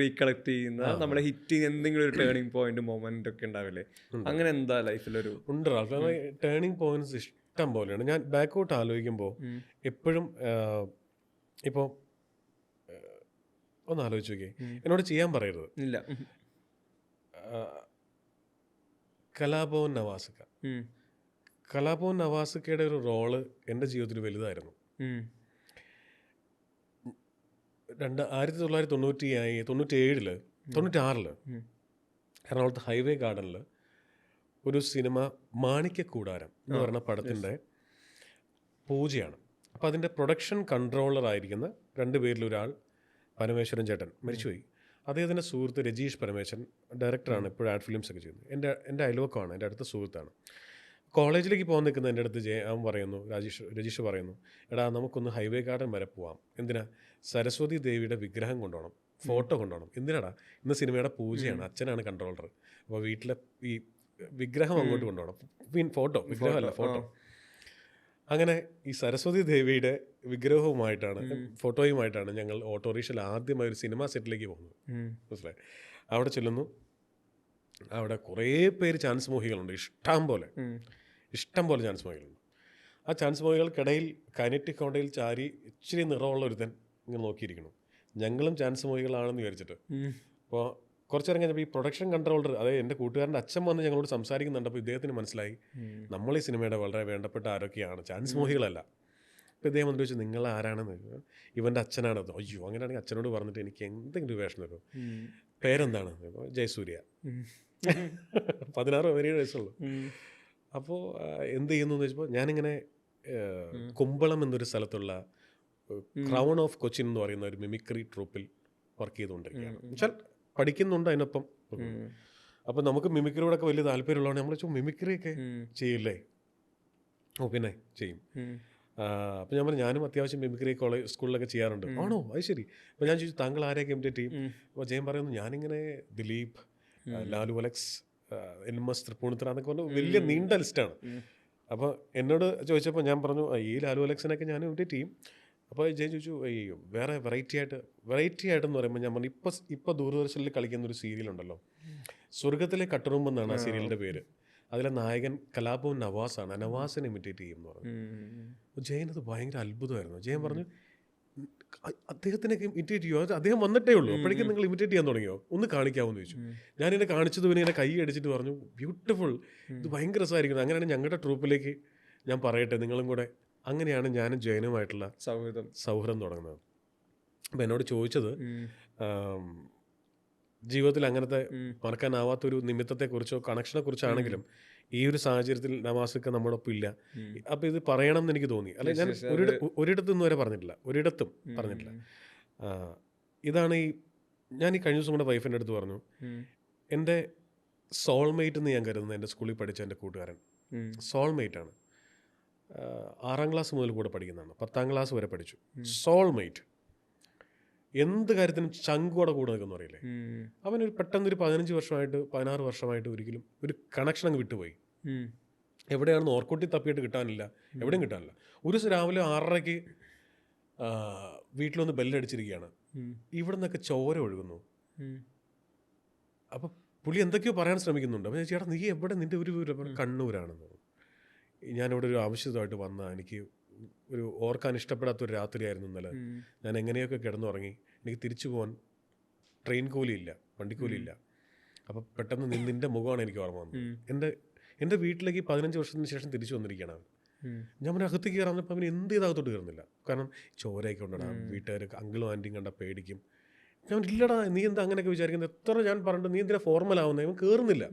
റീകളക്ട് ചെയ്യുന്ന, നമ്മളെ ഹിറ്റ് ചെയ്യുന്ന എന്തെങ്കിലും ഒരു ടേണിംഗ് പോയിന്റ് മൊമെന്റ് ഒക്കെ ഉണ്ടാവില്ലേ? അങ്ങനെ എന്താ ലൈഫിലൊരു ഉണ്ട്? ടേണിംഗ് പോയിന്റ്സ് ഇഷ്ടം പോലെയാണ്. ഞാൻ ബാക്കോട്ട് ആലോചിക്കുമ്പോൾ എപ്പോഴും ഇപ്പോൾ ഒന്ന് ആലോചിച്ച് നോക്കിയേ, എന്നോട് ചെയ്യാൻ പറയരുത്. ഇല്ല. കലാഭവൻ നവാസിക്കയുടെ ഒരു റോള് എൻ്റെ ജീവിതത്തിൽ വലുതായിരുന്നു. 1996 എറണാകുളത്ത് ഹൈവേ ഗാർഡനിൽ ഒരു സിനിമ മാണിക്യക്കൂടാരം എന്ന് പറയുന്ന പടത്തിൻ്റെ പൂജയാണ്. അപ്പോൾ അതിൻ്റെ പ്രൊഡക്ഷൻ കൺട്രോളർ ആയിരിക്കുന്ന 2 പേരിൽ ഒരാൾ പരമേശ്വരൻ ചേട്ടൻ മരിച്ചുപോയി. അദ്ദേഹത്തിൻ്റെ സുഹൃത്ത് രജീഷ് പരമേശ്വരൻ ഡയറക്ടറാണ്, ഇപ്പോൾ ആഡ് ഫിലിംസ് ഒക്കെ ചെയ്യുന്നത്. എൻ്റെ അയൽവക്കമാണ്, എൻ്റെ അടുത്ത സുഹൃത്താണ്. കോളേജിലേക്ക് പോകാൻ നിൽക്കുന്ന എൻ്റെ അടുത്ത് അവൻ പറയുന്നു, രജീഷ് പറയുന്നു, എടാ നമുക്കൊന്ന് ഹൈവേ ഗാർഡൻ വരെ പോവാം. എന്തിനാ? സരസ്വതി ദേവിയുടെ വിഗ്രഹം കൊണ്ടുപോകണം, ഫോട്ടോ കൊണ്ടുപോകണം. എന്തിനാടാ? ഇന്ന് സിനിമയുടെ പൂജയാണ്, അച്ഛനാണ് കൺട്രോളർ, അപ്പോൾ വീട്ടിലെ ഈ വിഗ്രഹം അങ്ങോട്ട് കൊണ്ടുപോകണം. വിഗ്രഹമല്ല, ഫോട്ടോ. അങ്ങനെ ഈ സരസ്വതി ദേവിയുടെ വിഗ്രഹവുമായിട്ടാണ്, ഫോട്ടോയുമായിട്ടാണ് ഞങ്ങൾ ഓട്ടോറിക്ഷയിൽ ആദ്യമായി ഒരു സിനിമാ സെറ്റിലേക്ക് പോകുന്നത്. മനസ്സിലായി? അവിടെ ചെല്ലുന്നു. അവിടെ കുറേ പേര് ചാൻസ് മോഹികളുണ്ട്, ഇഷ്ടം പോലെ ചാൻസ് മോഹികളുണ്ട്. ആ ചാൻസ് മോഹികൾക്കിടയിൽ കൈനറ്റിക് കൗണ്ടയിൽ ചാരി ഇച്ചിരി നിറമുള്ള ഒരുത്തൻ ഇങ്ങനെ നോക്കിയിരിക്കണം. ഞങ്ങളും ചാൻസ് മോഹികളാണെന്ന് വിചാരിച്ചിട്ട്. അപ്പോൾ കുറച്ചേരം കഴിഞ്ഞപ്പോൾ ഈ പ്രൊഡക്ഷൻ കൺട്രോളർ, അതായത് എൻ്റെ കൂട്ടുകാരൻ്റെ അച്ഛൻ വന്ന് ഞങ്ങളോട് സംസാരിക്കുന്നുണ്ട്. അപ്പോൾ ഇദ്ദേഹത്തിന് മനസ്സിലായി നമ്മൾ ഈ സിനിമയുടെ വളരെ വേണ്ടപ്പെട്ട ആരൊക്കെയാണ്, ചാൻസ് മോഹികളല്ല. അപ്പോൾ ഇദ്ദേഹം വന്നിട്ട് ചോദിച്ചു, നിങ്ങൾ ആരാണെന്ന്? ഇവൻ്റെ അച്ഛനാണത്. അയ്യോ, അങ്ങനെയാണെങ്കിൽ അച്ഛനോട് പറഞ്ഞിട്ട് എനിക്ക് എന്തെങ്കിലും വേഷം തരും. പേരെന്താണ്? ജയസൂര്യ. 16-17 വയസ്സുള്ളൂ. അപ്പോൾ എന്ത് ചെയ്യുന്നു എന്ന് വെച്ചപ്പോൾ ഞാനിങ്ങനെ കുമ്പളം എന്നൊരു സ്ഥലത്തുള്ള ക്രൗൺ ഓഫ് കൊച്ചിൻ എന്ന് പറയുന്ന ഒരു മിമിക്രി ട്രൂപ്പിൽ വർക്ക് ചെയ്തുകൊണ്ടിരിക്കുകയാണ്. എന്നുവെച്ചാൽ പഠിക്കുന്നുണ്ട് അതിനൊപ്പം. അപ്പോൾ നമുക്ക് മിമിക്രിയോടൊക്കെ വലിയ താല്പര്യമുള്ളതാണ്. നമ്മൾ വെച്ചാൽ മിമിക്രിയൊക്കെ ചെയ്യില്ലേ? ഓ പിന്നെ ചെയ്യും. അപ്പോൾ ഞാൻ പറഞ്ഞു ഞാനും അത്യാവശ്യം മിമിക്രി സ്കൂളിലൊക്കെ ചെയ്യാറുണ്ട്. ആണോ, അത് ശരി. അപ്പോൾ ഞാൻ ചോദിച്ചു താങ്കൾ ആരെയൊക്കെ ഇമിറ്റേറ്റ് ചെയ്യും? അപ്പോൾ ജയൻ പറയുന്നു ഞാനിങ്ങനെ ദിലീപ്, ലാലു അലക്സ്, എൽമസ് തൃപ്പൂണിത്തുറ എന്നൊക്കെ പറഞ്ഞു വലിയ നീണ്ട ലിസ്റ്റാണ്. അപ്പോൾ എന്നോട് ചോദിച്ചപ്പോൾ ഞാൻ പറഞ്ഞു ഈ ലാലു അലക്സിനൊക്കെ ഞാൻ ഇമിറ്റേറ്റ് ചെയ്യും. അപ്പോൾ ജയൻ ചോദിച്ചു ഈ വേറെ വെറൈറ്റി ആയിട്ടെന്ന് പറയുമ്പോൾ ഞാൻ പറഞ്ഞു ഇപ്പോൾ ദൂരദർശനിൽ കളിക്കുന്ന ഒരു സീരിയലുണ്ടല്ലോ, സ്വർഗത്തിലെ കട്ടുറുമ്പ് എന്നാണ് ആ സീരിയലിൻ്റെ പേര്. അതിലെ നായകൻ കലാഭവൻ നവാസാണ്. നവാസിനെ ഇമിറ്റേറ്റ് ചെയ്യും എന്ന് പറഞ്ഞു. ജയൻ അത് ഭയങ്കര അത്ഭുതമായിരുന്നു. ജയൻ പറഞ്ഞു അദ്ദേഹത്തിനൊക്കെ ഇമിറ്റേറ്റ് ചെയ്യുമോ? അദ്ദേഹം വന്നിട്ടേ ഉള്ളൂ, അപ്പോഴേക്കും നിങ്ങൾ ഇമിറ്റേറ്റ് ചെയ്യാൻ തുടങ്ങിയോ? ഒന്ന് കാണിക്കാമെന്ന് ചോദിച്ചു. ഞാനിങ്ങനെ കാണിച്ചത് പിന്നെ ഇങ്ങനെ കൈ അടിച്ചിട്ട് പറഞ്ഞു ബ്യൂട്ടിഫുൾ, ഇത് ഭയങ്കര രസമായിരിക്കുന്നു. അങ്ങനെയാണ് ഞങ്ങളുടെ ട്രൂപ്പിലേക്ക് ഞാൻ പറയട്ടെ നിങ്ങളും കൂടെ. അങ്ങനെയാണ് ഞാനും ജയനുമായിട്ടുള്ള സൗഹൃദം തുടങ്ങുന്നത്. അപ്പം എന്നോട് ചോദിച്ചത് ജീവിതത്തിൽ അങ്ങനത്തെ മറക്കാനാവാത്തൊരു നിമിത്തത്തെക്കുറിച്ചോ കണക്ഷനെ കുറിച്ചാണെങ്കിലും ഈ ഒരു സാഹചര്യത്തിൽ നവാസൊക്കെ നമ്മുടെ ഒപ്പം ഇല്ല. അപ്പം ഇത് പറയണം എന്ന് എനിക്ക് തോന്നി. അല്ലെ ഞാൻ ഒരിടത്തും വരെ ഒരിടത്തും പറഞ്ഞിട്ടില്ല. ഇതാണ് ഞാൻ ഈ കഴിഞ്ഞ ദിവസം കൂടെ വൈഫിൻ്റെ അടുത്ത് പറഞ്ഞു, എൻ്റെ സോൾമേറ്റ് എന്ന് ഞാൻ കരുതുന്നത് എൻ്റെ സ്കൂളിൽ പഠിച്ച എൻ്റെ കൂട്ടുകാരൻ സോൾമേറ്റാണ്. 6ാം ക്ലാസ് മുതൽ കൂടെ പഠിക്കുന്നതാണ്, 10ാം ക്ലാസ് വരെ പഠിച്ചു. സോൾമേറ്റ്, എന്ത് കാര്യത്തിനും ചങ്കോടെ കൂടെ നിൽക്കുന്ന പറയില്ലേ. അവനൊരു പെട്ടെന്നൊരു 15 വർഷമായിട്ട് 16 വർഷമായിട്ട് ഒരിക്കലും ഒരു കണക്ഷൻ അങ്ങ് വിട്ടുപോയി. എവിടെയാണെന്ന് ഓർക്കുട്ടി തപ്പിയിട്ട് കിട്ടാനില്ല, എവിടെയും കിട്ടാനില്ല. ഒരു ദിവസം രാവിലെ 6:30 വീട്ടിലൊന്ന് ബെല്ലടിച്ചിരിക്കുകയാണ്. ഇവിടെ നിന്നൊക്കെ ചോര ഒഴുകുന്നു. അപ്പം പുള്ളി എന്തൊക്കെയോ പറയാൻ ശ്രമിക്കുന്നുണ്ട്. അപ്പം ചേട്ടാ നീ എവിടെ, നിൻ്റെ ഒരു കണ്ണൂരാണെന്ന്. ഞാനിവിടെ ഒരു ആവശ്യമായിട്ട് വന്ന, എനിക്ക് ഒരു ഓർക്കാൻ ഇഷ്ടപ്പെടാത്തൊരു രാത്രിയായിരുന്നു ഇന്നലെ. ഞാൻ എങ്ങനെയൊക്കെ കിടന്നുറങ്ങി. എനിക്ക് തിരിച്ചു പോകാൻ ട്രെയിൻ കൂലിയില്ല, വണ്ടിക്കൂലിയില്ല. അപ്പം പെട്ടെന്ന് നിൻ്റെ മുഖമാണ് എനിക്ക് ഓർമ്മ വന്നത്. എൻ്റെ വീട്ടിലേക്ക് 15 വർഷത്തിന് ശേഷം തിരിച്ചു വന്നിരിക്കുകയാണ് അവൻ. ഞാൻ പിന്നെ അകത്തേക്ക് കയറാന്നപ്പോൾ അവന് എന്ത് ചെയ്താകത്തോട്ട് കയറുന്നില്ല. കാരണം ചോരയൊക്കെ ഉണ്ടാകും, വീട്ടുകാർ അങ്കിളും ആൻറ്റിയും കണ്ട പേടിക്കും. ഞാൻ ഇല്ലടാ നീ എന്താ അങ്ങനെയൊക്കെ വിചാരിക്കുന്നത്, എത്ര ഞാൻ പറഞ്ഞിട്ട് നീ എന്തിനാ ഫോർമലാവുന്നത്, അവൻ കയറുന്നില്ല.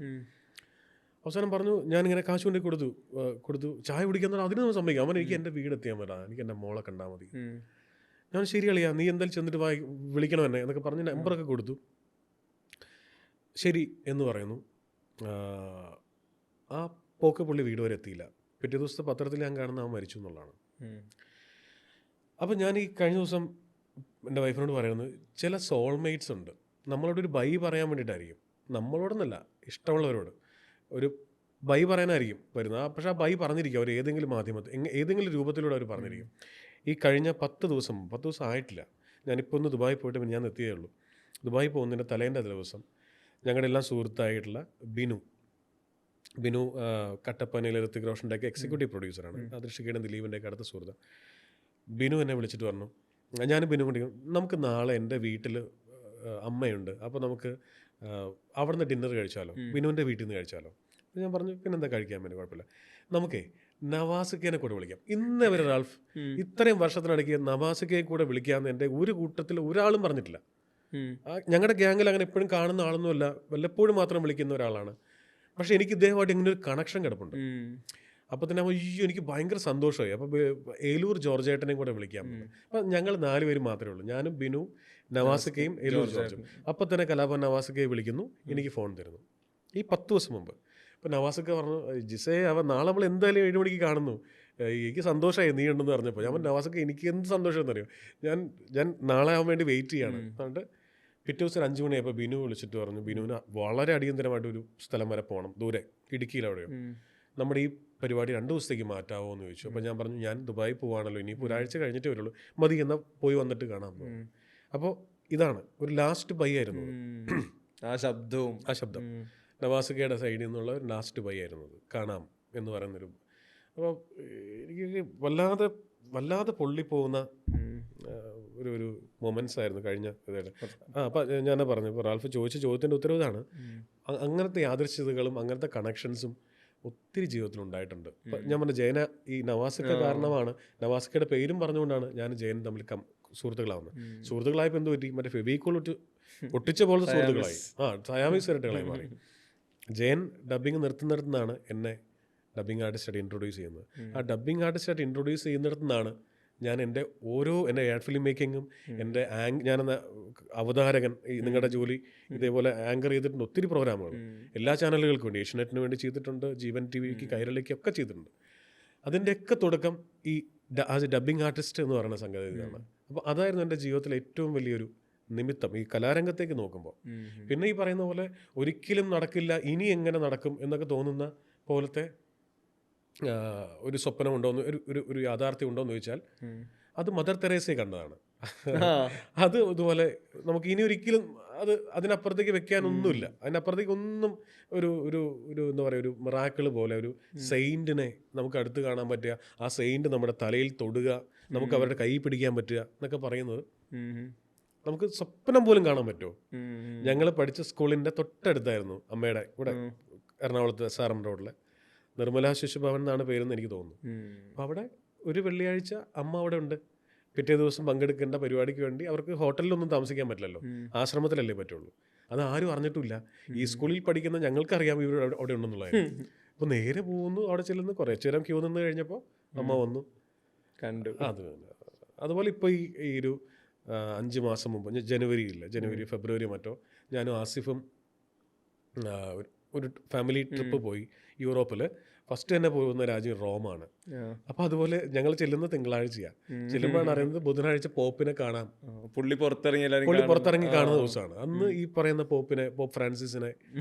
അവസാനം പറഞ്ഞു ഞാനിങ്ങനെ കാശ് കൊണ്ടേ കൊടുത്തു ചായ കുടിക്കാൻ. അതിനൊന്നും സമ്മതിക്കാം. അവൻ എനിക്ക് എൻ്റെ വീട് എത്തിയാൽ മതി, എനിക്ക് എൻ്റെ മോളെ കണ്ടാൽ മതി. ഞാൻ ശരി കളിയാ, നീ എന്തായാലും ചെന്നിട്ട് വിളിക്കണം എന്നെ എന്നൊക്കെ പറഞ്ഞ് നമ്പറൊക്കെ കൊടുത്തു. ശരി എന്ന് പറയുന്നു. ആ പോക്ക് പുള്ളി വീട് വരെ എത്തിയില്ല. പിറ്റേ ദിവസത്തെ പത്രത്തിൽ ഞാൻ കാണുന്ന അവൻ മരിച്ചു എന്നുള്ളതാണ്. അപ്പം ഞാൻ ഈ കഴിഞ്ഞ ദിവസം എൻ്റെ വൈഫിനോട് പറയുന്നത്, ചില സോൾമേറ്റ്സ് ഉണ്ട്, നമ്മളോടൊരു ബൈ പറയാൻ വേണ്ടിയിട്ടായിരിക്കും, നമ്മളോടൊന്നല്ല ഇഷ്ടമുള്ളവരോട് ഒരു ബൈ പറയാനായിരിക്കും വരുന്നത്. പക്ഷേ ആ ബൈ പറഞ്ഞിരിക്കും അവർ ഏതെങ്കിലും മാധ്യമത്തിൽ ഏതെങ്കിലും രൂപത്തിലൂടെ അവർ പറഞ്ഞിരിക്കും. ഈ കഴിഞ്ഞ 10 ദിവസം ആയിട്ടില്ല, ഞാനിപ്പോൾ ഒന്ന് ദുബായി പോയിട്ട് ഞാൻ എത്തിയേ ഉള്ളൂ. ദുബായി പോകുന്നതിൻ്റെ തലേൻ്റെ ദിവസം ഞങ്ങളുടെ എല്ലാം സുഹൃത്തായിട്ടുള്ള ബിനു കട്ടപ്പനയിലെ ഋത്തിക് റോഷൻ്റെയൊക്കെ എക്സിക്യൂട്ടീവ് പ്രൊഡ്യൂസറാണ്. ദൃശ്യക്കേടും ദിലീപിൻ്റെയൊക്കെ അടുത്ത സുഹൃത്ത്. ബിനു എന്നെ വിളിച്ചിട്ട് പറഞ്ഞു, ഞാനും ബിനു കൊണ്ട് നമുക്ക് നാളെ എൻ്റെ വീട്ടിൽ അമ്മയുണ്ട്, അപ്പോൾ നമുക്ക് അവിടെ നിന്ന് ഡിന്നർ കഴിച്ചാലോ, ബിനുവിൻ്റെ വീട്ടിൽ നിന്ന് കഴിച്ചാലോ. ഞാൻ പറഞ്ഞു പിന്നെന്താ കഴിക്കാൻ വേണ്ടി, കുഴപ്പമില്ല, നമുക്കേ നവാസിക്കയെ കൂടെ വിളിക്കാം. ഇന്ന് വരെ റാൽഫ് ഇത്രയും വർഷത്തിനിടയ്ക്ക് നവാസിക്കയെ കൂടെ വിളിക്കാമെന്ന് എൻ്റെ ഒരു കൂട്ടത്തിൽ ഒരാളും പറഞ്ഞിട്ടില്ല. ഞങ്ങളുടെ ഗ്യാങ്ങിൽ അങ്ങനെ എപ്പോഴും കാണുന്ന ആളൊന്നുമല്ല, വല്ലപ്പോഴും മാത്രം വിളിക്കുന്ന ഒരാളാണ്. പക്ഷെ എനിക്ക് ഇദ്ദേഹമായിട്ട് ഇങ്ങനെ ഒരു കണക്ഷൻ കിടപ്പുണ്ട്. അപ്പോൾ തന്നെ അയ്യോ എനിക്ക് ഭയങ്കര സന്തോഷമായി. അപ്പോൾ ഏലൂർ ജോർജേട്ടനെയും കൂടെ വിളിക്കാം. അപ്പം ഞങ്ങൾ 4 പേര് മാത്രമേ ഉള്ളൂ, ഞാനും ബിനു, നവാസിക്കയും ഏലൂർ ജോർജും. അപ്പം തന്നെ കലാഭവൻ നവാസിക്കയെ വിളിക്കുന്നു, എനിക്ക് ഫോൺ തരുന്നു. ഈ 10 ദിവസം മുമ്പ്. അപ്പോൾ നവാസിക്ക പറഞ്ഞു, ജിസേ അവൻ നാളെ നമ്മൾ എന്തായാലും 7 മണിക്ക് കാണുന്നു, എനിക്ക് സന്തോഷമായി നീ ഉണ്ടെന്ന് പറഞ്ഞപ്പോൾ. ഞാൻ നവാസിക്ക എനിക്ക് എന്ത് സന്തോഷം എന്നറിയോ, ഞാൻ നാളെ ആവാൻ വേണ്ടി വെയിറ്റ് ചെയ്യാണ്. അതുകൊണ്ട് പിറ്റേ ദിവസം 5 മണിയായപ്പോൾ ബിനു വിളിച്ചിട്ട് പറഞ്ഞു, ബിനുവിന് വളരെ അടിയന്തരമായിട്ടൊരു സ്ഥലം വരെ പോകണം, ദൂരെ ഇടുക്കിയിലവിടെയോ, നമ്മുടെ ഈ പരിപാടി 2 ദിവസത്തേക്ക് മാറ്റാവോ എന്ന് ചോദിച്ചു. അപ്പോൾ ഞാൻ പറഞ്ഞു ഞാൻ ദുബായി പോവാണല്ലോ, ഇനിയിപ്പോൾ ഒരാഴ്ച കഴിഞ്ഞിട്ടേ വരുള്ളൂ, മതി എന്നാൽ പോയി വന്നിട്ട് കാണാം. അപ്പോൾ ഇതാണ് ഒരു ലാസ്റ്റ് ബൈ ആയിരുന്നു ആ ശബ്ദം നവാസിക്കയുടെ സൈഡിൽ നിന്നുള്ള ഒരു ലാസ്റ്റ് ബൈ ആയിരുന്നു അത്, കാണാം എന്ന് പറയുന്നൊരു. അപ്പോൾ എനിക്ക് വല്ലാതെ പൊള്ളിപ്പോകുന്ന ഒരു മൊമെൻറ്റ്സ് ആയിരുന്നു കഴിഞ്ഞ ഇതായിട്ട്. അപ്പം ഞാൻ പറഞ്ഞു, ഇപ്പോൾ റാൽഫ് ചോദിച്ച ചോദ്യത്തിൻ്റെ ഉത്തരവ് ഇതാണ്. അങ്ങനത്തെ യാദൃശ്ചികതകളും അങ്ങനത്തെ കണക്ഷൻസും ഒത്തിരി ജീവിതത്തിൽ ഉണ്ടായിട്ടുണ്ട്. ഞാൻ പറഞ്ഞ ജയന ഈ നവാസിക്ക കാരണമാണ്, നവാസിക്കയുടെ പേരും പറഞ്ഞുകൊണ്ടാണ് ഞാൻ ജയനും തമ്മിൽ സുഹൃത്തുക്കളാവുന്നത്. സുഹൃത്തുക്കളായപ്പോൾ എന്ത് പറ്റി, മറ്റേ ഫെവിക്കോളിട്ട് പൊട്ടിച്ച പോലത്തെ സുഹൃത്തുക്കളായി. സയാമീസ് ഇരട്ടകളായി മാറി. ജയൻ ഡബ്ബിങ് നിർത്തുന്നിടത്തുനിന്നാണ് എന്നെ ഡബ്ബിങ് ആർട്ടിസ്റ്റായിട്ട് ഇൻട്രൊഡ്യൂസ് ചെയ്യുന്നത്. ആ ഡബ്ബിങ് ആർട്ടിസ്റ്റായിട്ട് ഇൻട്രൊഡ്യൂസ് ചെയ്യുന്നിടത്തുനിന്നാണ് ഞാൻ എൻ്റെ എയർ ഫിലിം മേക്കിങ്ങും എൻ്റെ ഞാനെന്ന അവതാരകൻ, ഈ നിങ്ങളുടെ ജോലി ഇതേപോലെ ആങ്കർ ചെയ്തിട്ടുണ്ട് ഒത്തിരി പ്രോഗ്രാമുകൾ എല്ലാ ചാനലുകൾക്കും വേണ്ടി, ഏഷ്യനെറ്റിന് വേണ്ടി ചെയ്തിട്ടുണ്ട്, ജീവൻ TVക്ക്, കൈരളിക്ക് ഒക്കെ ചെയ്തിട്ടുണ്ട്. അതിൻ്റെയൊക്കെ തുടക്കം ഈ ഡബ്ബിങ് ആർട്ടിസ്റ്റ് എന്ന് പറയുന്ന സംഗതിയാണ്. അപ്പോൾ അതായിരുന്നു എൻ്റെ ജീവിതത്തിലെ ഏറ്റവും വലിയൊരു നിമിത്തം ഈ കലാരംഗത്തേക്ക് നോക്കുമ്പോൾ. പിന്നെ ഈ പറയുന്ന പോലെ ഒരിക്കലും നടക്കില്ല, ഇനി എങ്ങനെ നടക്കും എന്നൊക്കെ തോന്നുന്ന പോലത്തെ ഒരു സ്വപ്നം ഉണ്ടോയെന്ന്, ഒരു യാഥാർത്ഥ്യം ഉണ്ടോയെന്ന് ചോദിച്ചാൽ അത് മദർ തെരേസയെ കണ്ടതാണ്. അത് ഇതുപോലെ നമുക്ക് ഇനി ഒരിക്കലും അതിനപ്പുറത്തേക്ക് വെക്കാനൊന്നുമില്ല. അതിനപ്പുറത്തേക്ക് ഒന്നും ഒരു എന്താ പറയുക, ഒരു മിറാക്കിൾ പോലെ ഒരു സെയിൻറ്റിനെ നമുക്ക് അടുത്ത് കാണാൻ പറ്റുക, ആ സെയിൻറ്റ് നമ്മുടെ തലയിൽ തൊടുക, നമുക്ക് അവരുടെ കൈ പിടിക്കാൻ പറ്റുക എന്നൊക്കെ പറയുന്നത് നമുക്ക് സ്വപ്നം പോലും കാണാൻ പറ്റുമോ? ഞങ്ങൾ പഠിച്ച സ്കൂളിൻ്റെ തൊട്ടടുത്തായിരുന്നു അമ്മയുടെ ഇവിടെ എറണാകുളത്ത് SRM റോഡിലെ നിർമ്മല ശിശുഭവൻ എന്നാണ് പേരെന്ന് എനിക്ക് തോന്നുന്നു. അപ്പോൾ അവിടെ ഒരു വെള്ളിയാഴ്ച അമ്മ അവിടെ ഉണ്ട്. പിറ്റേ ദിവസം പങ്കെടുക്കേണ്ട പരിപാടിക്ക് വേണ്ടി അവർക്ക് ഹോട്ടലിലൊന്നും താമസിക്കാൻ പറ്റില്ലല്ലോ, ആശ്രമത്തിലല്ലേ പറ്റുള്ളൂ. അത് ആരും അറിഞ്ഞിട്ടില്ല. ഈ സ്കൂളിൽ പഠിക്കുന്ന ഞങ്ങൾക്കറിയാം ഇവർ അവിടെ ഉണ്ടെന്നുള്ളത്. അപ്പോൾ നേരെ പോകുന്നു, അവിടെ ചെല്ലുന്നു, കുറേ നേരം ക്യൂ നിന്ന് കഴിഞ്ഞപ്പോൾ അമ്മ വന്നു കണ്ടു. അതുപോലെ ഇപ്പോൾ ഈ ഒരു 5 മാസം മുമ്പ് ജനുവരി ഫെബ്രുവരി മറ്റോ ഞാനും ആസിഫും ഒരു ഫാമിലി ട്രിപ്പ് പോയി യൂറോപ്പിൽ. ഫസ്റ്റ് തന്നെ പോകുന്ന രാജ്യം റോമാണ്. അപ്പോൾ അതുപോലെ ഞങ്ങൾ ചെല്ലുന്ന തിങ്കളാഴ്ചയാണ്. ചെല്ലുമ്പോഴാണ് അറിയുന്നത് ബുധനാഴ്ച പോപ്പിനെ കാണാം. പുള്ളി പുറത്തിറങ്ങി കാണുന്ന ദിവസമാണ്. അന്ന് ഈ പറയുന്ന പോപ്പ് ഫ്രാൻസിസിനെ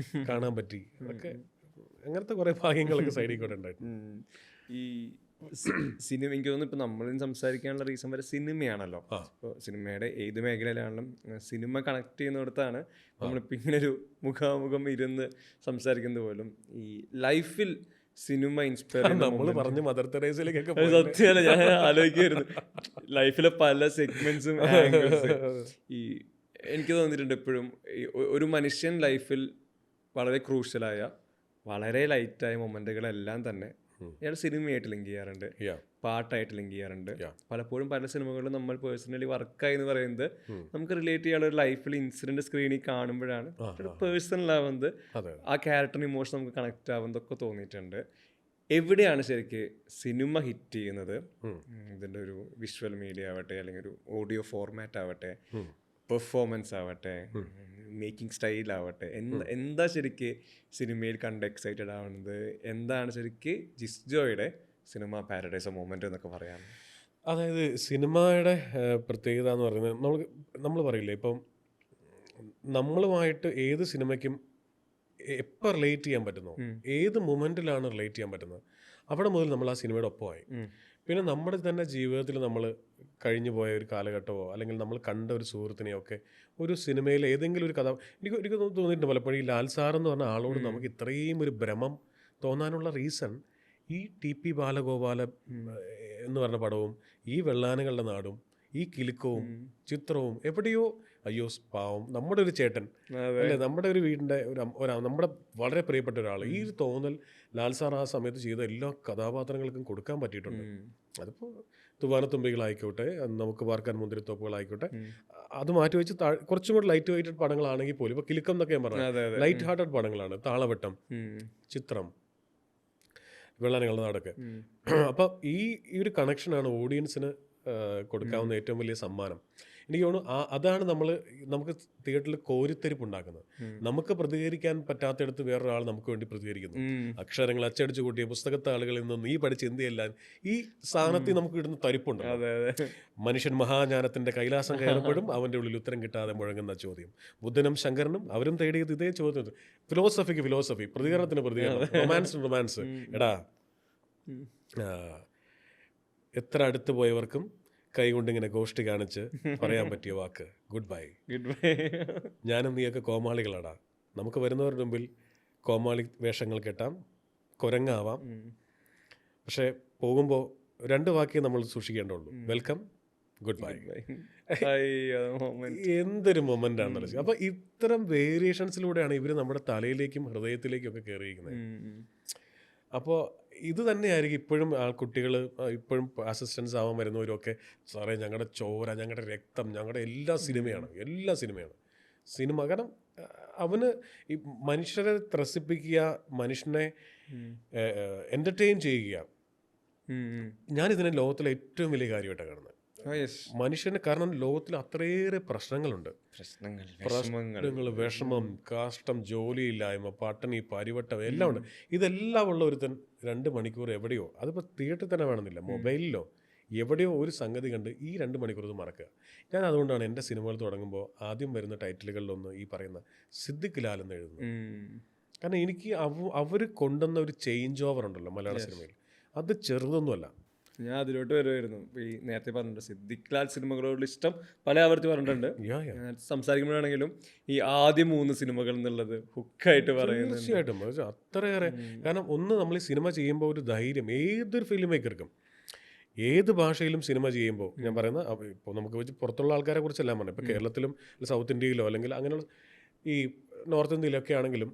കാണാൻ പറ്റി. അതൊക്കെ അങ്ങനത്തെ കുറേ ഭാഗ്യങ്ങളൊക്കെ സൈഡിൽ കൂടെ ഉണ്ടായിരുന്നു. ഈ സിനിമ എനിക്ക് തോന്നുന്നു ഇപ്പം നമ്മളും സംസാരിക്കാനുള്ള റീസൺ വരെ സിനിമയാണല്ലോ. ഇപ്പോൾ സിനിമയുടെ ഏത് മേഖലയിലാണെങ്കിലും സിനിമ കണക്ട് ചെയ്യുന്നിടത്താണ് നമ്മളിപ്പോൾ ഇങ്ങനെ ഒരു മുഖാമുഖം ഇരുന്ന് സംസാരിക്കുന്നത് പോലും. ഈ ലൈഫിൽ സിനിമ ഇൻസ്പയർ പറഞ്ഞു മദർ തെരേസയിലേക്കൊക്കെ സത്യമല്ല, ഞാൻ ആലോചിക്കുമായിരുന്നു ലൈഫിലെ പല സെഗ്മെന്റ്സും. ഈ എനിക്ക് തോന്നിയിട്ടുണ്ട് എപ്പോഴും ഒരു മനുഷ്യൻ ലൈഫിൽ വളരെ ക്രൂഷ്യലായ വളരെ ലൈറ്റായ മൊമെന്റുകളെല്ലാം തന്നെ ഇയാൾ സിനിമയായിട്ട് ലിങ്ക് ചെയ്യാറുണ്ട്, പാട്ടായിട്ട് ലിങ്ക് ചെയ്യാറുണ്ട്. പലപ്പോഴും പല സിനിമകളിലും നമ്മൾ പേഴ്സണലി വർക്കായി എന്ന് പറയുന്നത് നമുക്ക് റിലേറ്റ് ചെയ്യാനുള്ള ഒരു ലൈഫിൽ ഇൻസിഡന്റ് സ്ക്രീനിൽ കാണുമ്പോഴാണ് പേഴ്സണൽ ആവുന്നത്, ആ ക്യാരക്ടറിന് ഇമോഷൻ നമുക്ക് കണക്ട് ആവുന്നതൊക്കെ തോന്നിയിട്ടുണ്ട്. എവിടെയാണ് ശരിക്ക് സിനിമ ഹിറ്റ് ചെയ്യുന്നത്? ഇതിൻ്റെ ഒരു വിഷ്വൽ മീഡിയ ആവട്ടെ, അല്ലെങ്കിൽ ഒരു ഓഡിയോ ഫോർമാറ്റ് ആവട്ടെ, പെർഫോമൻസ് ആവട്ടെ, മേക്കിംഗ് സ്റ്റൈലാവട്ടെ, എന്താ ശരിക്ക് സിനിമയിൽ കണ്ട് എക്സൈറ്റഡ് ആവുന്നത്? എന്താണ് ശരിക്ക് ജിസ്ജോയുടെ സിനിമ പാരഡൈസ് മൊമെന്റ് എന്നൊക്കെ പറയാം? അതായത് സിനിമയുടെ പ്രത്യേകത എന്ന് പറയുന്നത് നമ്മൾ പറയില്ലേ, ഇപ്പം നമ്മളുമായിട്ട് ഏത് സിനിമയ്ക്കും എപ്പോൾ റിലേറ്റ് ചെയ്യാൻ പറ്റുന്നോ, ഏത് മൊമെൻറ്റിലാണ് റിലേറ്റ് ചെയ്യാൻ പറ്റുന്നത്, അവിടെ മുതൽ നമ്മൾ ആ സിനിമയുടെ ഒപ്പമായി. പിന്നെ നമ്മുടെ തന്നെ ജീവിതത്തിൽ നമ്മൾ കഴിഞ്ഞു പോയ ഒരു കാലഘട്ടമോ അല്ലെങ്കിൽ നമ്മൾ കണ്ട ഒരു സുഹൃത്തിനെയോ ഒക്കെ ഒരു സിനിമയിൽ ഏതെങ്കിലും ഒരു കഥ എനിക്ക് തോന്നിയിട്ടുണ്ട് പലപ്പോഴും. ഈ ലാൽ സാർ എന്ന് പറഞ്ഞ ആളോട് നമുക്ക് ഇത്രയും ഒരു ഭ്രമം തോന്നാനുള്ള റീസൺ ഈ TP ബാലഗോപാല എന്ന് പറഞ്ഞ പടവും ഈ വെള്ളാനകളുടെ നാടും ഈ കിലുക്കവും ചിത്രവും എവിടെയോ അയ്യോ പാവം നമ്മുടെ ഒരു ചേട്ടൻ അല്ലേ, നമ്മുടെ ഒരു വീടിൻ്റെ നമ്മുടെ വളരെ പ്രിയപ്പെട്ട ഒരാൾ, ഈ ഒരു തോന്നൽ ലാൽ സാർ ആ സമയത്ത് ചെയ്ത എല്ലാ കഥാപാത്രങ്ങൾക്കും കൊടുക്കാൻ പറ്റിയിട്ടുണ്ട്. അതിപ്പോൾ തുവാനത്തുമ്പികളായിക്കോട്ടെ, നമുക്ക് പാർക്കാൻ മുന്തിരിത്തോപ്പുകളായിക്കോട്ടെ, അത് മാറ്റി വെച്ച് കുറച്ചും കൂടെ ലൈറ്റ് വെയ്റ്റഡ് പടങ്ങളാണെങ്കിൽ പോലും ഇപ്പോൾ കിലുക്കം എന്നൊക്കെ ഞാൻ പറഞ്ഞത് ലൈറ്റ് ഹാർട്ടഡ് പടങ്ങളാണ്. താളവട്ടം, ചിത്രം, വെള്ളാനകളുടെ നാടൊക്കെ. അപ്പം ഈ ഒരു കണക്ഷനാണ് ഓഡിയൻസിന് കൊടുക്കാവുന്ന ഏറ്റവും വലിയ സമ്മാനം. എനിക്ക് തോന്നുന്നു അതാണ് നമുക്ക് തിയേറ്ററിൽ കോരിത്തെരിപ്പ് ഉണ്ടാക്കുന്നത്. നമുക്ക് പ്രതികരിക്കാൻ പറ്റാത്തടത്ത് വേറൊരാൾ നമുക്ക് വേണ്ടി പ്രതികരിക്കുന്നു. അക്ഷരങ്ങൾ അച്ചടിച്ചു കൂട്ടിയ പുസ്തകത്താളുകളിൽ നിന്ന് നീ പഠിച്ച എന്തിയെല്ലാം ഈ സാധനത്തിൽ നമുക്ക് ഇടുന്ന തരിപ്പുണ്ട്. മനുഷ്യൻ മഹാജ്ഞാനത്തിന്റെ കൈലാസം കയറപ്പെടും, അവന്റെ ഉള്ളിൽ ഉത്തരം കിട്ടാതെ മുഴങ്ങുന്ന ചോദ്യം. ബുദ്ധനും ശങ്കരനും അവരും തേടിയത് ഇതേ ചോദ്യം. ഫിലോസഫിക്ക് ഫിലോസഫി, പ്രതികരണത്തിന് പ്രതികരണം, റൊമാൻസിന് റൊമാൻസ്. എടാ, എത്ര അടുത്ത് പോയവർക്കും കൈകൊണ്ടിങ്ങനെ ഗോഷ്ടി കാണിച്ച് പറയാൻ പറ്റിയ വാക്ക് ഗുഡ് ബൈ. ഞാനും നീയൊക്കെ കോമാളികളാടാ. നമുക്ക് വരുന്നവരുടെ മുമ്പിൽ കോമാളി വേഷങ്ങൾ കെട്ടാം, കുരങ്ങാവാം, പക്ഷെ പോകുമ്പോൾ 2 വാക്കേ നമ്മൾ സൂക്ഷിക്കേണ്ടുള്ളൂ: വെൽക്കം, ഗുഡ് ബൈ. എന്തൊരു മൊമെന്റ് ആണെന്ന്. അപ്പൊ ഇത്തരം വേരിയേഷൻസിലൂടെയാണ് ഇവർ നമ്മുടെ തലയിലേക്കും ഹൃദയത്തിലേക്കും ഒക്കെ കയറിയിരിക്കുന്നത്. അപ്പോൾ ഇത് തന്നെയായിരിക്കും ഇപ്പോഴും കുട്ടികൾ ഇപ്പോഴും അസിസ്റ്റൻസ് ആവാൻ വരുന്നവരൊക്കെ, സാറേ ഞങ്ങളുടെ ചോര, ഞങ്ങളുടെ രക്തം, ഞങ്ങളുടെ എല്ലാ സിനിമയാണ്. സിനിമ. കാരണം അവന് ഈ മനുഷ്യരെ ത്രസിപ്പിക്കുക, മനുഷ്യനെ എൻ്റർടൈൻ ചെയ്യുക, ഞാനിതിനെ ലോകത്തിലെ ഏറ്റവും വലിയ കാര്യമായിട്ടാണ് കാണുന്നത്. മനുഷ്യന്, കാരണം ലോകത്തിൽ അത്രയേറെ പ്രശ്നങ്ങളുണ്ട്. പ്രശ്നങ്ങൾ, വിഷമം, കാഷ്ടം, ജോലിയില്ലായ്മ, പട്ടിണി, പരിവട്ടം എല്ലാം ഉണ്ട്. ഇതെല്ലാം ഉള്ള ഒരുത്തൻ 2 മണിക്കൂർ എവിടെയോ, അതിപ്പോൾ തിയേറ്ററിൽ തന്നെ വേണമെന്നില്ല, മൊബൈലിലോ എവിടെയോ ഒരു സംഗതി കണ്ട് ഈ 2 മണിക്കൂർ ഇത് മറക്കുക. ഞാൻ അതുകൊണ്ടാണ് എൻ്റെ സിനിമകൾ തുടങ്ങുമ്പോൾ ആദ്യം വരുന്ന ടൈറ്റിലുകളിലൊന്ന് ഈ പറയുന്ന സിദ്ദിഖ് ലാൽ എന്ന് എഴുതുന്നത്. കാരണം എനിക്ക് അവർ കൊണ്ടുവന്ന ഒരു ചേഞ്ച് ഓവർ ഉണ്ടല്ലോ മലയാള സിനിമയിൽ, അത് ചെറുതൊന്നുമല്ല. ഞാൻ അതിലോട്ട് വരുമായിരുന്നു. ഈ നേരത്തെ പറഞ്ഞിട്ടുണ്ട് സിദ്ദിഖ് ലാൽ സിനിമകളോടുള്ള ഇഷ്ടം പല ആവർത്തി പറഞ്ഞിട്ടുണ്ട്. സംസാരിക്കുമ്പോഴാണെങ്കിലും ഈ ആദ്യ 3 സിനിമകൾ എന്നുള്ളത് ഹുക്കായിട്ട് പറയുന്നത് തീർച്ചയായിട്ടും അത്രയേറെ. കാരണം ഒന്ന്, നമ്മൾ ഈ സിനിമ ചെയ്യുമ്പോൾ ഒരു ധൈര്യം, ഏതൊരു ഫിലിം മേക്കർക്കും ഏത് ഭാഷയിലും സിനിമ ചെയ്യുമ്പോൾ, ഞാൻ പറയുന്ന ഇപ്പോൾ നമുക്ക് വെച്ച് പുറത്തുള്ള ആൾക്കാരെ കുറിച്ചെല്ലാം പറഞ്ഞു, ഇപ്പോൾ കേരളത്തിലും സൗത്ത് ഇന്ത്യയിലോ അല്ലെങ്കിൽ അങ്ങനെയുള്ള ഈ നോർത്ത് ഇന്ത്യയിലൊക്കെ ആണെങ്കിലും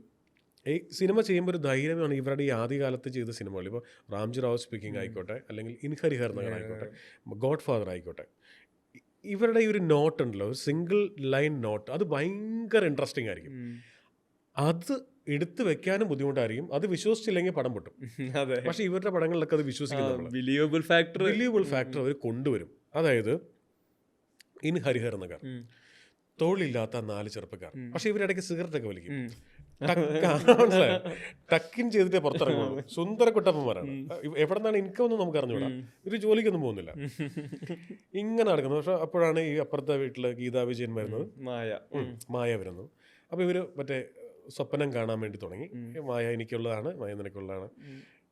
ഈ സിനിമ ചെയ്യുമ്പോൾ ഒരു ധൈര്യമാണ്. ഇവരുടെ ഈ ആദ്യകാലത്ത് ചെയ്ത സിനിമകൾ, ഇപ്പോൾ റാംജി റാവു സ്പീക്കിംഗ് ആയിക്കോട്ടെ, അല്ലെങ്കിൽ ഇൻ ഹരിഹർ നഗർ ആയിക്കോട്ടെ, ഗോഡ് ഫാദർ ആയിക്കോട്ടെ, ഇവരുടെ ഈ ഒരു നോട്ട് ഉണ്ടല്ലോ, ഒരു സിംഗിൾ ലൈൻ നോട്ട്, അത് ഭയങ്കര ഇൻട്രസ്റ്റിംഗ് ആയിരിക്കും. അത് എടുത്തു വെക്കാനും ബുദ്ധിമുട്ടായിരിക്കും. അത് വിശ്വസിച്ചില്ലെങ്കിൽ പടം പൊട്ടും. പക്ഷെ ഇവരുടെ പടങ്ങളിലൊക്കെ അത് വിശ്വസിക്കുന്നു. ബിലീവബിൾ ഫാക്ടർ അവർ കൊണ്ടുവരും. അതായത് ഇൻ ഹരിഹർ നഗർ, തൊഴിലില്ലാത്ത 4 ചെറുപ്പക്കാർ, പക്ഷെ ഇവരിടയ്ക്ക് സിഗരറ്റ് ഒക്കെ വലിക്കും. ടക്കിൻ ചെയ്തിട്ട് പുറത്തിറങ്ങുള്ളൂ. സുന്ദര കുട്ടപ്പന്മാരാണ്. എവിടെ നിന്നാണ് ഇൻകം ഒന്നും നമുക്ക് അറിഞ്ഞുകൂടാ. ഇവര് ജോലിക്കൊന്നും പോകുന്നില്ല, ഇങ്ങനെ നടക്കുന്നു. പക്ഷെ അപ്പോഴാണ് ഈ അപ്പുറത്തെ വീട്ടില് ഗീതാ വിജയൻ വരുന്നത്, മായ വരുന്നു. അപ്പോൾ ഇവര് മറ്റേ സ്വപ്നം കാണാൻ വേണ്ടി തുടങ്ങി. മായ എനിക്കുള്ളതാണ്, മായ നിനക്കുള്ളതാണ്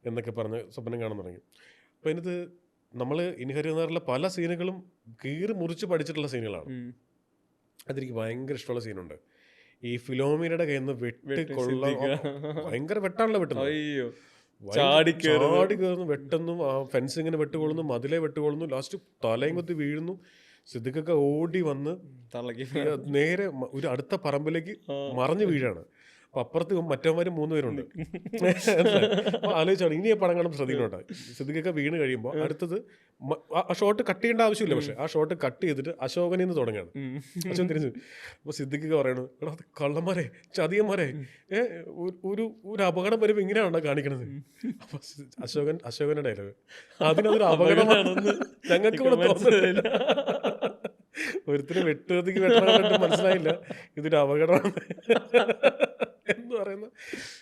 എന്നൊക്കെ പറഞ്ഞ് സ്വപ്നം കാണാൻ തുടങ്ങി. അപ്പോൾ ഇതിനകത്ത് നമ്മൾ ഇൻഹരിയറിലെ പല സീനുകളും കീറി മുറിച്ച് പഠിച്ചിട്ടുള്ള സീനുകളാണ്. അതെനിക്ക് ഭയങ്കര ഇഷ്ടമുള്ള സീനുണ്ട്. ഈ ഫിലോമിനയുടെ കയ്യിൽ നിന്ന് വെട്ടിക്കൊള്ള, ഭയങ്കര വെട്ടാണല്ലോ വെട്ടുന്നത്, ചാടി കയറുന്നു, വെട്ടുന്നു, ആ ഫെൻസിങ്ങിന് വെട്ടുകൊള്ളുന്നു, മതിലെ വെട്ടുകൊള്ളുന്നു, ലാസ്റ്റ് തലയും കൊത്തി വീഴുന്നു. സിദ്ദിഖൊക്കെ ഓടി വന്ന് നേരെ ഒരു അടുത്ത പറമ്പിലേക്ക് മറിഞ്ഞു വീഴാണ്. അപ്പം അപ്പുറത്ത് മറ്റവന്മാരും 3 പേരുണ്ട്. ആലോചിച്ചാണ് ഇനി ആ പടം കാണുമ്പോൾ ശ്രദ്ധിക്കണോട്ടെ. സിദ്ദിഖൊക്കെ വീണ് കഴിയുമ്പോൾ അടുത്തത് ആ ഷോട്ട് കട്ട് ചെയ്യേണ്ട ആവശ്യമില്ല, പക്ഷെ ആ ഷോട്ട് കട്ട് ചെയ്തിട്ട് അശോകനിൽ നിന്ന് തുടങ്ങുകയാണ്. അശോകൻ തിരിച്ചു. അപ്പോൾ സിദ്ദിഖൊക്കെ പറയണു, എടാ അത് കള്ളന്മാരെ, ചതിയന്മാരെ, ഒരു അപകടം വരുമ്പോൾ ഇങ്ങനെയാണോ കാണിക്കണത്? അപ്പൊ അശോകന്റെ ഡയലോഗ്, അതിനതൊരു അപകടമാണെന്ന് ഞങ്ങൾക്ക് ഇവിടെ തോന്നുന്നില്ല. ഒരുത്തിന് വെട്ടുകത്തിക്ക് വെട്ടണം മനസ്സിലായില്ല, ഇതൊരു അപകടമാണ് എന്ന് പറയുന്ന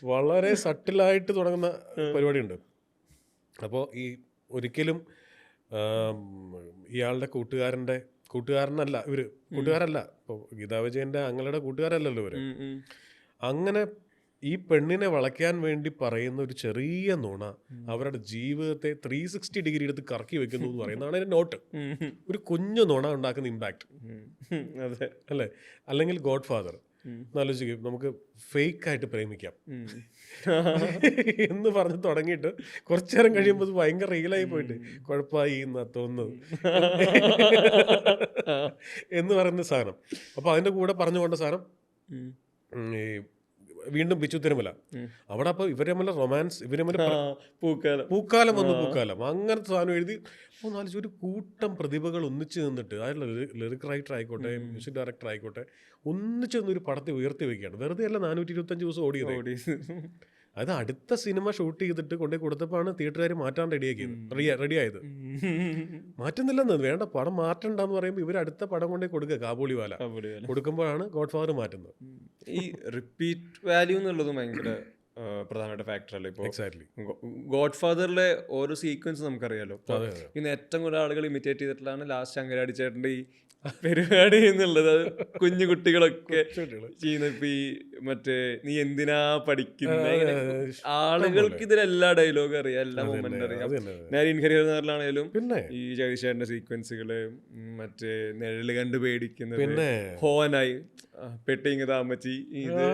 വളരെ സട്ടിലായിട്ട് തുടങ്ങുന്ന പരിപാടിയുണ്ട്. അപ്പോൾ ഈ ഒരിക്കലും ഇയാളുടെ കൂട്ടുകാരനല്ല ഇവര്, കൂട്ടുകാരല്ല, ഇപ്പോൾ ഗീതാ വിജയന്റെ അങ്ങളുടെ കൂട്ടുകാരല്ലല്ലോ ഇവര്. അങ്ങനെ ഈ പെണ്ണിനെ വളയ്ക്കാൻ വേണ്ടി പറയുന്ന ഒരു ചെറിയ നുണ അവരുടെ ജീവിതത്തെ 360 ഡിഗ്രി എടുത്ത് കറക്കി വെക്കുന്നു എന്ന് പറയുന്നതാണ് അതിന്റെ നോട്ട്. ഒരു കുഞ്ഞു നുണ ഉണ്ടാക്കുന്ന ഇമ്പാക്ട് അല്ലേ? അല്ലെങ്കിൽ ഗോഡ് ഫാദർ എന്നാലോചിക്കും, നമുക്ക് ഫേക്കായിട്ട് പ്രേമിക്കാം എന്ന് പറഞ്ഞ് തുടങ്ങിയിട്ട് കുറച്ചു നേരം കഴിയുമ്പോൾ അത് ഭയങ്കര റിയലായി പോയിട്ട് കുഴപ്പമായി എന്നാ തോന്നുന്നത് എന്ന് പറയുന്ന സാധനം. അപ്പോൾ അതിൻ്റെ കൂടെ പറഞ്ഞു കൊണ്ട സാധനം ഈ വീണ്ടും പിച്ചു തിരുമല, അവിടെ അപ്പോൾ ഇവരെ തമ്മിൽ റൊമാൻസ്, ഇവരെ തമ്മിൽ പൂക്കാലം വന്നു, പൂക്കാലം അങ്ങനത്തെ സാധനം എഴുതി. അപ്പോൾ നാലിച്ച് ഒരു കൂട്ടം പ്രതിഭകൾ ഒന്നിച്ച് നിന്നിട്ട്, അതിലുള്ള ലിറിക് റൈറ്റർ ആയിക്കോട്ടെ, മ്യൂസിക് ഡയറക്ടർ ആയിക്കോട്ടെ, ഒന്നിച്ച് നിന്നൊരു പടത്തെ ഉയർത്തി വയ്ക്കുകയാണ്. വെറുതെ അല്ല 425 ദിവസം ഓടിയത്. അത് അടുത്ത സിനിമ ഷൂട്ട് ചെയ്തിട്ട് കൊണ്ടേ കൊടുത്തപ്പോഴാണ് തിയേറ്ററുകാർ മാറ്റാൻ റെഡിയായത്. മാറ്റുന്നില്ലെന്ന്, വേണ്ട പടം മാറ്റണ്ടെന്ന് പറയുമ്പോൾ ഇവർ അടുത്ത പടം കൊണ്ടേ കൊടുക്കുക, കാബൂളിവാല കൊടുക്കുമ്പോഴാണ് ഗോഡ് ഫാദർ മാറ്റുന്നത്. ഈ റിപ്പീറ്റ് വാല്യൂ എന്നുള്ളത് ഭയങ്കര പ്രധാനപ്പെട്ട ഫാക്ടർ അല്ലേ? ഇപ്പോൾ എക്സാക്ട്ലി ഗോഡ് ഫാദറിലെ ഓരോ സീക്വൻസ് നമുക്കറിയാലോ. ഇന്ന് ഏറ്റവും കൂടുതൽ ആളുകൾ ഇമിറ്റേറ്റ് ചെയ്തിട്ടുള്ളതാണ് ലാസ്റ്റ് അങ്കരാടി ചേട്ടൻ്റെ ഈ പരിപാടി എന്നുള്ളത്. കുഞ്ഞു കുട്ടികളൊക്കെ ചെയ്യുന്ന ഇപ്പൊ ഈ മറ്റേ നീ എന്തിനാ പഠിക്കുന്ന, ആളുകൾക്ക് ഇതിലെല്ലാ ഡയലോഗും അറിയാം, എല്ലാ മൊമെന്റ് അറിയാം. ഞാൻ ഇൻഹരിയറിലാണേലും ഈ ജഗദീഷേട്ടന്റെ സീക്വൻസുകള്, മറ്റേ നിഴല് കണ്ട് പേടിക്കുന്നത്, ഹോനായി പെട്ടിങ് താമച്ചി, ഇത്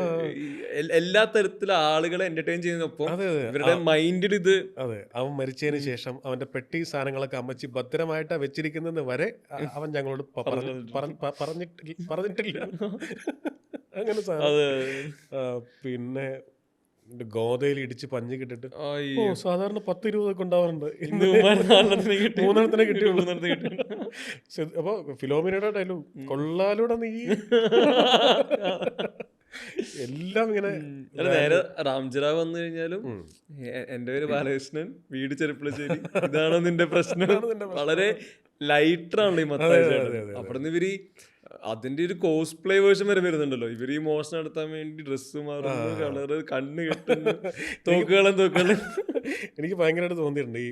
എല്ലാ തരത്തിലും ആളുകളെ എന്റർടൈൻ ചെയ്യുന്നൊപ്പം ഇവരുടെ മൈൻഡിൽ ഇത്. അതെ, അവൻ മരിച്ചതിന് ശേഷം അവന്റെ പെട്ടി സാധനങ്ങളൊക്കെ അമ്മച്ചി ഭദ്രമായിട്ടാ വെച്ചിരിക്കുന്നത് വരെ അവൻ ഞങ്ങളോട് പറഞ്ഞിട്ടില്ല അങ്ങനെ സാധനം. പിന്നെ ഗോതയിൽ ഇടിച്ച് പഞ്ഞ് കിട്ടിട്ട് അയ്യോ. ഓ സാധാരണ 10-20 ഉണ്ടാവാറുണ്ട് ഇന്ന് ഇവന്മാര് നാലെണ്ണത്തിനെ കിട്ടി. മൂന്നെണ്ണത്തിനെ കിട്ടിയുള്ളൂ. മൂന്നെണ്ണത്തിനെ കിട്ടി. അപ്പൊ ഫിലോമിനയുടെ ഡയലോഗ് കൊള്ളാലൂടെ നീ എല്ലാം ഇങ്ങനെ അല്ല, നേരെ റാംജിറാവ് വന്നു കഴിഞ്ഞാലും എന്റെ പേര് ബാലകൃഷ്ണൻ, വീട് ചെറുപ്പളശ്ശേരി, ഇതാണോ നിന്റെ പ്രശ്നം? വളരെ ലൈറ്ററാണല്ലോ ഈ മത്തായി ചേട്ടൻ. അവിടെ നിന്ന് ഇവര് അതിന്റെ ഒരു കോസ്പ്ലേ വേർഷൻ വരെ വരുന്നുണ്ടല്ലോ. ഇവര് ഈ മോഷണം നടത്താൻ വേണ്ടി ഡ്രസ്സ് മാറുന്നു, കളറ്, കണ്ണ് കെട്ടുന്നു, തോക്കുകളും. എനിക്ക് ഭയങ്കരമായിട്ട് തോന്നിയിട്ടുണ്ട് ഈ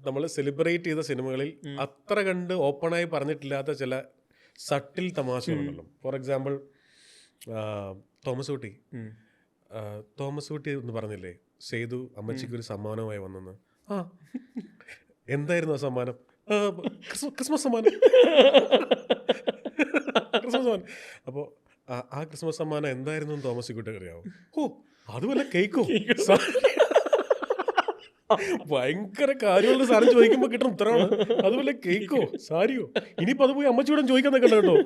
നമ്മള് സെലിബ്രേറ്റ് ചെയ്ത സിനിമകളിൽ അത്ര കണ്ട് ഓപ്പണായി പറഞ്ഞിട്ടില്ലാത്ത ചില സട്ടിൽ തമാശകളുണ്ടല്ലോ. ഫോർ എക്സാമ്പിൾ തോമസ് ഊട്ടി എന്ന് പറഞ്ഞില്ലേ, സേതു അമ്മച്ചിക്ക് ഒരു സമ്മാനമായി വന്നെന്ന്. ആ എന്തായിരുന്നു ആ സമ്മാനം? ക്രിസ്മസ് സമ്മാനം. അപ്പോൾ ആ ക്രിസ്മസ് സമ്മാനം എന്തായിരുന്നു തോമസ് കുട്ടി അറിയാവോ? ഓ അത് വല്ല കേക്കോ? ഭയങ്കര കാര്യമുള്ള സാധനം ചോദിക്കുമ്പോ കിട്ടുന്ന ഉത്തരവാണ് അത് വല്ല കേക്കോ സാരിയോ? ഇനിയിപ്പോ അത് പോയി അമ്മച്ചൂടെ ചോദിക്കാൻ കേട്ടോ.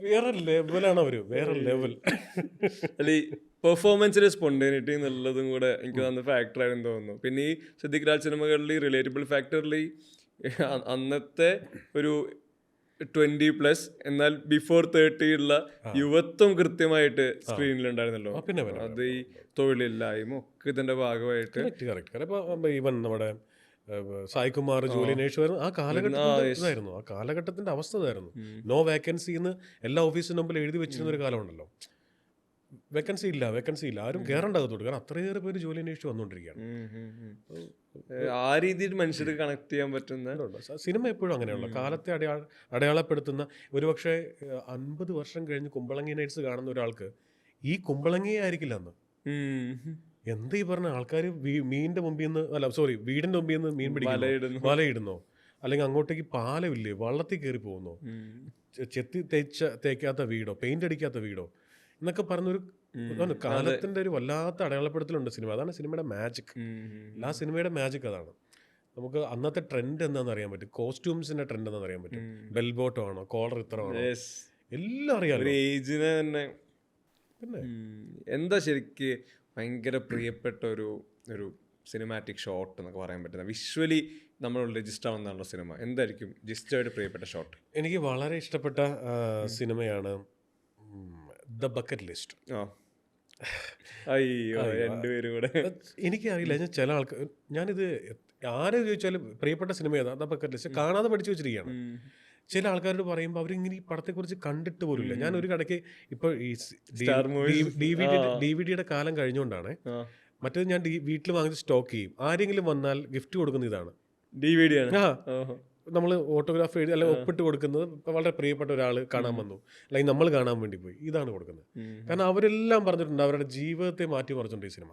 വേറെ ലെവലാണ് അവര്, വേറെ ലെവൽ. അല്ല, ഈ പെർഫോമൻസിലെ സ്പോണ്ടേനിറ്റി എന്നുള്ളതും കൂടെ എനിക്ക് തന്ന ഫാക്ടറായിരുന്നു തോന്നുന്നു. പിന്നെ ഈ സിദ്ദിഖ് രാജ് സിനിമകളിൽ റിലേറ്റബിൾ ഫാക്ടറിൽ അന്നത്തെ ഒരു 20+ എന്നാൽ ബിഫോർ 30 ഉള്ള യുവത്വം കൃത്യമായിട്ട് സ്ക്രീനിൽ ഉണ്ടായിരുന്നല്ലോ. അത് ഈ തൊഴിലില്ലായ്മ ഒക്കെ ഇതിന്റെ ഭാഗമായിട്ട് ഈവൻ നമ്മുടെ സായികുമാർ, ജൂലി നേഴ്സ് ആ കാലഘട്ടത്തിലായിരുന്നു. ആ കാലഘട്ടത്തിന്റെ അവസ്ഥ ഇതായിരുന്നു. നോ വേക്കൻസി എന്ന് എല്ലാ ഓഫീസിന് മുമ്പിൽ എഴുതി വെച്ചിരുന്ന ഒരു കാലമുണ്ടല്ലോ. വേക്കൻസി ഇല്ല ആരും കയറണ്ടാകത്തോളൂ. കാരണം അത്രയേറെ പേര് ജോലി അന്വേഷിച്ച് വന്നുകൊണ്ടിരിക്കുകയാണ്. ആ രീതിയിൽ മനുഷ്യർക്ക് കണക്ട് ചെയ്യാൻ പറ്റുന്ന സിനിമ എപ്പോഴും അങ്ങനെയുള്ള കാലത്തെ അടയാളപ്പെടുത്തുന്ന. ഒരുപക്ഷെ 50 വർഷം കഴിഞ്ഞ് കുമ്പളങ്ങി നൈറ്റ്സ് കാണുന്ന ഒരാൾക്ക് ഈ കുമ്പളങ്ങിയെ ആയിരിക്കില്ല അന്ന്. എന്താ ഈ പറഞ്ഞ ആൾക്കാർ മീനിന്റെ മുമ്പിൽ നിന്ന് വീടിന്റെ മുമ്പിൽ നിന്ന് മീൻ പിടിക്കുന്നു, വലയിടുന്നോ? അല്ലെങ്കിൽ അങ്ങോട്ടേക്ക് പാലമില്ലേ, വള്ളത്തിൽ കയറി പോകുന്നോ? ചെത്തി തേക്കാത്ത വീടോ, പെയിന്റ് അടിക്കാത്ത വീടോ എന്നൊക്കെ പറഞ്ഞൊരു കാലത്തിന്റെ ഒരു വല്ലാത്ത അടയാളപ്പെടുത്തലുണ്ട് സിനിമ. അതാണ് സിനിമയുടെ മാജിക്. എല്ലാ സിനിമയുടെ മാജിക് അതാണ്. നമുക്ക് അന്നത്തെ ട്രെൻഡ് എന്താണെന്ന് അറിയാൻ പറ്റും. കോസ്റ്റ്യൂംസിന്റെ ട്രെൻഡ് എന്താണെന്ന് അറിയാൻ പറ്റും. ബെൽബോട്ടോ ആണോ, കോളർ ഇത്ര ആണോ, എല്ലാം അറിയാം. ഏജിനെ തന്നെ. പിന്നെ എന്താ ശരിക്ക് ഭയങ്കര പ്രിയപ്പെട്ട ഒരു സിനിമാറ്റിക് ഷോട്ട് എന്നൊക്കെ പറയാൻ പറ്റുന്ന, വിഷ്വലി നമ്മൾ രജിസ്റ്റർ ആവുന്നതാണല്ലോ സിനിമ, എന്തായിരിക്കും ജിസ്റ്റോയുടെ പ്രിയപ്പെട്ട ഷോട്ട്? എനിക്ക് വളരെ ഇഷ്ടപ്പെട്ട സിനിമയാണ് ദ ബക്കറ്റ് ലിസ്റ്റ്. അയ്യോ, രണ്ടുപേരും കൂടെ. എനിക്കറിയില്ല, ഞാൻ ചില ആൾക്കാർ, ഞാനിത് ആരെ ചോദിച്ചാലും പ്രിയപ്പെട്ട സിനിമ ഏതാ, ദ ബക്കറ്റ് ലിസ്റ്റ് കാണാതെ പഠിച്ചു വെച്ചിരിക്കുകയാണ്. ചില ആൾക്കാരോട് പറയുമ്പോൾ അവരിങ്ങനെ ഈ പടത്തെക്കുറിച്ച് കണ്ടിട്ട് പോലുമില്ല. ഞാൻ ഒരു കടയ്ക്ക് ഇപ്പോൾ ഈ DVD കാലം കഴിഞ്ഞുകൊണ്ടാണ്. മറ്റേത് ഞാൻ വീട്ടിൽ വാങ്ങിച്ച് സ്റ്റോക്ക് ചെയ്യും. ആരെങ്കിലും വന്നാൽ ഗിഫ്റ്റ് കൊടുക്കുന്ന ഇതാണ് DVD. നമ്മൾ ഓട്ടോഗ്രാഫ് എഴുതി അല്ലെങ്കിൽ ഒപ്പിട്ട് കൊടുക്കുന്നത്. വളരെ പ്രിയപ്പെട്ട ഒരാൾ കാണാൻ വന്നു, അല്ലെങ്കിൽ നമ്മൾ കാണാൻ വേണ്ടി പോയി, ഇതാണ് കൊടുക്കുന്നത്. കാരണം അവരെല്ലാം പറഞ്ഞിട്ടുണ്ട് അവരുടെ ജീവിതത്തെ മാറ്റി മറിച്ചിട്ടുണ്ട് ഈ സിനിമ.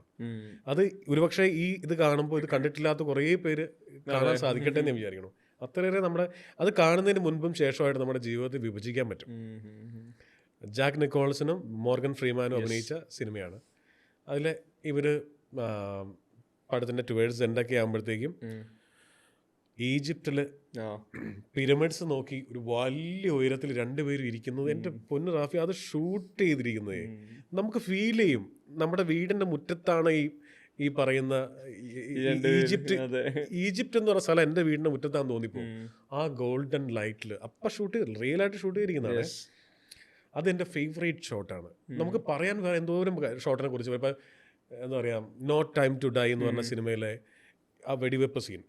അത് ഒരുപക്ഷെ ഇത് കാണുമ്പോൾ ഇത് കണ്ടിട്ടില്ലാത്ത കുറേ പേര് കാണാൻ സാധിക്കട്ടെ എന്ന് വിചാരിക്കണം. അത്രയേറെ നമ്മുടെ അത് കാണുന്നതിന് മുൻപും ശേഷമായിട്ട് നമ്മുടെ ജീവിതത്തെ വിഭജിക്കാൻ പറ്റും. ജാക്ക് നിക്കോൾസണും മോർഗൻ ഫ്രീമാനും അഭിനയിച്ച സിനിമയാണ്. അതിലെ ഇവർ പടത്തിൻ്റെ ടുവേഴ്സ് എൻഡൊക്കെ ആകുമ്പോഴത്തേക്കും ഈജിപ്തിൽ പിരമിഡ്സ് നോക്കി ഒരു വലിയ ഉയരത്തിൽ രണ്ടുപേരും ഇരിക്കുന്നത്, എൻ്റെ പൊന്നു റാഫി, അത് ഷൂട്ട് ചെയ്തിരിക്കുന്നത് നമുക്ക് ഫീൽ ചെയ്യും. നമ്മുടെ വീടിൻ്റെ മുറ്റത്താണ് ഈ പറയുന്ന ഈജിപ്റ്റ് എന്ന് പറഞ്ഞ സ്ഥലം എൻ്റെ വീടിൻ്റെ മുറ്റത്താന്ന് തോന്നിപ്പോകും. ആ ഗോൾഡൻ ലൈറ്റിൽ അപ്പം റിയൽ ആയിട്ട് ഷൂട്ട് ചെയ്തിരിക്കുന്നതാണ്. അതെൻ്റെ ഫേവറേറ്റ് ഷോട്ടാണ്. നമുക്ക് പറയാൻ വേറെ എന്തോരം ഷോട്ടിനെ കുറിച്ച്. ഇപ്പം എന്താ പറയുക, നോ ടൈം ടു ഡൈ എന്ന് പറഞ്ഞ സിനിമയിലെ ആ വെടിവെപ്പ് സീൻ,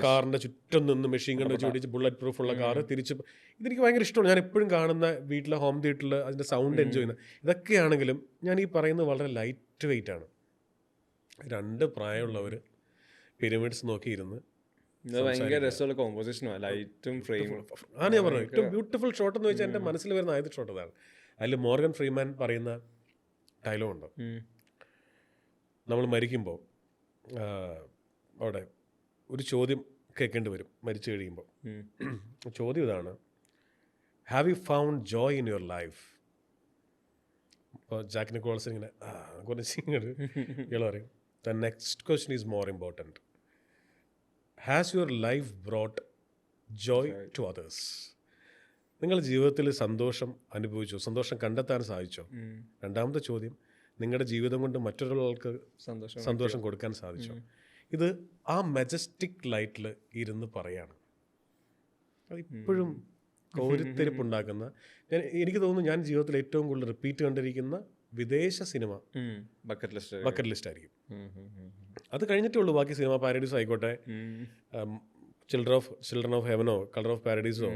കാറിൻ്റെ ചുറ്റും നിന്ന് മെഷീൻ കണ്ട് വെച്ച് പിടിച്ച് ബുള്ളറ്റ് പ്രൂഫ് ഉള്ള കാറ് തിരിച്ച്, ഇതെനിക്ക് ഭയങ്കര ഇഷ്ടമാണ്. ഞാൻ എപ്പോഴും കാണുന്ന വീട്ടിലെ ഹോം തിയേറ്ററിൽ അതിൻ്റെ സൗണ്ട് എൻജോയ് ചെയ്യുന്ന ഇതൊക്കെയാണെങ്കിലും ഞാൻ ഈ പറയുന്നത് വളരെ ലൈറ്റ് വെയിറ്റ് ആണ്. രണ്ട് പ്രായമുള്ളവർ പിരമിഡ്സ് നോക്കിയിരുന്ന് ഭയങ്കര രസമുള്ള കോമ്പോസിഷനാണ്, ലൈറ്റും ഫ്രെയിമും. ആണ് ഞാൻ പറഞ്ഞത് ഏറ്റവും ബ്യൂട്ടിഫുൾ ഷോട്ട് എന്ന് വെച്ചാൽ എൻ്റെ മനസ്സിൽ വരുന്ന ആദ്യത്തെ ഷോട്ട് അതാണ്. അതിൽ മോർഗൻ ഫ്രീമാൻ പറയുന്ന ഡയലോഗ് ഉണ്ട്, നമ്മൾ മരിക്കുമ്പോൾ അവിടെ ഒരു ചോദ്യം കേൾക്കേണ്ടി വരും മരിച്ചു കഴിയുമ്പോൾ. ചോദ്യം ഇതാണ്, have you found joy in your life? അപ്പോൾ ജാക്ക് നിക്കോൾസൺ ഇങ്ങനെ കുറച്ച് ഇയാൾ പറയും, the next question is more important, has your life brought joy to others? നിങ്ങൾ ജീവിതത്തിൽ സന്തോഷം അനുഭവിച്ചോ? സന്തോഷം കണ്ടെത്താൻ സാധിച്ചോ? രണ്ടാമത്തെ ചോദ്യം, നിങ്ങളുടെ ജീവിതം കൊണ്ട് മറ്റൊരാൾക്ക് സന്തോഷം കൊടുക്കാൻ സാധിച്ചോ? ഇത് ആ മെജസ്റ്റിക് ലൈറ്റിൽ ഇരുന്ന് പറയാണ്. അതിപ്പോഴും കോരിത്തെരിപ്പുണ്ടാക്കുന്ന, എനിക്ക് തോന്നുന്നു ഞാൻ ജീവിതത്തിൽ ഏറ്റവും കൂടുതൽ റിപ്പീറ്റ് കണ്ടിരിക്കുന്ന വിദേശ സിനിമ ബക്കറ്റ് ലിസ്റ്റ് ആയിരിക്കും. അത് കഴിഞ്ഞിട്ടേ ഉള്ളൂ ബാക്കി സിനിമ. പാരഡൈസ് ആയിക്കോട്ടെ, ചിൽഡ്രൻ ഓഫ് ഹെവനോ കളർ ഓഫ് പാരഡൈസോ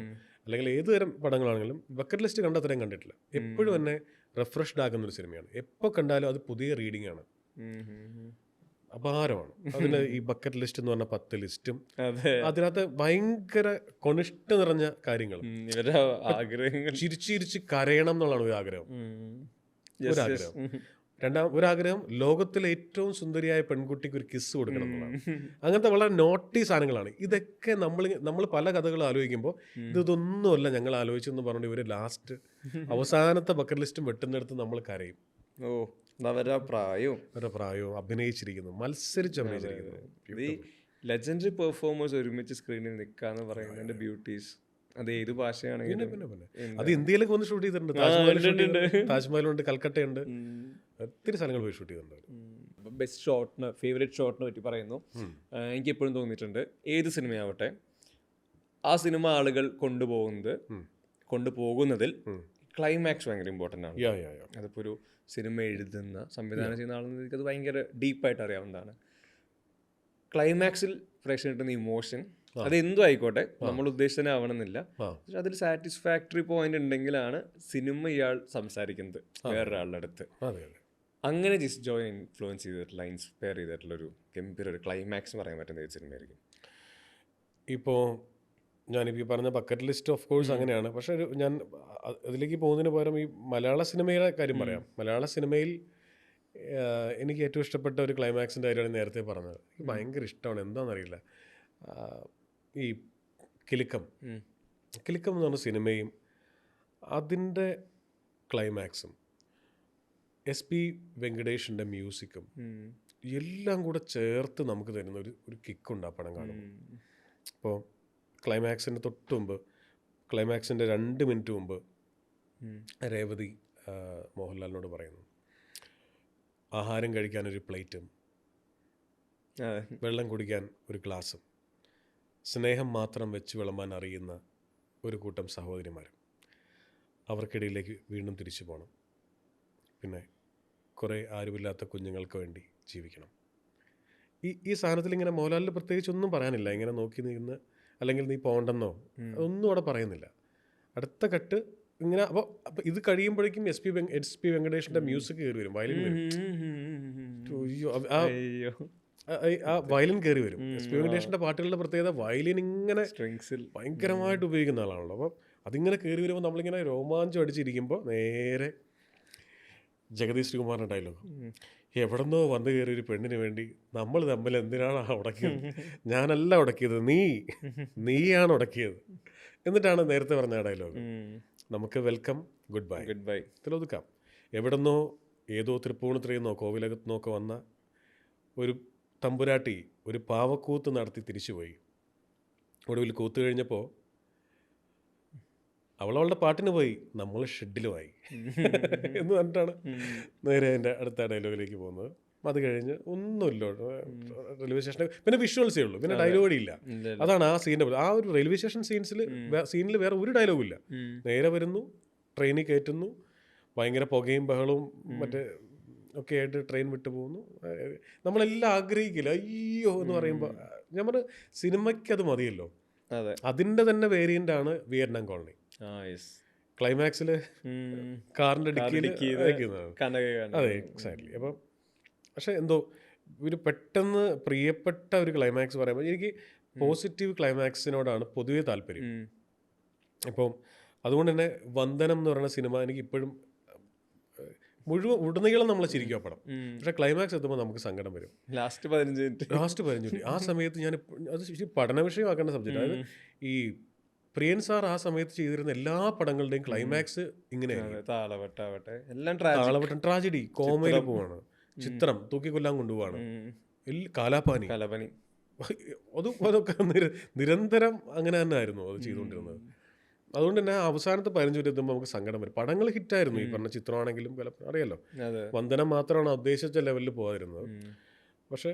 അല്ലെങ്കിൽ ഏത് തരം പടങ്ങളാണെങ്കിലും ബക്കറ്റ് ലിസ്റ്റ് കണ്ട അത്രയും കണ്ടിട്ടില്ല. എപ്പോഴും എന്നെ റിഫ്രഷ്ഡ് ആക്കുന്ന ഒരു സിനിമയാണ്. എപ്പോൾ കണ്ടാലും അത് പുതിയ റീഡിംഗ് ആണ്, അപാരമാണ്. അതിന് ഈ ബക്കറ്റ് ലിസ്റ്റ് എന്ന് പറഞ്ഞ 10 ലിസ്റ്റും അതിനകത്ത് ഭയങ്കര കൊണിഷ്ട നിറഞ്ഞ കാര്യങ്ങൾ. ചിരിച്ചിരിച്ച് കരയണം എന്നുള്ളതാണ് ഒരാഗ്രഹം. ഒരാഗ്രഹം ലോകത്തിലെ ഏറ്റവും സുന്ദരിയായ പെൺകുട്ടിക്ക് ഒരു കിസ് കൊടുക്കണം എന്നുള്ളതാണ്. അങ്ങനത്തെ വളരെ നോട്ടി സാധനങ്ങളാണ് ഇതൊക്കെ. നമ്മൾ പല കഥകൾ ആലോചിക്കുമ്പോൾ ഇതൊന്നുമല്ല ഞങ്ങൾ ആലോചിച്ചെന്ന് പറഞ്ഞിട്ട് ഇവര് ലാസ്റ്റ് അവസാനത്തെ ബക്കറ്റ് ലിസ്റ്റും വെട്ടുന്നിടത്ത് നമ്മൾ കരയും. പ്രായവും അഭിനയിച്ചിരിക്കുന്നു, മത്സരിച്ച് അഭിനയിച്ചിരിക്കുന്നു. ലെജൻഡറി പെർഫോമേഴ്സ് ഒരുമിച്ച് സ്ക്രീനിൽ നിൽക്കാന്ന് പറയുന്നതിന്റെ ബ്യൂട്ടീസ് അത് ഏത് ഭാഷയാണെങ്കിലും. അത് ഇന്ത്യയിലൊക്കെ വന്ന് ഷൂട്ട് ചെയ്തിട്ടുണ്ട്. താജ്മഹലുണ്ട്, കൽക്കട്ടയുണ്ട്, ഒത്തിരി സ്ഥലങ്ങൾ പോയി ഷൂട്ട് ചെയ്തിട്ടുണ്ട്. ബെസ്റ്റ് ഷോട്ടിന്, ഫേവറേറ്റ് ഷോട്ടിനെ പറ്റി പറയുന്നു. എനിക്ക് എപ്പോഴും തോന്നിയിട്ടുണ്ട്, ഏത് സിനിമയാവട്ടെ ആ സിനിമ ആളുകൾ കൊണ്ടുപോകുന്നതിൽ ക്ലൈമാക്സ് ഭയങ്കര ഇമ്പോർട്ടൻ്റ് ആണ്. അതിപ്പോൾ ഒരു സിനിമ എഴുതുന്ന സംവിധാനം ചെയ്യുന്ന ആളെന്ന് എനിക്കത് ഭയങ്കര ഡീപ്പായിട്ട് അറിയാവുന്നതാണ്. ക്ലൈമാക്സിൽ പ്രേക്ഷകർ കിട്ടുന്ന ഇമോഷൻ അത് എന്തും ആയിക്കോട്ടെ, നമ്മൾ ഉദ്ദേശിച്ചതന്നെ ആവണമെന്നില്ല, അതിൽ സാറ്റിസ്ഫാക്ടറി പോയിന്റ് ഉണ്ടെങ്കിലാണ് സിനിമ ഇയാൾ സംസാരിക്കുന്നത് വേറൊരാളുടെ അടുത്ത്. അങ്ങനെ ജിസ് ജോയ് ഇൻഫ്ലുവൻസ് ചെയ്തിട്ടുള്ള, ഇൻസ്പയർ ചെയ്തിട്ടുള്ള ഒരു ഗംഭീര ഒരു ക്ലൈമാക്സ് പറയാൻ പറ്റുന്ന ഏത് സിനിമയായിരിക്കും? ഇപ്പോൾ ഞാനിപ്പോൾ പറഞ്ഞ ബക്കറ്റ് ലിസ്റ്റ് ഓഫ് കോഴ്സ് അങ്ങനെയാണ്. പക്ഷേ ഞാൻ അതിലേക്ക് പോകുന്നതിന് പകരം ഈ മലയാള സിനിമയുടെ കാര്യം പറയാം. മലയാള സിനിമയിൽ എനിക്ക് ഏറ്റവും ഇഷ്ടപ്പെട്ട ഒരു ക്ലൈമാക്സിൻ്റെ കാര്യമാണ് നേരത്തെ പറഞ്ഞത്. എനിക്ക് ഭയങ്കര ഇഷ്ടമാണ്, എന്താണെന്നറിയില്ല. ഈ കിലുക്കം എന്ന് പറഞ്ഞ സിനിമയും അതിൻ്റെ ക്ലൈമാക്സും SP വെങ്കടേഷിൻ്റെ മ്യൂസിക്കും എല്ലാം കൂടെ ചേർത്ത് നമുക്ക് തരുന്ന ഒരു കിക്കുണ്ട് ആ പടം കാണുമ്പോൾ. ഇപ്പോൾ ക്ലൈമാക്സിൻ്റെ തൊട്ട് മുമ്പ്, ക്ലൈമാക്സിൻ്റെ 2 മിനിറ്റ് മുമ്പ് രേവതി മോഹൻലാലിനോട് പറയുന്നു, ആഹാരം കഴിക്കാനൊരു പ്ലേറ്റും വെള്ളം കുടിക്കാൻ ഒരു ഗ്ലാസും സ്നേഹം മാത്രം വെച്ച് വിളമ്പാൻ അറിയുന്ന ഒരു കൂട്ടം സഹോദരിമാരും, അവർക്കിടയിലേക്ക് വീണ്ടും തിരിച്ചു പോകണം, പിന്നെ കുറേ ആരുമില്ലാത്ത കുഞ്ഞുങ്ങൾക്ക് വേണ്ടി ജീവിക്കണം. ഈ സാധനത്തിൽ ഇങ്ങനെ മോഹൻലാലിൽ പ്രത്യേകിച്ച് ഒന്നും പറയാനില്ല. ഇങ്ങനെ നോക്കി നിന്ന് അല്ലെങ്കിൽ നീ പോകണ്ടെന്നോ ഒന്നും അവിടെ പറയുന്നില്ല. അടുത്ത കട്ട് ഇങ്ങനെ. അപ്പോൾ ഇത് കഴിയുമ്പോഴേക്കും SP വെങ്കടേഷിൻ്റെ മ്യൂസിക് കയറി വരും, വയലിൻ വരും. ആ വയലിൻ കയറി വരും. SP വെങ്കടേഷിൻ്റെ പാട്ടുകളുടെ പ്രത്യേകത വയലിൻ ഇങ്ങനെ ഭയങ്കരമായിട്ട് ഉപയോഗിക്കുന്ന ആളാണല്ലോ. അപ്പം അതിങ്ങനെ കയറി വരുമ്പോൾ നമ്മളിങ്ങനെ രോമാഞ്ചം അടിച്ചിരിക്കുമ്പോൾ നേരെ ജഗദീഷ് ശ്രീകുമാറിൻ്റെ ഡയലോഗ്, എവിടെന്നോ വന്നു കയറിയ ഒരു പെണ്ണിന് വേണ്ടി നമ്മൾ തമ്മിൽ എന്തിനാണ് ഉടക്കിയത്? ഞാനല്ല ഉടക്കിയത്, നീയാണ് ഉടക്കിയത്. എന്നിട്ടാണ് നേരത്തെ പറഞ്ഞ ഡയലോഗ്, നമുക്ക് വെൽക്കം ഗുഡ് ബൈ ഇതിലൊതുക്കാം. എവിടെന്നോ ഏതോ തൃപ്പൂണിത്തുറയെന്നോ കോവിലകത്തുനിന്നോ ഒക്കെ വന്ന ഒരു തമ്പുരാട്ടി ഒരു പാവക്കൂത്ത് നടത്തി തിരിച്ചുപോയി. ഒടുവിൽ കൂത്ത് കഴിഞ്ഞപ്പോൾ അവളവളുടെ പാട്ടിന് പോയി, നമ്മൾ ഷെഡിലുമായി എന്ന് പറഞ്ഞിട്ടാണ് നേരെ എൻ്റെ അടുത്ത ഡയലോഗിലേക്ക് പോകുന്നത്. അത് കഴിഞ്ഞ് ഒന്നുമില്ല, റെയിൽവേ സ്റ്റേഷനിൽ പിന്നെ വിഷ്വൽസേ ഉള്ളൂ, പിന്നെ ഡയലോഗ് ഇല്ല. അതാണ് ആ സീൻ്റെ. ആ ഒരു റെയിൽവേ സ്റ്റേഷൻ സീനിൽ വേറെ ഒരു ഡയലോഗും ഇല്ല. നേരെ വരുന്നു, ട്രെയിനിൽ കയറ്റുന്നു, ഭയങ്കര പുകയും ബഹളവും മറ്റേ ഒക്കെ ആയിട്ട് ട്രെയിൻ വിട്ടു പോകുന്നു. നമ്മളെല്ലാം ആഗ്രഹിക്കില്ല അയ്യോ എന്ന് പറയുമ്പോൾ. ഞാൻ പറഞ്ഞ സിനിമയ്ക്ക് അത് മതിയല്ലോ. അതിൻ്റെ തന്നെ വേരിയൻ്റ് ആണ് വിയറ്റ്നാം കോളനി. ക്ലൈമാക്സിൽ കാറിൻ്റെ ഡിക്കിയിൽ അതെ, എക്സാക്ട്ലി. അപ്പം പക്ഷെ എന്തോ ഒരു പെട്ടെന്ന് പ്രിയപ്പെട്ട ഒരു ക്ലൈമാക്സ് പറയുമ്പോൾ എനിക്ക് പോസിറ്റീവ് ക്ലൈമാക്സിനോടാണ് പൊതുവെ താല്പര്യം. ഇപ്പം അതുകൊണ്ട് തന്നെ വന്ദനം എന്ന് പറയുന്ന സിനിമ എനിക്ക് ഇപ്പോഴും ഉടനീളം നമ്മളെ ചിരിക്കുക പടം. പക്ഷെ ക്ലൈമാക്സ് എത്തുമ്പോൾ നമുക്ക് സങ്കടം വരും. ലാസ്റ്റ് 15 മിനിറ്റ് ആ സമയത്ത് ഞാൻ അത് പഠന വിഷയമാക്കേണ്ട സബ്ജക്റ്റ്. അതായത് ഈ പ്രിയൻ സാർ ആ സമയത്ത് ചെയ്തിരുന്ന എല്ലാ പടങ്ങളുടെയും ക്ലൈമാക്സ് ഇങ്ങനെയാണ്. താളവട്ടം ട്രാജഡി, കോമയിൽ പോവാണ്, ചിത്രം തൂക്കിക്കൊല്ലാൻ കൊണ്ടുപോവാണ്, കാലാപാനി അതൊക്കെ നിരന്തരം അങ്ങനെ തന്നെ ആയിരുന്നു അത് ചെയ്തുകൊണ്ടിരുന്നത്. അതുകൊണ്ട് തന്നെ അവസാനത്തെ 15 മിനിറ്റ് എത്തുമ്പോൾ നമുക്ക് സങ്കടം വരും. പടങ്ങൾ ഹിറ്റായിരുന്നു, ഈ പറഞ്ഞ ചിത്രമാണെങ്കിലും അറിയാലോ, അതെ. വന്ദനം മാത്രമാണ് ഉദ്ദേശിച്ച ലെവലിൽ പോയിരുന്നത്. പക്ഷെ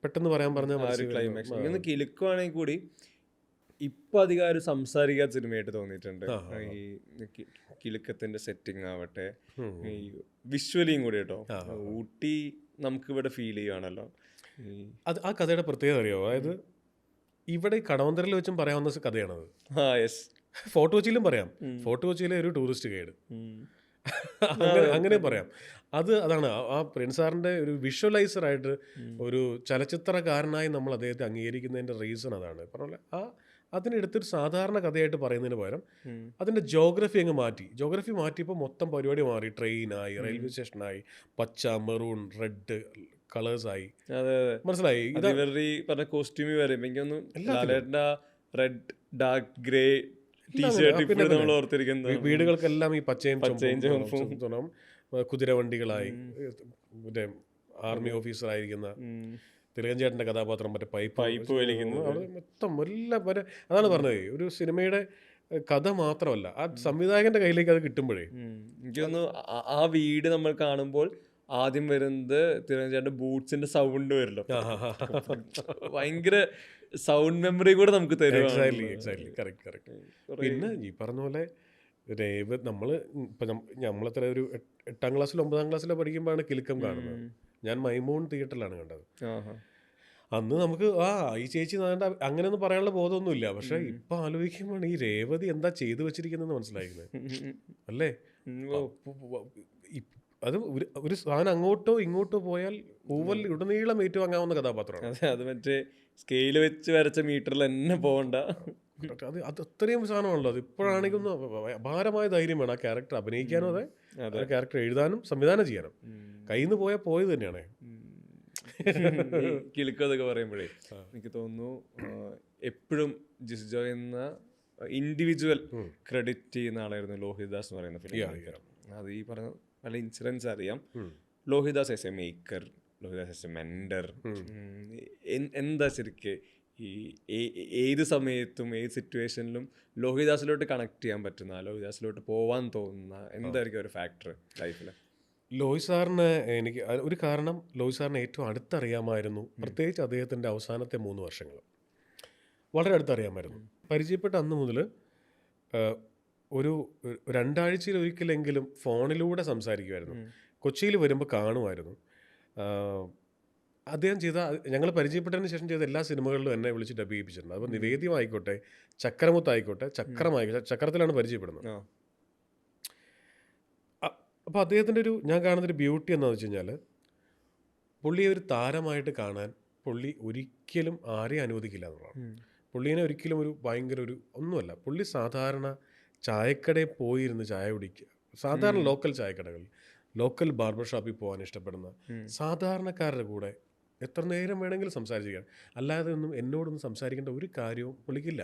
പെട്ടെന്ന് പറയാൻ പറഞ്ഞാൽ ആ ഒരു ക്ലൈമാക്സ് ഇങ്ങനെ കിലുക്കുവാണെങ്കിൽ കൂടി ഇപ്പൊ അധികം ആരും സംസാരിക്കാത്ത സിനിമയായിട്ട് തോന്നിയിട്ടുണ്ട്. ഈ കിലുക്കത്തിന്റെ സെറ്റിംഗ് ആവട്ടെ, ഈ വിഷ്വലിയും കൂടി കേട്ടോ. ഊട്ടി നമുക്ക് ഇവിടെ ഫീൽ ചെയ്യുവാണല്ലോ. അത് ആ കഥയുടെ പ്രത്യേകത അറിയോ? അതായത് ഇവിടെ കടവന്തരയിൽ വെച്ചും പറയാവുന്ന കഥയാണത്. ഫോർട്ട് കൊച്ചിയിലും പറയാം. ഫോർട്ട് കൊച്ചിയിലെ ഒരു ടൂറിസ്റ്റ് ഗൈഡ്, അങ്ങനെ പറയാം. അതാണ് ആ പ്രിൻസ് സാറിൻ്റെ ഒരു വിഷ്വലൈസറായിട്ട്, ഒരു ചലച്ചിത്രകാരനായി നമ്മൾ അദ്ദേഹത്തെ അംഗീകരിക്കുന്നതിൻ്റെ റീസൺ അതാണ്. പറഞ്ഞ അതിനെടുത്തൊരു സാധാരണ കഥയായിട്ട് പറയുന്നതിന് പകരം അതിൻ്റെ ജോഗ്രഫി അങ്ങ് മാറ്റി. ജോഗ്രഫി മാറ്റിയപ്പോൾ മൊത്തം പരിപാടി മാറി. ട്രെയിനായി, റെയിൽവേ സ്റ്റേഷനായി, പച്ച, മെറൂൺ, റെഡ് കളേഴ്സായി. മനസ്സിലായി? പറഞ്ഞ കോസ്റ്റ്യൂമി വരെ എനിക്കൊന്നും റെഡ്, ഡാർക്ക് ഗ്രേ ടീഷർട്ട് നമ്മൾ ഓർത്തിരിക്കുന്നത്. വീടുകൾക്കെല്ലാം ഈ പച്ചയും ചുവപ്പും, കുതിരവണ്ടികളായി, മറ്റേ ആർമി ഓഫീസറായിരിക്കുന്ന തിലകൻ ചേട്ടൻ്റെ കഥാപാത്രം മറ്റേ പൈപ്പ് വലിക്കുന്നു. അത് മൊത്തം എല്ലാം വരെ അതാണ് പറഞ്ഞത്. ഒരു സിനിമയുടെ കഥ മാത്രമല്ല, ആ സംവിധായകന്റെ കയ്യിലേക്ക് അത് കിട്ടുമ്പോഴേ എനിക്ക് തോന്നുന്നു ആ വീട് നമ്മൾ കാണുമ്പോൾ ആദ്യം വരുന്നത് തിലകൻ ചേട്ടൻ്റെ ബൂട്ട്സിന്റെ സൗണ്ട് വരില്ലോ. ഭയങ്കര സൗണ്ട് മെമ്മറി കൂടെ നമുക്ക് തരും. പിന്നെ ഈ പറഞ്ഞ പോലെ നമ്മള് നമ്മളത്ര ഒരു 8ാം ക്ലാസ്സിലോ 9ാം ക്ലാസ്സിലോ പഠിക്കുമ്പോഴാണ് കിലുക്കം കാണുന്നത്. ഞാൻ മൈമൂൺ തിയേറ്ററിലാണ് കണ്ടത്. അന്ന് നമുക്ക് ഈ ചേച്ചി അങ്ങനെയൊന്നും പറയാനുള്ള ബോധമൊന്നുമില്ല. പക്ഷെ ഇപ്പൊ ആലോചിക്കുമ്പോൾ ഈ രേവതി എന്താ ചെയ്തു വെച്ചിരിക്കുന്നത് മനസ്സിലാക്കുന്നത് അല്ലേ? അത് ഒരു സാധനം അങ്ങോട്ടോ ഇങ്ങോട്ടോ പോയാൽ പൂവൽ ഉടനീളം ഏറ്റുവാങ്ങാവുന്ന കഥാപാത്രമാണ്. അത് മറ്റേ സ്കെയില് വെച്ച് വരച്ച മീറ്ററിൽ തന്നെ പോകണ്ട. അത് അത്രയും സാധനമാണല്ലോ. അത് ഇപ്പോഴാണെങ്കിൽ അപാരമായ ധൈര്യം വേണം ആ ക്യാരക്ടർ അഭിനയിക്കാനും, അതെ ക്യാരക്ടർ എഴുതാനും സംവിധാനം ചെയ്യാനും. കയ്യിൽ നിന്ന് പോയാൽ പോയത് തന്നെയാണ്. കിലുക്കതൊക്കെ പറയുമ്പോഴേ എനിക്ക് തോന്നുന്നു എപ്പോഴും ജിസ്ജോ എന്ന ഇൻഡിവിജ്വൽ ക്രെഡിറ്റ് ചെയ്യുന്ന ആളായിരുന്നു ലോഹിതദാസ് എന്ന് പറയുന്ന ഫിലിം. അത് ഈ പറഞ്ഞ പല ഇൻസിഡൻസ് അറിയാം. Lohithadas as A maker, Lohithadas as A mentor, എന്താ ശരിക്ക് ഈ ഏത് സമയത്തും ഏത് സിറ്റുവേഷനിലും ലോഹിതദാസിലോട്ട് കണക്ട് ചെയ്യാൻ പറ്റുന്ന, ലോഹിതദാസിലോട്ട് പോവാൻ തോന്നുന്ന എന്തായിരിക്കും ഒരു ഫാക്ടർ ലൈഫിൽ? ലോഹി സാറിന് എനിക്ക് ഒരു കാരണം, ലോഹി സാറിനെ ഏറ്റവും അടുത്തറിയാമായിരുന്നു. പ്രത്യേകിച്ച് അദ്ദേഹത്തിൻ്റെ അവസാനത്തെ 3 വർഷങ്ങൾ വളരെ അടുത്തറിയാമായിരുന്നു. പരിചയപ്പെട്ട അന്ന് മുതൽ ഒരു 2 ആഴ്ചയിൽ ഒരിക്കലെങ്കിലും ഫോണിലൂടെ സംസാരിക്കുമായിരുന്നു. കൊച്ചിയിൽ വരുമ്പോൾ കാണുമായിരുന്നു. അദ്ദേഹം ചെയ്ത, ഞങ്ങൾ പരിചയപ്പെട്ടതിന് ശേഷം ചെയ്ത എല്ലാ സിനിമകളിലും എന്നെ വിളിച്ച് ഡബ് ചെയ്യിപ്പിച്ചിട്ടുണ്ട്. അപ്പോൾ നിവേദ്യമായിക്കോട്ടെ, ചക്രമുത്തായിക്കോട്ടെ, ചക്രത്തിലാണ് പരിചയപ്പെടുന്നത്. അപ്പോൾ അദ്ദേഹത്തിൻ്റെ ഞാൻ കാണുന്നൊരു ബ്യൂട്ടി എന്താണെന്ന് വെച്ച് കഴിഞ്ഞാൽ, പുള്ളിയെ ഒരു താരമായിട്ട് കാണാൻ പുള്ളി ഒരിക്കലും ആരെയും അനുവദിക്കില്ല എന്നുള്ളതാണ്. പുള്ളീനെ ഒരിക്കലും ഭയങ്കര ഒന്നുമല്ല. പുള്ളി സാധാരണ ചായക്കടയിൽ പോയിരുന്ന് ചായ കുടിക്കുക, സാധാരണ ലോക്കൽ ചായക്കടകളിൽ, ലോക്കൽ ബാർബർ ഷോപ്പിൽ പോകാൻ ഇഷ്ടപ്പെടുന്ന സാധാരണക്കാരുടെ കൂടെ എത്ര നേരം വേണമെങ്കിലും സംസാരിക്കാൻ, അല്ലാതെ എന്നോടൊന്നും സംസാരിക്കേണ്ട ഒരു കാര്യവും പുള്ളിക്കില്ല.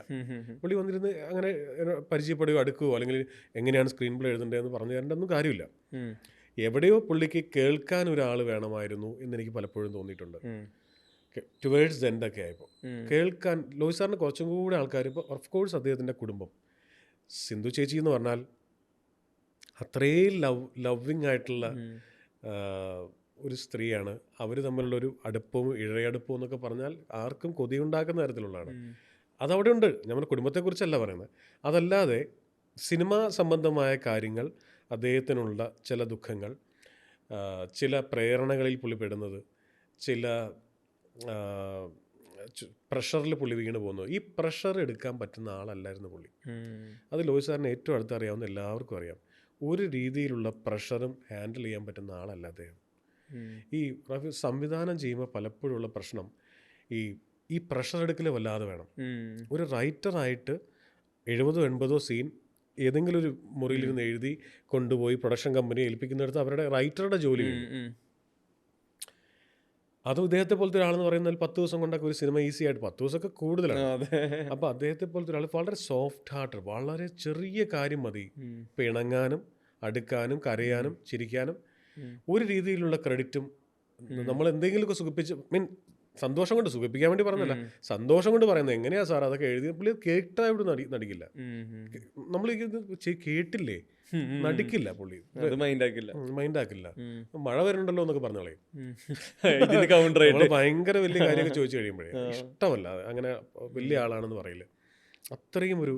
പുള്ളി വന്നിരുന്ന് അങ്ങനെ പരിചയപ്പെടുകയോ അടുക്കുകയോ അല്ലെങ്കിൽ എങ്ങനെയാണ് സ്ക്രീൻ പ്ലേ എഴുതേണ്ടതെന്ന് പറഞ്ഞു തരേണ്ടൊന്നും കാര്യമില്ല. എവിടെയോ പുള്ളിക്ക് കേൾക്കാൻ ഒരാൾ വേണമായിരുന്നു എന്നെനിക്ക് പലപ്പോഴും തോന്നിയിട്ടുണ്ട്. ടുവേഴ്സ് എൻഡൊക്കെ ആയപ്പോൾ കേൾക്കാൻ ലോഹി സാറിന് കുറച്ചും കൂടെ ആൾക്കാർ, ഇപ്പോൾ ഓഫ് കോഴ്സ് അദ്ദേഹത്തിൻ്റെ കുടുംബം, സിന്ധു ചേച്ചി എന്ന് പറഞ്ഞാൽ അത്രയും ലവ്വിങ് ആയിട്ടുള്ള ഒരു സ്ത്രീയാണ്. അവർ തമ്മിലുള്ളൊരു അടുപ്പവും ഇഴയടുപ്പവും എന്നൊക്കെ പറഞ്ഞാൽ ആർക്കും കൊതിയുണ്ടാക്കുന്ന തരത്തിലുള്ളതാണ്. അതവിടെ ഉണ്ട്. നമ്മുടെ കുടുംബത്തെക്കുറിച്ചല്ല പറയുന്നത്. അതല്ലാതെ സിനിമാ സംബന്ധമായ കാര്യങ്ങൾ, അദ്ദേഹത്തിനുള്ള ചില ദുഃഖങ്ങൾ, ചില പ്രേരണകളിൽ പുള്ളി പെടുന്നത്, ചില പ്രഷറിൽ പുള്ളി വീണ് പോകുന്നത്. ഈ പ്രഷർ എടുക്കാൻ പറ്റുന്ന ആളല്ലായിരുന്നു പുള്ളി. അത് ലോഹി സാറിന് ഏറ്റവും അടുത്തറിയാവുന്ന എല്ലാവർക്കും അറിയാം. ഒരു രീതിയിലുള്ള പ്രഷറും ഹാൻഡിൽ ചെയ്യാൻ പറ്റുന്ന ആളല്ല അദ്ദേഹം. ഈ സംവിധാനം ചെയ്യുമ്പോൾ പലപ്പോഴുള്ള പ്രശ്നം ഈ പ്രഷർ എടുക്കൽ വല്ലാതെ വേണം. ഒരു റൈറ്ററായിട്ട് 70-80 സീൻ ഏതെങ്കിലും ഒരു മുറിയിലിരുന്ന് എഴുതി കൊണ്ടുപോയി പ്രൊഡക്ഷൻ കമ്പനിയെ ഏൽപ്പിക്കുന്നിടത്ത് അവരുടെ റൈറ്ററുടെ ജോലി കഴിയും. അത് ഇദ്ദേഹത്തെ പോലത്തെ ഒരാളെന്ന് പറയുന്നത് 10 ദിവസം കൊണ്ടൊക്കെ ഒരു സിനിമ ഈസി ആയിട്ട്, 10 ദിവസമൊക്കെ കൂടുതലാണ്. അപ്പോൾ അദ്ദേഹത്തെ പോലത്തെ ഒരാൾ വളരെ സോഫ്റ്റ് ഹാർട്ടഡ്, വളരെ ചെറിയ കാര്യം മതി പിണങ്ങാനും അടുക്കാനും കരയാനും ചിരിക്കാനും. ഒരു രീതിയിലുള്ള ക്രെഡിറ്റും നമ്മൾ എന്തെങ്കിലുമൊക്കെ സുഖിപ്പിച്ച് സന്തോഷം കൊണ്ട് സുഖിപ്പിക്കാൻ വേണ്ടി പറഞ്ഞല്ല, സന്തോഷം കൊണ്ട് പറയുന്നത്. എങ്ങനെയാ സാർ അതൊക്കെ എഴുതി? പുള്ളി കേട്ടാ ഇവിടെ നടിക്കില്ല. നമ്മൾ കേട്ടില്ലേ, നടിക്കില്ല പുള്ളി, മൈൻഡ് ആക്കില്ല. മഴ വരുന്നുണ്ടല്ലോ എന്നൊക്കെ പറഞ്ഞോളേ, ഭയങ്കര വലിയ കാര്യമൊക്കെ ചോദിച്ചു കഴിയുമ്പോഴേ ഇഷ്ടമല്ല, അങ്ങനെ വലിയ ആളാണെന്ന് പറയില്ല. അത്രയും ഒരു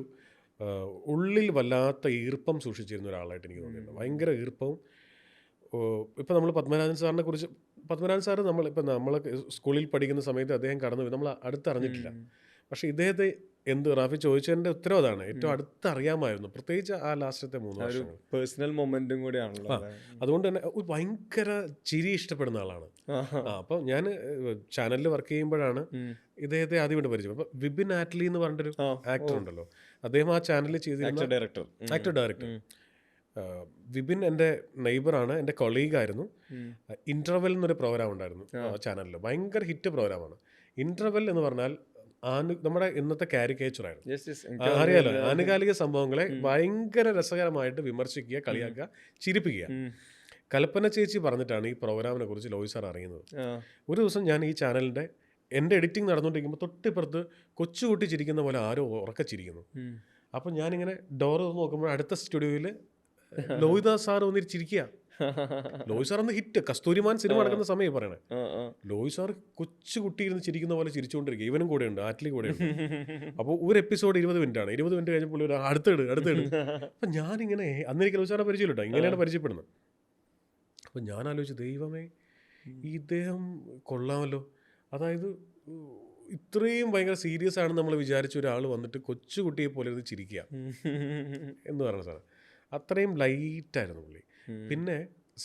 ഉള്ളിൽ വല്ലാത്ത ഈർപ്പം സൂക്ഷിച്ചിരുന്ന ഒരാളായിട്ട് എനിക്ക് തോന്നിയിട്ടുണ്ട്. ഭയങ്കര ഈർപ്പവും. ഇപ്പം നമ്മൾ പത്മനാഭൻ സാറ് നമ്മൾ സ്കൂളിൽ പഠിക്കുന്ന സമയത്ത് അദ്ദേഹം കടന്നു, നമ്മൾ അടുത്തറിഞ്ഞിട്ടില്ല. പക്ഷേ ഇദ്ദേഹത്തെ റാഫി ചോദിച്ചതിൻ്റെ ഉത്തരവ് അതാണ്, ഏറ്റവും അടുത്തറിയാമായിരുന്നു, പ്രത്യേകിച്ച് ആ ലാസ്റ്റത്തെ 3 വർഷങ്ങൾ. പേഴ്സണൽ മൊമെന്റും കൂടിയാണല്ലോ. അതുകൊണ്ട് തന്നെ ഒരു ഭയങ്കര ചിരി ഇഷ്ടപ്പെടുന്ന ആളാണ്. അപ്പോൾ ഞാൻ ചാനലിൽ വർക്ക് ചെയ്യുമ്പോഴാണ് ഇദ്ദേഹത്തെ ആദ്യമായിട്ട് പരിചയം. അപ്പോൾ വിപിൻ ആറ്റ്ലി എന്ന് പറഞ്ഞിട്ടൊരു ആക്ടർ ഉണ്ടല്ലോ, അദ്ദേഹം ആ ചാനലിൽ ചെയ്തിരുന്ന ആക്ടർ ഡയറക്ടർ. വിപിൻ എൻ്റെ നെയ്ബറാണ്, എൻ്റെ കൊളീഗായിരുന്നു. ഇൻ്റർവെൽ എന്നൊരു പ്രോഗ്രാം ഉണ്ടായിരുന്നു ചാനലിൽ, ഭയങ്കര ഹിറ്റ് പ്രോഗ്രാമാണ്. ഇൻ്റർവെൽ എന്ന് പറഞ്ഞാൽ നമ്മുടെ ഇന്നത്തെ കാരിക്കേച്ചറായിരുന്നു. അറിയാലോ, ആനുകാലിക സംഭവങ്ങളെ ഭയങ്കര രസകരമായിട്ട് വിമർശിക്കുക, കളിയാക്കുക, ചിരിപ്പിക്കുക. കൽപ്പന ചേച്ചി പറഞ്ഞിട്ടാണ് ഈ പ്രോഗ്രാമിനെ കുറിച്ച് ലോയി സാർ അറിയുന്നത്. ഒരു ദിവസം ഞാൻ ഈ ചാനലിൻ്റെ എൻ്റെ എഡിറ്റിംഗ് നടന്നുകൊണ്ടിരിക്കുമ്പോൾ തൊട്ടിപ്പുറത്ത് കൊച്ചുകുട്ടി ചിരിക്കുന്ന പോലെ ആരോ ഉറക്കച്ചിരിക്കുന്നു. അപ്പം ഞാനിങ്ങനെ ഡോറ് നോക്കുമ്പോൾ അടുത്ത സ്റ്റുഡിയോയിൽ ലോഹിദാസ് സാർ വന്നിരിച്ചിരിക്കുക. ലോയി സാർ അന്ന് ഹിറ്റ്, കസ്തൂരിമാൻ സിനിമ നടക്കുന്ന സമയം പറയണേ. ലോയി സാർ കൊച്ചുകുട്ടി ഇരുന്ന് ചിരിക്കുന്ന പോലെ ചിരിച്ചുകൊണ്ടിരിക്കുക. ഇവനും കൂടെ ഉണ്ട്, ആറ്റ്ലി കൂടെ ഉണ്ട്. അപ്പോൾ ഒരു എപ്പിസോഡ് 20 മിനിറ്റാണ്. 20 മിനിറ്റ് കഴിഞ്ഞപ്പോൾ അടുത്തിട്. അപ്പം ഞാനിങ്ങനെ അന്നെനിക്ക് ലോയി സാറിനെ പരിചയമില്ല കേട്ടോ, ഇങ്ങനെയാണ് പരിചയപ്പെടുന്നത്. അപ്പം ഞാൻ ആലോചിച്ചു, ദൈവമേ ഇദ്ദേഹം കൊള്ളാമല്ലോ. അതായത് ഇത്രയും ഭയങ്കര സീരിയസ് ആണെന്ന് നമ്മൾ വിചാരിച്ച ഒരാൾ വന്നിട്ട് കൊച്ചുകുട്ടിയെ പോലെ ഇരുന്ന് ചിരിക്കുക എന്ന് പറഞ്ഞ സാധനം. അത്രയും ലൈറ്റായിരുന്നു പുള്ളി. പിന്നെ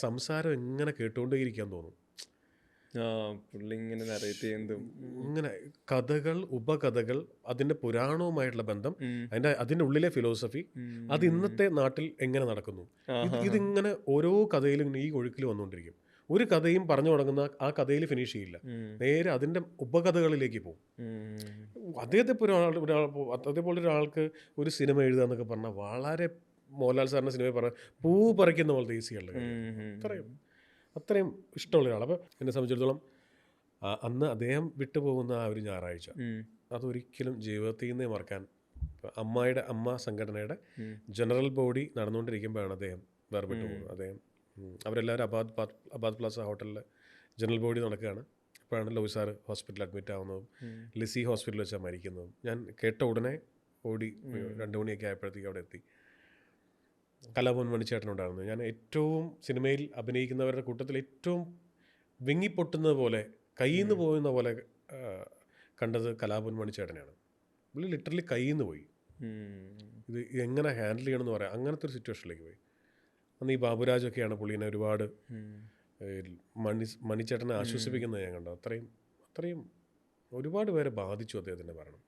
സംസാരം എങ്ങനെ കേട്ടുകൊണ്ടേയിരിക്കാൻ തോന്നും. ഇങ്ങനെ കഥകൾ, ഉപകഥകൾ, അതിൻ്റെ പുരാണവുമായിട്ടുള്ള ബന്ധം, അതിൻ്റെ ഉള്ളിലെ ഫിലോസഫി, അത് ഇന്നത്തെ നാട്ടിൽ എങ്ങനെ നടക്കുന്നു, ഇതിങ്ങനെ ഓരോ കഥയിലും ഈ ഒഴുക്കിൽ വന്നുകൊണ്ടിരിക്കും. ഒരു കഥയും പറഞ്ഞു തുടങ്ങുന്ന ആ കഥയിൽ ഫിനിഷ് ചെയ്യില്ല, നേരെ അതിൻ്റെ ഉപകഥകളിലേക്ക് പോകും. അതേപോലെ ഒരാൾക്ക് ഒരു സിനിമ എഴുതുക എന്നൊക്കെ പറഞ്ഞാൽ വളരെ മോഹൻലാൽ സാറിൻ്റെ സിനിമയിൽ പറഞ്ഞ പൂ പറിക്കുന്ന പോലത്തെ ഈസിയുള്ള അത്രയും ഇഷ്ടമുള്ള ഒരാൾ. അപ്പോൾ എന്നെ സംബന്ധിച്ചിടത്തോളം അന്ന് അദ്ദേഹം വിട്ടുപോകുന്ന ആ ഒരു ഞായറാഴ്ച അതൊരിക്കലും ജീവിതത്തിൽ നിന്നേ മറക്കാൻ. അമ്മ സംഘടനയുടെ ജനറൽ ബോഡി നടന്നുകൊണ്ടിരിക്കുമ്പോഴാണ് അദ്ദേഹം വേർപെട്ടു പോകുന്നത്. അദ്ദേഹം അവരെല്ലാവരും അബാദ് പ്ലാസ ഹോട്ടലിൽ ജനറൽ ബോഡി നടക്കുകയാണ്. അപ്പോഴാണ് ലോയി സാറ് ഹോസ്പിറ്റലിൽ അഡ്മിറ്റ് ആവുന്നതും ലിസി ഹോസ്പിറ്റലിൽ വെച്ചാൽ മരിക്കുന്നതും. ഞാൻ കേട്ട ഉടനെ ഓടി 2 മണിയൊക്കെ ആയപ്പോഴത്തേക്ക് അവിടെ എത്തി. കലാഭവൻ മണിച്ചേട്ടനുണ്ടായിരുന്നു. ഞാൻ ഏറ്റവും സിനിമയിൽ അഭിനയിക്കുന്നവരുടെ കൂട്ടത്തിൽ ഏറ്റവും വിങ്ങിപ്പൊട്ടുന്നത് പോലെ, കയ്യിൽ നിന്ന് പോകുന്ന പോലെ കണ്ടത് കലാഭവൻ മണിച്ചേട്ടനെയാണ്. പുള്ളി ലിറ്ററലി കയ്യിൽ നിന്ന് പോയി. ഇത് എങ്ങനെ ഹാൻഡിൽ ചെയ്യണമെന്ന് പറയാം, അങ്ങനത്തെ ഒരു സിറ്റുവേഷനിലേക്ക് പോയി. അന്ന് ഈ ബാബുരാജൊക്കെയാണ് പുള്ളീനെ ഒരുപാട് മണിച്ചേട്ടനെ ആശ്വസിപ്പിക്കുന്നത് ഞാൻ കണ്ടു. അത്രയും ഒരുപാട് പേരെ ബാധിച്ചു അദ്ദേഹത്തിൻ്റെ മരണം.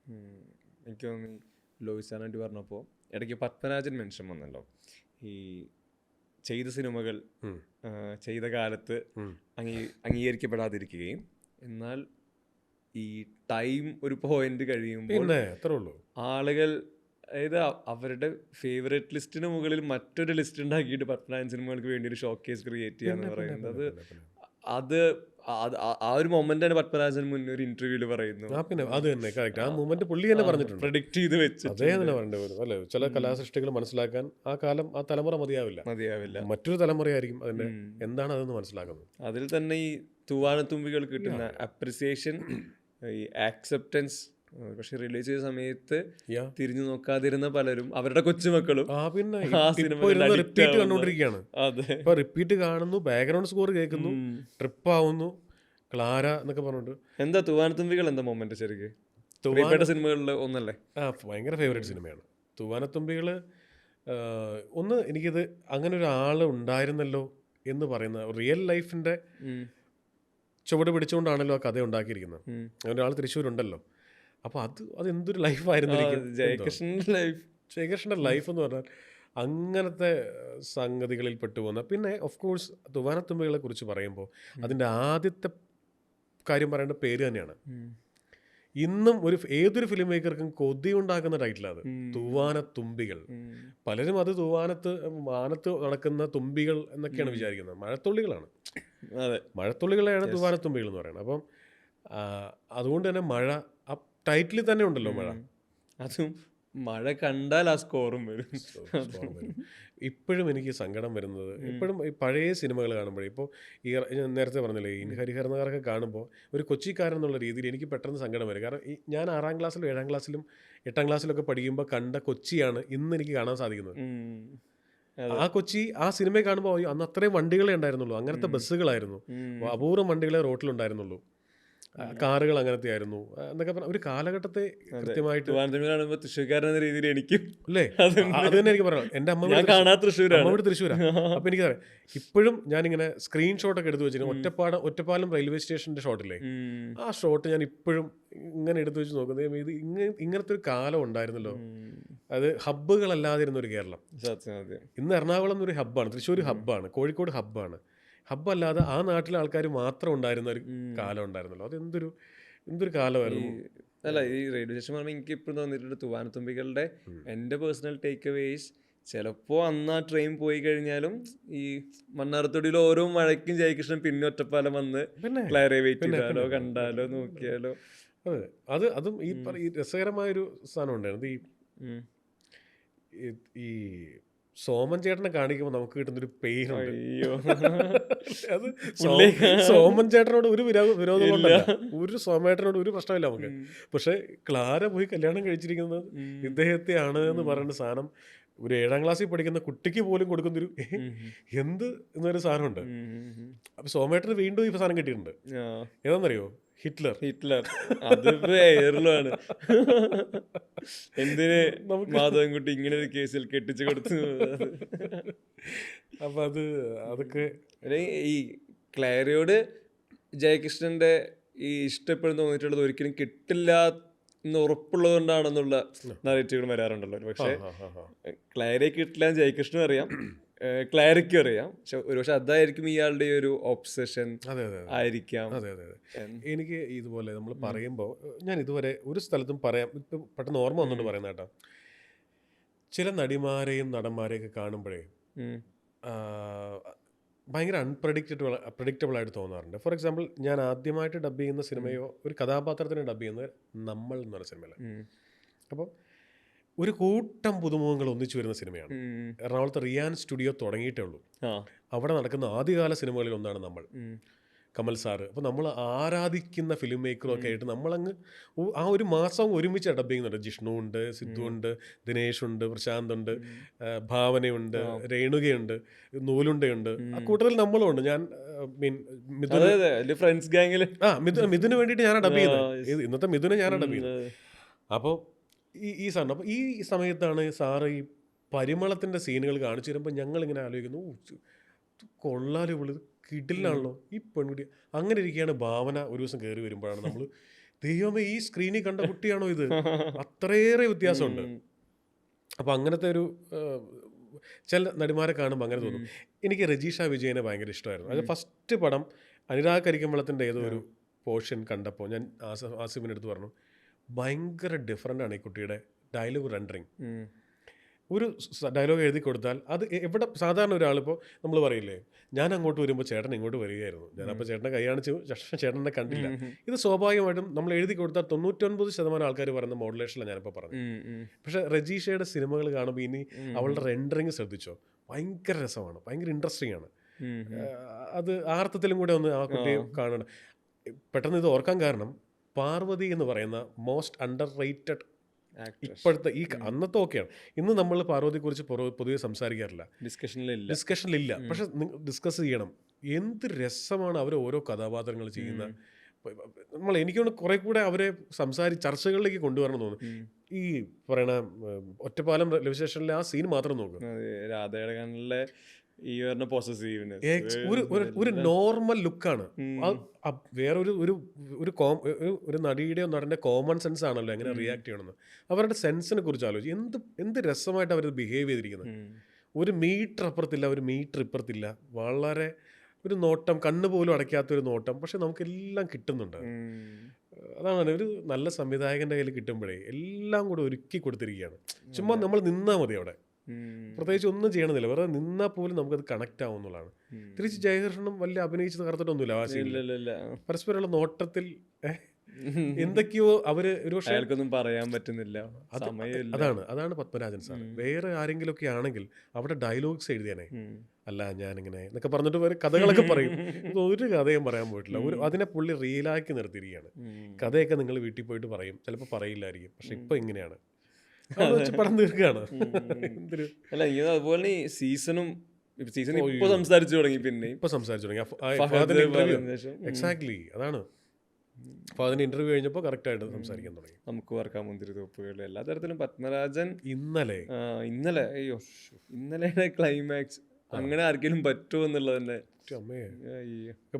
എനിക്ക് തോന്നി ലോയി സാറിനായിട്ട് പറഞ്ഞപ്പോൾ ഇടയ്ക്ക് പത്മരാജൻ മെൻഷൻ വന്നല്ലോ. ഈ ചെയ്ത സിനിമകൾ ചെയ്ത കാലത്ത് അംഗീകരിക്കപ്പെടാതിരിക്കുകയും എന്നാൽ ഈ ടൈം ഒരു പോയിന്റ് കഴിയുമ്പോൾ ആളുകൾ, അതായത് അവരുടെ ഫേവറേറ്റ് ലിസ്റ്റിന് മുകളിൽ മറ്റൊരു ലിസ്റ്റ് ഉണ്ടാക്കിയിട്ട് പത്മനാഭൻ സിനിമകൾക്ക് വേണ്ടി ഒരു ഷോക്കേസ് ക്രിയേറ്റ് ചെയ്യാന്ന് പറയുന്നത്, അത് ആ ഒരു മൊമെന്റാണ് പത്മരാജൻ മുന്നേ ഒരു ഇന്റർവ്യൂല് പറയുന്നു. അത് തന്നെ കറക്റ്റ്, ആ മൊമെന്റ് പുള്ളി തന്നെ പറഞ്ഞിട്ടുണ്ട്, പ്രഡിക്റ്റ് ചെയ്ത് വെച്ച് അദ്ദേഹം തന്നെ പറഞ്ഞിട്ടുണ്ട്. അല്ലെ, ചില കലാസൃഷ്ടികൾ മനസ്സിലാക്കാൻ ആ തലമുറ മതിയാവില്ല, മറ്റൊരു തലമുറയായിരിക്കും അതിന്റെ എന്താണ് അതെന്ന് മനസ്സിലാക്കുന്നത്. അതിൽ തന്നെ ഈ തൂവാനത്തുമ്പികൾ കിട്ടുന്ന അപ്രിസിയേഷൻ, ഈ ആക്സെപ്റ്റൻസ്. പക്ഷെ റിലീസ് ചെയ്ത സമയത്ത് തിരിഞ്ഞു നോക്കാതിരുന്ന പലരും അവരുടെ കൊച്ചുമക്കളും റിപ്പീറ്റ് കണ്ടോണ്ടിരിക്കുകയാണ്. റിപ്പീറ്റ് കാണുന്നു, ബാക്ക്ഗ്രൗണ്ട് സ്കോർ കേൾക്കുന്നു, ട്രിപ്പ് ആവുന്നു, ക്ലാര എന്നൊക്കെ പറഞ്ഞിട്ട്. എന്താ തൂവാനത്തുമ്പികൾ എന്താ മൊമെന്റ് ശരിക്കും സിനിമകളിൽ ഒന്നല്ലേ? ഭയങ്കര ഫേവറേറ്റ് സിനിമയാണ് തൂവാനത്തുമ്പികൾ. ഒന്ന് എനിക്കിത് അങ്ങനെ ഒരാൾ ഉണ്ടായിരുന്നല്ലോ എന്ന് പറയുന്ന റിയൽ ലൈഫിന്റെ ചുവട് പിടിച്ചുകൊണ്ടാണല്ലോ ആ കഥ ഉണ്ടാക്കിയിരിക്കുന്നത്. അങ്ങനെ ഒരാൾ തൃശ്ശൂരുണ്ടല്ലോ. അപ്പോൾ അതെന്തൊരു ലൈഫായിരുന്നിരിക്കും. ജയകൃഷ്ണൻ്റെ ലൈഫ് എന്ന് പറഞ്ഞാൽ അങ്ങനത്തെ സംഗതികളിൽ പെട്ടുപോകുന്ന. പിന്നെ ഓഫ് കോഴ്സ് തൂവാനത്തുമ്പികളെ കുറിച്ച് പറയുമ്പോൾ അതിൻ്റെ ആദ്യത്തെ കാര്യം പറയേണ്ട പേര് തന്നെയാണ്. ഇന്നും ഏതൊരു ഫിലിം മേക്കർക്കും കൊതി ഉണ്ടാക്കുന്ന ടൈറ്റിലാണ് അത്, തൂവാനത്തുമ്പികൾ. പലരും അത് വാനത്ത് നടക്കുന്ന തുമ്പികൾ എന്നൊക്കെയാണ് വിചാരിക്കുന്നത്. മഴത്തുള്ളികളാണ്, മഴത്തുള്ളികളെയാണ് തൂവാനത്തുമ്പികൾ എന്ന് പറയുന്നത്. അപ്പം അതുകൊണ്ട് തന്നെ മഴ ആ ടൈറ്റിൽ തന്നെ ഉണ്ടല്ലോ മഴ. അതും മഴ കണ്ടാൽ ആ സ്കോറും വരും. ഇപ്പോഴും എനിക്ക് സങ്കടം വരുന്നത് ഇപ്പോഴും ഈ പഴയ സിനിമകൾ കാണുമ്പോഴേ ഇപ്പോൾ ഈ ഞാൻ നേരത്തെ പറഞ്ഞില്ലേ ഈ ഹരിഹരനഗറൊക്കെ കാണുമ്പോൾ ഒരു കൊച്ചിക്കാരൻ എന്നുള്ള രീതിയിൽ എനിക്ക് പെട്ടെന്ന് സങ്കടം വരും. കാരണം ഈ ഞാൻ 6ാം ക്ലാസ്സിലും 7ാം ക്ലാസ്സിലും 8ാം ക്ലാസ്സിലൊക്കെ പഠിക്കുമ്പോൾ കണ്ട കൊച്ചിയാണ് ഇന്ന് എനിക്ക് കാണാൻ സാധിക്കുന്നത്. ആ കൊച്ചി ആ സിനിമയെ കാണുമ്പോൾ അന്ന് അത്രയും വണ്ടികളെ ഉണ്ടായിരുന്നുള്ളൂ, അങ്ങനത്തെ ബസ്സുകളായിരുന്നു, അപൂർവം റോട്ടിലുണ്ടായിരുന്നുള്ളൂ, റോട്ടിലുണ്ടായിരുന്നുള്ളൂ, കാറുകൾ അങ്ങനത്തെ ആയിരുന്നു എന്നൊക്കെ പറഞ്ഞ ഒരു കാലഘട്ടത്തെ കൃത്യമായിട്ട് കാണുമ്പോൾ തൃശ്ശൂർക്കാരൻ എന്ന രീതിയിൽ എനിക്കും അല്ലേ അത് തന്നെ എനിക്ക് പറയാം. എൻ്റെ അമ്മ വീട് തൃശ്ശൂരാണ്. അപ്പം എനിക്കറിയാം ഇപ്പോഴും ഞാനിങ്ങനെ സ്ക്രീൻഷോട്ടൊക്കെ എടുത്ത് വെച്ചിരുന്നു. ഒറ്റപ്പാലം റെയിൽവേ സ്റ്റേഷൻ്റെ ഷോട്ടില്ലേ, ആ ഷോട്ട് ഞാൻ ഇപ്പോഴും ഇങ്ങനെ എടുത്ത് വെച്ച് നോക്കുന്നത്. ഇത് ഇങ്ങനത്തെ ഒരു കാലം ഉണ്ടായിരുന്നല്ലോ. അത് ഹബ്ബുകളല്ലാതിരുന്ന ഒരു കേരളം. ഇന്ന് എറണാകുളം എന്നൊരു ഹബ്ബാണ്, തൃശ്ശൂർ ഹബ്ബാണ്, കോഴിക്കോട് ഹബ്ബാണ്. ഹബ്ബല്ലാതെ ആ നാട്ടിലെ ആൾക്കാർ മാത്രം ഉണ്ടായിരുന്ന ഒരു കാലം ഉണ്ടായിരുന്നല്ലോ. അത് എന്തൊരു കാലമായിരുന്നു. അല്ല, ഈ റേഡിയോ സ്റ്റേഷൻ പറയുമ്പോൾ എനിക്ക് ഇപ്പോഴും തോന്നിയിട്ടുണ്ട് തൂവാനത്തുമ്പികളുടെ എൻ്റെ പേഴ്സണൽ ടേക്ക് അവേസ് ചിലപ്പോൾ അന്ന് ആ ട്രെയിൻ പോയി കഴിഞ്ഞാലും ഈ മണ്ണാർത്തോടിയിൽ ഓരോ മഴയ്ക്കും ജയകൃഷ്ണൻ പിന്നെ ഒറ്റപ്പാലം വന്ന് ക്ലാരെ വെയിറ്റ് ചെയ്താലോ കണ്ടാലോ നോക്കിയാലോ. അതെ, അതും ഈ രസകരമായൊരു സാധനം ഉണ്ടായിരുന്നു. ഈ സോമൻ ചേട്ടനെ കാണിക്കുമ്പോൾ നമുക്ക് കിട്ടുന്നൊരു പെയിനുണ്ട്. അത് സോമൻ ചേട്ടനോട് ഒരു വിരോധം കൊണ്ടല്ല, ഒരു സോമേട്ടനോട് ഒരു പ്രശ്നമില്ല നമുക്ക്. പക്ഷെ ക്ലാര പോയി കല്യാണം കഴിച്ചിരിക്കുന്നത് ഇദ്ദേഹത്തെയാണ് എന്ന് പറയുന്ന സാധനം ഒരു 7ാം ക്ലാസ്സിൽ പഠിക്കുന്ന കുട്ടിക്ക് പോലും കൊടുക്കുന്നൊരു എന്ത് എന്നൊരു സാധനമുണ്ട്. അപ്പൊ സോമേട്ടന് വീണ്ടും ഈ സാധനം കിട്ടിയിട്ടുണ്ട്. ഏതാണെന്നറിയോ? ഹിറ്റ്ലർ. അതിപ്പോ എയറിലാണ്. എന്തിന് മാധവൻകുട്ടി ഇങ്ങനെ ഒരു കേസിൽ കെട്ടിച്ചു കൊടുത്തു. അപ്പൊ അതൊക്കെ ഈ ക്ലാരയോട് ജയകൃഷ്ണന്റെ ഈ ഇഷ്ടപ്പെടുന്ന തോന്നിയിട്ടുള്ളത് ഒരിക്കലും കിട്ടില്ല എന്ന് ഉറപ്പുള്ളത് കൊണ്ടാണെന്നുള്ള നറേറ്റീവുകൾ വരാറുണ്ടല്ലോ. പക്ഷെ ക്ലാരയെ കിട്ടില്ല എന്ന് ജയകൃഷ്ണനും അറിയാം, ക്ലാരിക്കും അറിയാം. പക്ഷെ ഒരുപക്ഷെ അതായിരിക്കും ഇയാളുടെ ഒരു ഒബ്സഷൻ ആയിരിക്കാം. അതെ. എനിക്ക് ഇതുപോലെ നമ്മൾ പറയുമ്പോൾ ഞാൻ ഇതുവരെ ഒരു സ്ഥലത്തും പറയാം, ഇപ്പം പെട്ടെന്ന് ഓർമ്മ വന്നുകൊണ്ട് പറയുന്ന കേട്ടോ, ചില നടിമാരെയും നടന്മാരെയൊക്കെ കാണുമ്പോഴേ ഭയങ്കര അൺപ്രഡിക്റ്റബിൾ ആയിട്ട് തോന്നാറുണ്ട്. ഫോർ എക്സാമ്പിൾ, ഞാൻ ആദ്യമായിട്ട് ഡബ് ചെയ്യുന്ന സിനിമയോ ഒരു കഥാപാത്രത്തിന് ഡബ് ചെയ്യുന്നത് നമ്മൾ എന്ന് പറഞ്ഞ സിനിമയിലാണ്. അപ്പം ഒരു കൂട്ടം പുതുമുഖങ്ങൾ ഒന്നിച്ചു വരുന്ന സിനിമയാണ്. എറണാകുളത്ത് റിയാൻ സ്റ്റുഡിയോ തുടങ്ങിയിട്ടേ ഉള്ളൂ. അവിടെ നടക്കുന്ന ആദ്യകാല സിനിമകളിൽ ഒന്നാണ് നമ്മൾ, കമൽ സാറ്. അപ്പോൾ നമ്മൾ ആരാധിക്കുന്ന ഫിലിം മേക്കറും ഒക്കെ ആയിട്ട് നമ്മളങ്ങ് ആ ഒരു മാസം ഒരുമിച്ച് ഡബ് ചെയ്യുന്നുണ്ട്. ജിഷ്ണു ഉണ്ട്, സിദ്ധു ഉണ്ട്, ദിനേശ് ഉണ്ട്, പ്രശാന്ത് ഉണ്ട്, ഭാവനയുണ്ട്, രേണുകയുണ്ട്, നൂലുണ്ടയുണ്ട്. ആ കൂട്ടത്തിൽ നമ്മളും ഉണ്ട്. ഞാൻ ഫ്രണ്ട്സ് ഗാങ്ങിൽ മിഥുന് വേണ്ടിയിട്ട് ഞാനാണ് ഡബ് ചെയ്യുന്നത്. ഇന്നത്തെ മിഥുനെ ഞാനാണ് ഡബ് ചെയ്യുന്നത്. അപ്പോൾ ഈ സാധനം, അപ്പോൾ ഈ സമയത്താണ് സാറ് ഈ പരിമളത്തിൻ്റെ സീനുകൾ കാണിച്ചു തരുമ്പോൾ ഞങ്ങളിങ്ങനെ ആലോചിക്കുന്നു, കൊള്ളാലോ വിളി കിടിലാണല്ലോ ഈ പെൺകുട്ടി. അങ്ങനെ ഇരിക്കുകയാണ് ഭാവന ഒരു ദിവസം കയറി വരുമ്പോഴാണ് നമ്മൾ, ദൈവമേ ഈ സ്ക്രീനിൽ കണ്ട കുട്ടിയാണോ ഇത്, അത്രയേറെ വ്യത്യാസമുണ്ട്. അപ്പോൾ അങ്ങനത്തെ ഒരു ചില നടിമാരെ കാണുമ്പോൾ അങ്ങനെ തോന്നും. എനിക്ക് രജീഷ വിജയനെ ഭയങ്കര ഇഷ്ടമായിരുന്നു. അത് ഫസ്റ്റ് പടം അനുരാഗ് കരിക്കമ്പളത്തിൻ്റെ ഏതോ ഒരു പോർഷൻ കണ്ടപ്പോൾ ഞാൻ ആസിഫിൻ്റെ അടുത്ത് പറഞ്ഞു, ഭയങ്കര ഡിഫറൻ്റ് ആണ് ഈ കുട്ടിയുടെ ഡയലോഗ് റെൻഡറിങ്. ഒരു ഡയലോഗ് എഴുതി കൊടുത്താൽ അത് എവിടെ സാധാരണ ഒരാളിപ്പോൾ നമ്മൾ പറയില്ലേ, ഞാൻ അങ്ങോട്ട് വരുമ്പോൾ ചേട്ടൻ ഇങ്ങോട്ട് വരികയായിരുന്നു, ഞാനപ്പോൾ ചേട്ടനെ കൈ കാണിച്ചു, ചേട്ടനെ കണ്ടില്ല. ഇത് സ്വാഭാവികമായിട്ടും നമ്മൾ എഴുതി കൊടുത്താൽ 99% ആൾക്കാർ പറയുന്ന മോഡുലേഷനിലാണ് ഞാനിപ്പോൾ പറഞ്ഞത്. പക്ഷേ രജീഷയുടെ സിനിമകൾ കാണുമ്പോൾ ഇനി അവളുടെ റെൻഡറിങ് ശ്രദ്ധിച്ചോ, ഭയങ്കര രസമാണ്, ഭയങ്കര ഇൻട്രസ്റ്റിംഗ് ആണ്. അത് ആർത്ഥത്തിലും കൂടെ ഒന്ന് ആ കുട്ടിയെ കാണണം. പെട്ടെന്ന് ഇത് ഓർക്കാൻ കാരണം, പാർവതി എന്ന് പറയുന്ന മോസ്റ്റ് അണ്ടർ റേറ്റഡ് ഇപ്പോഴത്തെ ഈ അന്നത്തെ ഓക്കെയാണ്. ഇന്ന് നമ്മൾ പാർവതിയെക്കുറിച്ച് പൊതുവെ സംസാരിക്കാറില്ല, ഡിസ്കഷനിലില്ല. പക്ഷെ ഡിസ്കസ് ചെയ്യണം. എന്ത് രസമാണ് അവർ ഓരോ കഥാപാത്രങ്ങൾ ചെയ്യുന്ന. എനിക്കൊന്ന് കുറെ കൂടെ അവരെ ചർച്ചകളിലേക്ക് കൊണ്ടുവരണം തോന്നുന്നു. ഈ പറയണ ഒറ്റപ്പാലം റെയിൽവേ സ്റ്റേഷനിലെ ആ സീൻ മാത്രം നോക്കും. ഒരു നോർമൽ ലുക്കാണ്. വേറെ ഒരു നടിയുടെയോ നടൻ്റെ കോമൺ സെൻസ് ആണല്ലോ എങ്ങനെ റിയാക്ട് ചെയ്യണമെന്ന്. അവരുടെ സെൻസിനെ കുറിച്ച് ആലോചിച്ച് എന്ത് രസമായിട്ട് അവർ ബിഹേവ് ചെയ്തിരിക്കുന്നത്. ഒരു മീറ്റർ അപ്പുറത്തില്ല, ഒരു മീറ്റർ ഇപ്പുറത്തില്ല. വളരെ ഒരു നോട്ടം, കണ്ണ് പോലും അടയ്ക്കാത്തൊരു നോട്ടം, പക്ഷെ നമുക്കെല്ലാം കിട്ടുന്നുണ്ട്. അതാണ് ഒരു നല്ല സംവിധായകൻ്റെ കയ്യിൽ കിട്ടുമ്പോഴേ എല്ലാം കൂടെ ഒരുക്കി കൊടുത്തിരിക്കുകയാണ്. ചുമ്മാ നമ്മൾ നിന്നാൽ മതി അവിടെ. പ്രത്യേകിച്ച് ഒന്നും ചെയ്യണമെന്നില്ല, വെറുതെ നിന്നാൽ പോലും നമുക്കത് കണക്ട് ആവും എന്നുള്ളതാണ്. തിരിച്ച് ജയകൃഷ്ണനും വലിയ അഭിനയിച്ച് തകർത്തിട്ടൊന്നുമില്ല ആ സീനിൽ. പരസ്പരമുള്ള നോട്ടത്തിൽ എന്തൊക്കെയോ അവര് ഒരു പക്ഷേ അയാൾക്കൊന്നും പറയാൻ പറ്റുന്നില്ല, അതാണ് പത്മരാജൻ സാർ. വേറെ ആരെങ്കിലും ഒക്കെ ആണെങ്കിൽ അവിടെ ഡയലോഗ്സ് എഴുതിയാനേ, അല്ല ഞാനിങ്ങനെ എന്നൊക്കെ പറഞ്ഞിട്ട് വേറെ കഥകളൊക്കെ പറയും. ഒരു കഥയും പറയാൻ പോയിട്ടില്ല. അതിനെ പുള്ളി റീലാക്കി നിർത്തിയിരിക്കുകയാണ്. കഥയൊക്കെ നിങ്ങൾ വീട്ടിൽ പോയിട്ട് പറയും, ചിലപ്പോൾ പറയില്ലായിരിക്കും, പക്ഷെ ഇപ്പൊ ഇങ്ങനെയാണ് പടം തീർക്കുകയാണ്. അല്ല അതുപോലെ സീസൺ ഇപ്പൊ സംസാരിച്ചു തുടങ്ങി, പിന്നെ ഇപ്പൊ സംസാരിച്ചു തുടങ്ങി. എക്സാക്ട്ലി അതാണ്. അപ്പോൾ അതിന് ഇന്റർവ്യൂ കഴിഞ്ഞപ്പോൾ കറക്റ്റായിട്ട് സംസാരിക്കാൻ തുടങ്ങി. നമുക്ക് വർക്കാൻ മുന്തിരി തോപ്പുകൾ എല്ലാ തരത്തിലും പത്മരാജൻ. ഇന്നലെ അയ്യോ ഇന്നലെ ക്ലൈമാക്സ് അങ്ങനെ ആർക്കെങ്കിലും പറ്റുമോ എന്നുള്ളത് തന്നെ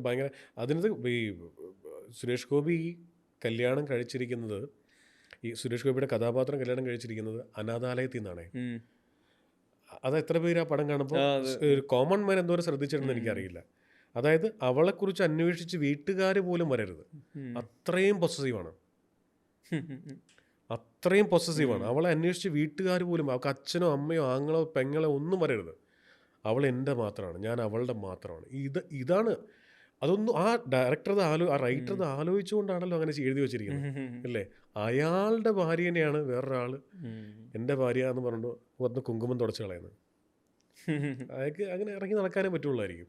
ഭയങ്കര. അതിനകത്ത് ഈ സുരേഷ് ഗോപി കല്യാണം കഴിച്ചിരിക്കുന്നത്, ഈ സുരേഷ് ഗോപിയുടെ കഥാപാത്രം കല്യാണം കഴിച്ചിരിക്കുന്നത് അനാഥാലയത്തിൽ നിന്നാണേ. അത് എത്ര പേര് ആ പടം കാണുമ്പോൾ കോമൺ മാൻ എന്തോരം ശ്രദ്ധിച്ചിട്ടുണ്ടെന്ന് എനിക്കറിയില്ല. അതായത് അവളെക്കുറിച്ച് അന്വേഷിച്ച് വീട്ടുകാർ പോലും വരരുത്, അത്രയും പൊസസീവാണ്. അവളെ അന്വേഷിച്ച് വീട്ടുകാർ പോലും, അവൾക്ക് അച്ഛനോ അമ്മയോ ആങ്ങളോ പെങ്ങളോ ഒന്നും വരരുത്. അവൾ എൻ്റെ മാത്രമാണ്, ഞാൻ അവളുടെ മാത്രമാണ്. ഇതാണ് അതൊന്നും ആ ഡയറക്ടർ ആ റൈറ്റർ ആലോചിച്ചുകൊണ്ടാണല്ലോ അങ്ങനെ എഴുതി വെച്ചിരിക്കുന്നത് അല്ലേ. അയാളുടെ ഭാര്യനെയാണ് വേറൊരാൾ എൻ്റെ ഭാര്യ എന്ന് പറഞ്ഞു വന്ന് കുങ്കുമം തുടച്ച് കളയുന്നത്. അയാൾക്ക് അങ്ങനെ ഇറങ്ങി നടക്കാനേ പറ്റുള്ളായിരിക്കും.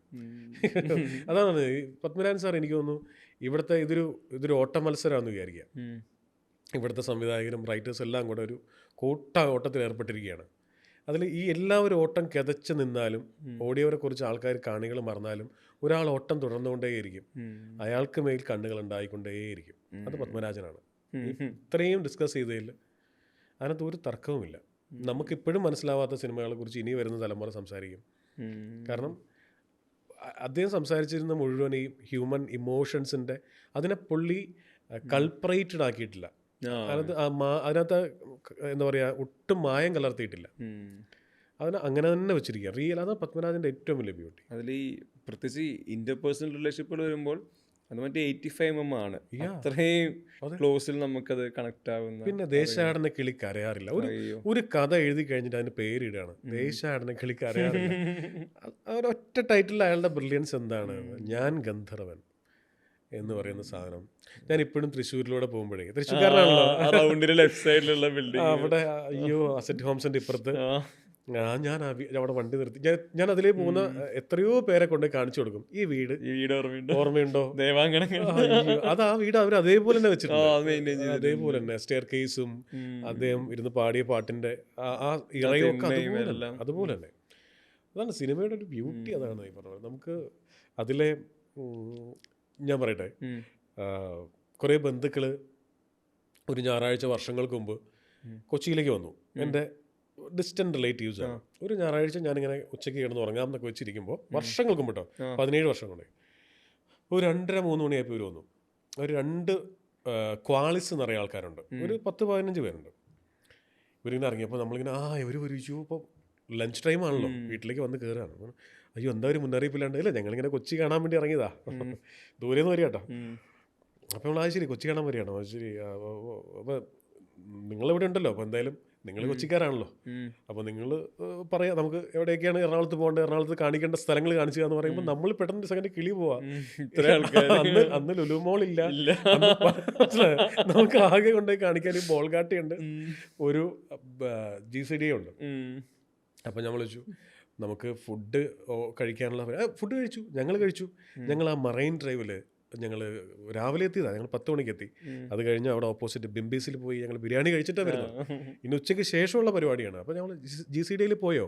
അതാണ് പത്മരാജൻ സാർ. എനിക്ക് തോന്നുന്നു ഇവിടുത്തെ ഇതൊരു ഓട്ട മത്സരമാണെന്ന് വിചാരിക്കുക. ഇവിടുത്തെ സംവിധായകരും റൈറ്റേഴ്സ് എല്ലാം കൂടെ ഒരു ഓട്ടത്തിൽ ഏർപ്പെട്ടിരിക്കുകയാണ്. അതിൽ ഈ എല്ലാവരും ഓട്ടം കിതച്ച് നിന്നാലും ഓടിയവരെ കുറിച്ച് ആൾക്കാർ കാണികൾ മറന്നാലും ഒരാൾ ഓട്ടം തുടർന്നുകൊണ്ടേയിരിക്കും. അയാൾക്ക് മേൽ കണ്ണുകൾ ഉണ്ടായിക്കൊണ്ടേയിരിക്കും. അത് പത്മരാജനാണ്. ഇത്രയും ഡിസ്കസ് ചെയ്തതിൽ അതിനകത്ത് ഒരു തർക്കവുമില്ല. നമുക്കിപ്പോഴും മനസ്സിലാവാത്ത സിനിമകളെ കുറിച്ച് ഇനി വരുന്ന തലമുറ സംസാരിക്കും. കാരണം അദ്ദേഹം സംസാരിച്ചിരുന്ന മുഴുവൻ ഈ ഹ്യൂമൻ ഇമോഷൻസിൻ്റെ അതിനെ പുള്ളി കൾപ്പറേറ്റഡ് ആക്കിയിട്ടില്ല. അതിനകത്ത് എന്താ പറയുക, ഒട്ടും മായം കലർത്തിയിട്ടില്ല. അതിനെ അങ്ങനെ തന്നെ വെച്ചിരിക്കുക റിയൽ. അതാണ് പത്മരാജൻ്റെ ഏറ്റവും വലിയ ബ്യൂട്ടി. അതിൽ ഈ പ്രത്യേകിച്ച് ഇന്റർപേഴ്സണൽ റിലേഷൻഷിപ്പുകൾ വരുമ്പോൾ അത് മറ്റേ 85mm ആണ്, അത്രയും ക്ലോസിൽ നമുക്കത് കണക്ട് ആവുന്ന. പിന്നെ ദേശാടന കിളി കരയാറില്ല. ഒരു കഥ എഴുതി കഴിഞ്ഞിട്ട് അതിന് പേരിടുകയാണ് ദേശാടന കിളി കരയാറില്ല. ഒരൊറ്റ ടൈറ്റിൽ അയാളുടെ ബ്രില്യൻസ് എന്താണ്, ഞാൻ ഗന്ധർവൻ എന്ന് പറയുന്ന സാധനം. ഞാൻ ഇപ്പോഴും തൃശ്ശൂരിലൂടെ പോകുമ്പോഴേ, തൃശ്ശൂർക്കാരനാണല്ലോ, അവിടെ അയ്യോ അസറ്റ് ഹോംസിന്റെ ഇപ്പുറത്ത് ഞാൻ അവിടെ വണ്ടി നിർത്തി ഞാൻ അതിലേ പോകുന്ന എത്രയോ പേരെ കൊണ്ട് കാണിച്ചു കൊടുക്കും. ഈ വീട് ഓർമ്മയുണ്ടോ? അത് ആ വീട് അവർ അതേപോലെ തന്നെ വെച്ചിട്ടുണ്ട്. അതേപോലെ തന്നെ സ്റ്റെയർ കേസും അദ്ദേഹം ഇരുന്ന് പാടിയ പാട്ടിന്റെ ആ ഇറയൊക്കെ അതുപോലെ തന്നെ. അതാണ് സിനിമയുടെ ഒരു ബ്യൂട്ടി. അതാണ് ഈ പറഞ്ഞത്. നമുക്ക് അതിലെ ഞാൻ പറയട്ടെ, കുറേ ബന്ധുക്കള് ഒരു ഞായറാഴ്ച വർഷങ്ങൾക്ക് മുമ്പ് കൊച്ചിയിലേക്ക് വന്നു. എൻ്റെ ഡിസ്റ്റന്റ് റിലേറ്റീവ്സ് ആണ്. ഒരു ഞായറാഴ്ച ഞാനിങ്ങനെ ഉച്ചയ്ക്ക് കിടന്ന് ഉറങ്ങാം എന്നൊക്കെ വെച്ചിരിക്കുമ്പോൾ വർഷങ്ങൾക്ക് മുമ്പ് കേട്ടോ, 17 വർഷം കൊണ്ട് ഒരു 2:30-3 മണിയായപ്പോൾ ഇവർ വന്നു. ഒരു 2 ക്വാളിസ് എന്നറിയ ആൾക്കാരുണ്ട്, ഒരു 10-15 പേരുണ്ട്. ഇവരിങ്ങനെ ഇറങ്ങിയപ്പോൾ നമ്മളിങ്ങനെ ഇവർ വരിച്ചു. ഇപ്പോൾ ലഞ്ച് ടൈം ആണല്ലോ, വീട്ടിലേക്ക് വന്ന് കയറുകയാണ്. അയ്യോ എന്താ ഒരു മുന്നറിയിപ്പില്ലാണ്ട്, ഇല്ല ഞങ്ങളിങ്ങനെ കൊച്ചി കാണാൻ വേണ്ടി ഇറങ്ങിയതാ, ദൂരെ നിന്ന് വരിക കേട്ടോ. അപ്പോൾ നമ്മൾ ശരി കൊച്ചി കാണാൻ വരികയാണോ? ശരി, അപ്പോൾ നിങ്ങളിവിടെ ഉണ്ടല്ലോ, അപ്പോൾ എന്തായാലും നിങ്ങൾ കൊച്ചിക്കാരാണല്ലോ, അപ്പോൾ നിങ്ങൾ പറയാം നമുക്ക് എവിടെയൊക്കെയാണ് എറണാകുളത്ത് പോകേണ്ടത്, എറണാകുളത്ത് കാണിക്കേണ്ട സ്ഥലങ്ങൾ കാണിച്ചു എന്ന് പറയുമ്പോൾ നമ്മൾ പെട്ടെന്ന് സെക്കൻഡ് കിളി പോവാ. അന്ന് ലുലു മോളില്ല, നമുക്ക് ആകെ കൊണ്ടുപോയി കാണിക്കാൻ ബോൾഗാട്ടിയുണ്ട്, ഒരു GCD ഉണ്ട്. അപ്പം നമ്മൾ വെച്ചു നമുക്ക് ഫുഡ് കഴിക്കാനുള്ള ഫുഡ് കഴിച്ചു. ഞങ്ങൾ ആ മറൈൻ ഡ്രൈവില് ഞങ്ങൾ രാവിലെ എത്തിയതാണ്. ഞങ്ങൾ 10 മണിക്ക് എത്തി. അത് കഴിഞ്ഞ് അവിടെ ഓപ്പോസിറ്റ് ബിംബീസിൽ പോയി ഞങ്ങൾ ബിരിയാണി കഴിച്ചിട്ടാണ് വരുന്നത്. ഇനി ഉച്ചയ്ക്ക് ശേഷമുള്ള പരിപാടിയാണ്. അപ്പോൾ ഞങ്ങൾ GCDയിൽ പോയോ?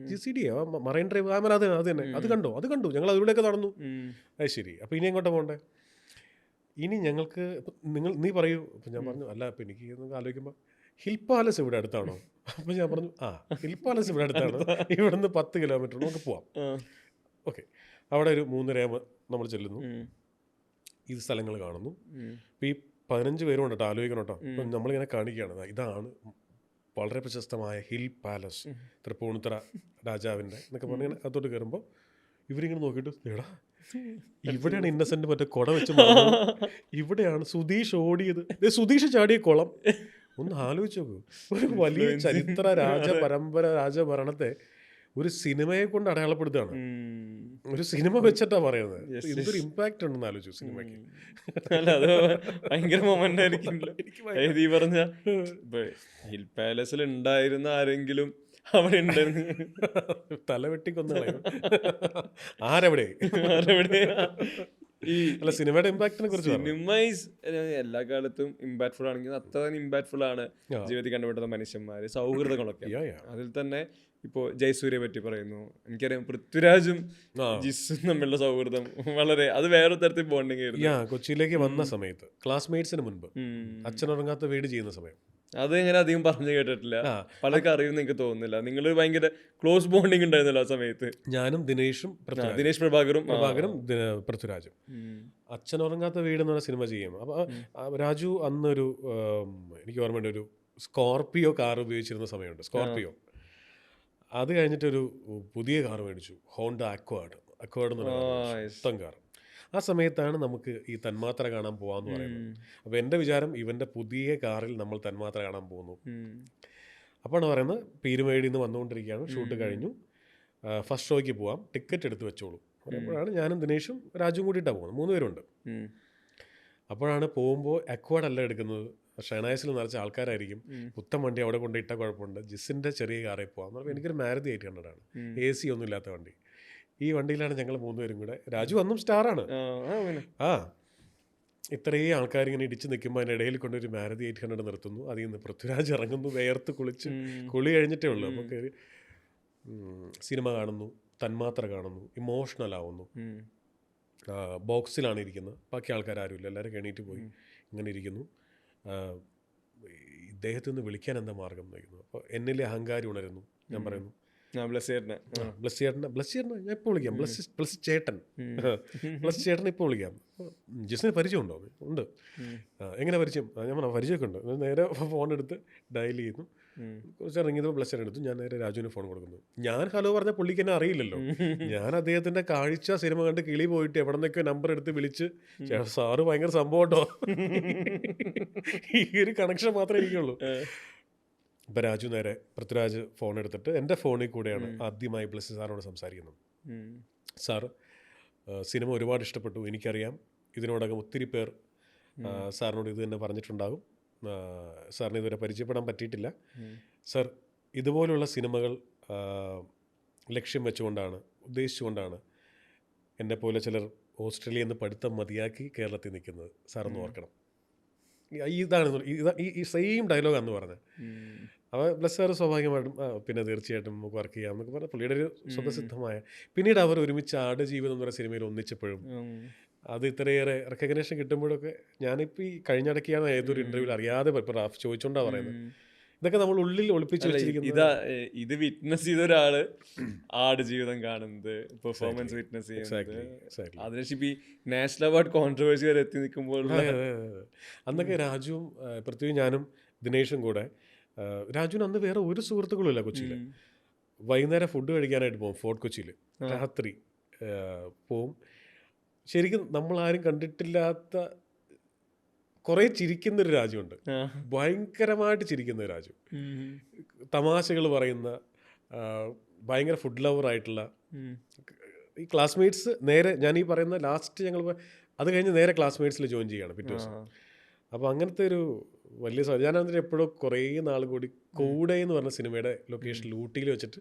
GCD മറൈൻ ഡ്രൈവ് അത് തന്നെ. അത് കണ്ടു ഞങ്ങൾ അതിലൂടെയൊക്കെ നടന്നു. അത് ശരി, അപ്പോൾ ഇനി എങ്ങോട്ടാണ് പോകണ്ടേ? ഇനി ഞങ്ങൾക്ക് നീ പറയൂ. അപ്പം ഞാൻ പറഞ്ഞു അല്ല, അപ്പം എനിക്ക് ആലോചിക്കുമ്പോൾ ഹിൽ പാലസ് ഇവിടെ അടുത്താണോ? അപ്പം ഞാൻ പറഞ്ഞു ഹിൽ പാലസ് ഇവിടെ അടുത്താണ്, ഇവിടെ നിന്ന് 10 കിലോമീറ്റർ നമുക്ക് പോവാം. ഓക്കെ, അവിടെ ഒരു 3:30 നമ്മൾ ചെല്ലുന്നു. ഈ സ്ഥലങ്ങൾ കാണുന്നു. ഇപ്പം ഈ 15 പേരും ഉണ്ട് കേട്ടോ, ആലോചിക്കണം കേട്ടോ. അപ്പം നമ്മളിങ്ങനെ കാണിക്കുകയാണ്, ഇതാണ് വളരെ പ്രശസ്തമായ ഹിൽ പാലസ്, തൃപ്പൂണിത്തുറ രാജാവിൻ്റെ എന്നൊക്കെ പറഞ്ഞിങ്ങനെ അതോട്ട് കയറുമ്പോൾ ഇവരിങ്ങനെ നോക്കിയിട്ട് എടാ ഇവിടെയാണ് ഇന്നസെന്റ് മറ്റേ കുട വെച്ച്, ഇവിടെയാണ് സുധീഷ് ഓടിയത്, സുധീഷ് ചാടിയ കുളം, ഒന്ന് ആലോചിച്ച് നോക്കൂ, ഒരു വലിയ ചരിത്ര രാജഭരണത്തെ ഒരു സിനിമയെ കൊണ്ട് അടയാളപ്പെടുത്തുകയാണ്. ഒരു സിനിമ വെച്ചിട്ടാ പറയുന്നത്. എന്തൊരു ഇമ്പാക്റ്റ് ഉണ്ടെന്ന് ആലോചിച്ചു സിനിമയ്ക്ക്. അല്ല അത് ഭയങ്കര മൊമെന്റ് ആയിരിക്കുമല്ലോ. ഈ പറഞ്ഞ ഹിൽ പാലസിൽ ഉണ്ടായിരുന്ന ആരെങ്കിലും അവിടെ ഉണ്ടെന്ന് തല വെട്ടിക്കൊന്നു ആരെവിടെ ഈ അല്ല സിനിമയുടെ ഇമ്പാക്റ്റിനെ കുറിച്ച് സിനിമ എല്ലാ കാലത്തും ഇമ്പാക്ട്ഫുൾ ആണെങ്കിൽ അത്ര തന്നെ ഇമ്പാക്ട്ഫുൾ ആണ് ജീവിതത്തിൽ കണ്ടുപിടുന്ന മനുഷ്യന്മാര്, സൗഹൃദങ്ങളൊക്കെ. അതിൽ തന്നെ ഇപ്പോ ജയസൂര്യെ പറ്റി പറയുന്നു. എനിക്കറിയാം പൃഥ്വിരാജും ജിസും തമ്മിലുള്ള സൗഹൃദം വളരെ അത് വേറെ തരത്തിൽ ബോണ്ടിങ് ആയിരുന്നു. കൊച്ചിയിലേക്ക് വന്ന സമയത്ത് ക്ലാസ്മേറ്റ്സിന് മുൻപ് അച്ഛനുറങ്ങാത്ത വീട് ചെയ്യുന്ന സമയം അത് ഇങ്ങനെ അധികം പറഞ്ഞു കേട്ടിട്ടില്ല, പലർക്കും അറിയുമെന്ന് എനിക്ക് തോന്നുന്നില്ല. നിങ്ങൾ ഭയങ്കര ക്ലോസ് ബോണ്ടിങ് ഉണ്ടായിരുന്നല്ലോ ആ സമയത്ത്. ഞാനും ദിനേശ് പ്രഭാകറും പൃഥ്വിരാജും അച്ഛനുറങ്ങാത്ത വീട് എന്ന് പറഞ്ഞ സിനിമ ചെയ്യും. അപ്പോൾ രാജു അന്നൊരു എനിക്ക് ഓർമ്മയുണ്ട്, ഒരു സ്കോർപിയോ കാർ ഉപയോഗിച്ചിരുന്ന സമയമുണ്ട്. സ്കോർപിയോ അത് കഴിഞ്ഞിട്ടൊരു പുതിയ കാർ മേടിച്ചു, ഹോണ്ട അക്വാർഡ് എന്ന് പറയുന്ന മൊത്തം കാർ. ആ സമയത്താണ് നമുക്ക് ഈ തന്മാത്ര കാണാൻ പോകാമെന്ന് പറയുന്നത്. അപ്പോൾ എൻ്റെ വിചാരം ഇവൻ്റെ പുതിയ കാറിൽ നമ്മൾ തന്മാത്ര കാണാൻ പോകുന്നു. അപ്പോഴാണ് പറയുന്നത് പീരുമേടിയിൽ നിന്ന് വന്നുകൊണ്ടിരിക്കുകയാണ്, ഷൂട്ട് കഴിഞ്ഞു, ഫസ്റ്റ് ഷോയ്ക്ക് പോവാം, ടിക്കറ്റ് എടുത്ത് വെച്ചോളൂ. പറയുമ്പോഴാണ് ഞാനും ദിനേശും രാജുവും കൂടിയിട്ടാണ് പോകുന്നത്, 3 പേരുണ്ട്. അപ്പോഴാണ് പോകുമ്പോൾ അക്വാർഡ് അല്ല എടുക്കുന്നത്, ഷെനായസിൽ നിറച്ച ആൾക്കാരായിരിക്കും, പുത്തൻ വണ്ടി അവിടെ കൊണ്ട് ഇട്ട കുഴപ്പമുണ്ട്, ജിസിൻ്റെ ചെറിയ കാറിൽ പോകാം എന്ന് പറയുമ്പോൾ എനിക്കൊരു മാരുതി 800 ആണ്, AC ഒന്നും ഇല്ലാത്ത വണ്ടി. ഈ വണ്ടിയിലാണ് ഞങ്ങൾ 3 പേരും കൂടെ. രാജു അന്നും സ്റ്റാറാണ്. ഇത്രയും ആൾക്കാർ ഇങ്ങനെ ഇടിച്ച് നിൽക്കുമ്പോൾ അതിൻ്റെ ഇടയിൽ കൊണ്ടൊരു മാരുതി 800 നിർത്തുന്നു. അതിൽ നിന്ന് പൃഥ്വിരാജ് ഇറങ്ങുന്നു, വേർത്ത് കുളി കഴിഞ്ഞിട്ടേ ഉള്ളൂ. അപ്പോൾ കയറി സിനിമ കാണുന്നു, തന്മാത്ര കാണുന്നു, ഇമോഷണൽ ആവുന്നു. ബോക്സിലാണ് ഇരിക്കുന്നത്, ബാക്കി ആൾക്കാർ ആരുമില്ല, എല്ലാവരും എണീറ്റ് പോയി ഇങ്ങനെ ഇരിക്കുന്നു. ഇദ്ദേഹത്തിൽ നിന്ന് വിളിക്കാൻ എന്താ മാർഗം നയിക്കുന്നു. അപ്പോൾ എന്നിലെ അഹങ്കാരി ഉണരുന്നു. ഞാൻ പറയുന്നു ബ്ലസ് ചേട്ടനെ ഞാൻ ഇപ്പോൾ വിളിക്കാം, ബ്ലസ് ചേട്ടൻ ഇപ്പോൾ വിളിക്കാം. ജിസിന് പരിചയമുണ്ടോ? ഉണ്ട്. എങ്ങനെ പരിചയം? ഞാൻ പരിചയമൊക്കെ ഉണ്ട്. നേരെ ഫോൺ എടുത്ത് ഡയൽ ചെയ്യുന്നു. കുറച്ച് ഇറങ്ങിയപ്പോൾ ബ്ലസ് ചേട്ടൻ എടുത്തു. ഞാൻ നേരെ രാജുവിന് ഫോൺ കൊടുക്കുന്നു. ഞാൻ ഹലോ പറഞ്ഞ പുള്ളിക്ക് എന്നെ അറിയില്ലല്ലോ. ഞാൻ അദ്ദേഹത്തിൻ്റെ കാഴ്ച സിനിമ കണ്ട് കിളി പോയിട്ട് എവിടെ നിന്നൊക്കെ നമ്പർ എടുത്ത് വിളിച്ച്, സാറ് ഭയങ്കര സംഭവം കേട്ടോ, ഈ ഒരു കണക്ഷൻ മാത്രമേ എനിക്കുള്ളൂ. ഇപ്പം രാജു നേരെ പൃഥ്വിരാജ് ഫോൺ എടുത്തിട്ട് എൻ്റെ ഫോണിൽ കൂടെയാണ് ആദ്യമായി ബ്ലസ് സാറിനോട് സംസാരിക്കുന്നത്. സാർ, സിനിമ ഒരുപാട് ഇഷ്ടപ്പെട്ടു, എനിക്കറിയാം. ഇതിനോടകം ഒത്തിരി പേർ സാറിനോട് ഇത് തന്നെ പറഞ്ഞിട്ടുണ്ടാകും. സാറിന് ഇതുവരെ പരിചയപ്പെടാൻ പറ്റിയിട്ടില്ല. സാർ, ഇതുപോലുള്ള സിനിമകൾ ലക്ഷ്യം വെച്ചുകൊണ്ടാണ്, ഉദ്ദേശിച്ചുകൊണ്ടാണ് എന്നെപ്പോലെ ചിലർ ഓസ്ട്രേലിയയിൽ നിന്ന് പഠിത്തം മതിയാക്കി കേരളത്തിൽ നിൽക്കുന്നത്. സാറൊന്ന് ഓർക്കണം. ഇതാണ് ഈ സെയിം ഡയലോഗാന്ന് പറഞ്ഞത്. അപ്പോൾ ബ്ലസ് സാറ് സ്വാഭാവികമായിട്ടും പിന്നെ തീർച്ചയായിട്ടും നമുക്ക് വർക്ക് ചെയ്യാം എന്നൊക്കെ പറഞ്ഞാൽ പുള്ളിയുടെ ഒരു സ്വതസിദ്ധമായ. പിന്നീട് അവർ ഒരുമിച്ച് ആടുജീവിതം എന്ന് പറയുന്ന സിനിമയിൽ ഒന്നിച്ചപ്പോഴും അത് ഇത്രയേറെ റെക്കഗ്നേഷൻ കിട്ടുമ്പോഴൊക്കെ ഞാനിപ്പോൾ ഈ കഴിഞ്ഞിടയ്ക്കാണ് ഏതൊരു ഇൻ്റർവ്യൂവിൽ അറിയാതെ ഇപ്പോൾ റാഫ് ചോദിച്ചുകൊണ്ടാണ് പറയുന്നത്. ഇതൊക്കെ നമ്മൾ ഉള്ളിൽ ഒളിപ്പിച്ച് വെച്ചിരിക്കുന്നത്. ഇത് വിറ്റ്നസ് ചെയ്ത ഒരാള് ആടുജീവിതം കാണുന്നത്, പെർഫോമൻസ് വിറ്റ്നസ് ചെയ്യുന്നത്, അതിന് നാഷണൽ അവാർഡ് കോൺട്രവേഴ്സി വരെ എത്തി നിൽക്കുമ്പോൾ അന്നൊക്കെ രാജുവും പൃഥ്വിയും ഞാനും ദിനേഷും കൂടെ, രാജുവിന് അന്ന് വേറെ ഒരു സുഹൃത്തുക്കളും ഇല്ല കൊച്ചിയിൽ. വൈകുന്നേരം ഫുഡ് കഴിക്കാനായിട്ട് പോകും ഫോർട്ട് കൊച്ചിയിൽ, രാത്രി പോവും. ശരിക്കും നമ്മളാരും കണ്ടിട്ടില്ലാത്ത കുറേ ചിരിക്കുന്നൊരു രാജുണ്ട്, ഭയങ്കരമായിട്ട് ചിരിക്കുന്ന രാജു, തമാശകൾ പറയുന്ന, ഭയങ്കര ഫുഡ് ലവർ ആയിട്ടുള്ള. ഈ ക്ലാസ്മേറ്റ്സ് നേരെ ഞാൻ ഈ പറയുന്ന ലാസ്റ്റ് ഞങ്ങൾ അത് കഴിഞ്ഞ് നേരെ ക്ലാസ്മേറ്റ്സിൽ ജോയിൻ ചെയ്യുകയാണ് പിറ്റേ ദിവസം. അപ്പോൾ അങ്ങനത്തെ ഒരു വലിയ ഞാൻ അതിന് എപ്പോഴും കുറേ നാൾ കൂടി കൂടെ എന്ന് പറഞ്ഞ സിനിമയുടെ ലൊക്കേഷനിൽ ഊട്ടിയിൽ വെച്ചിട്ട്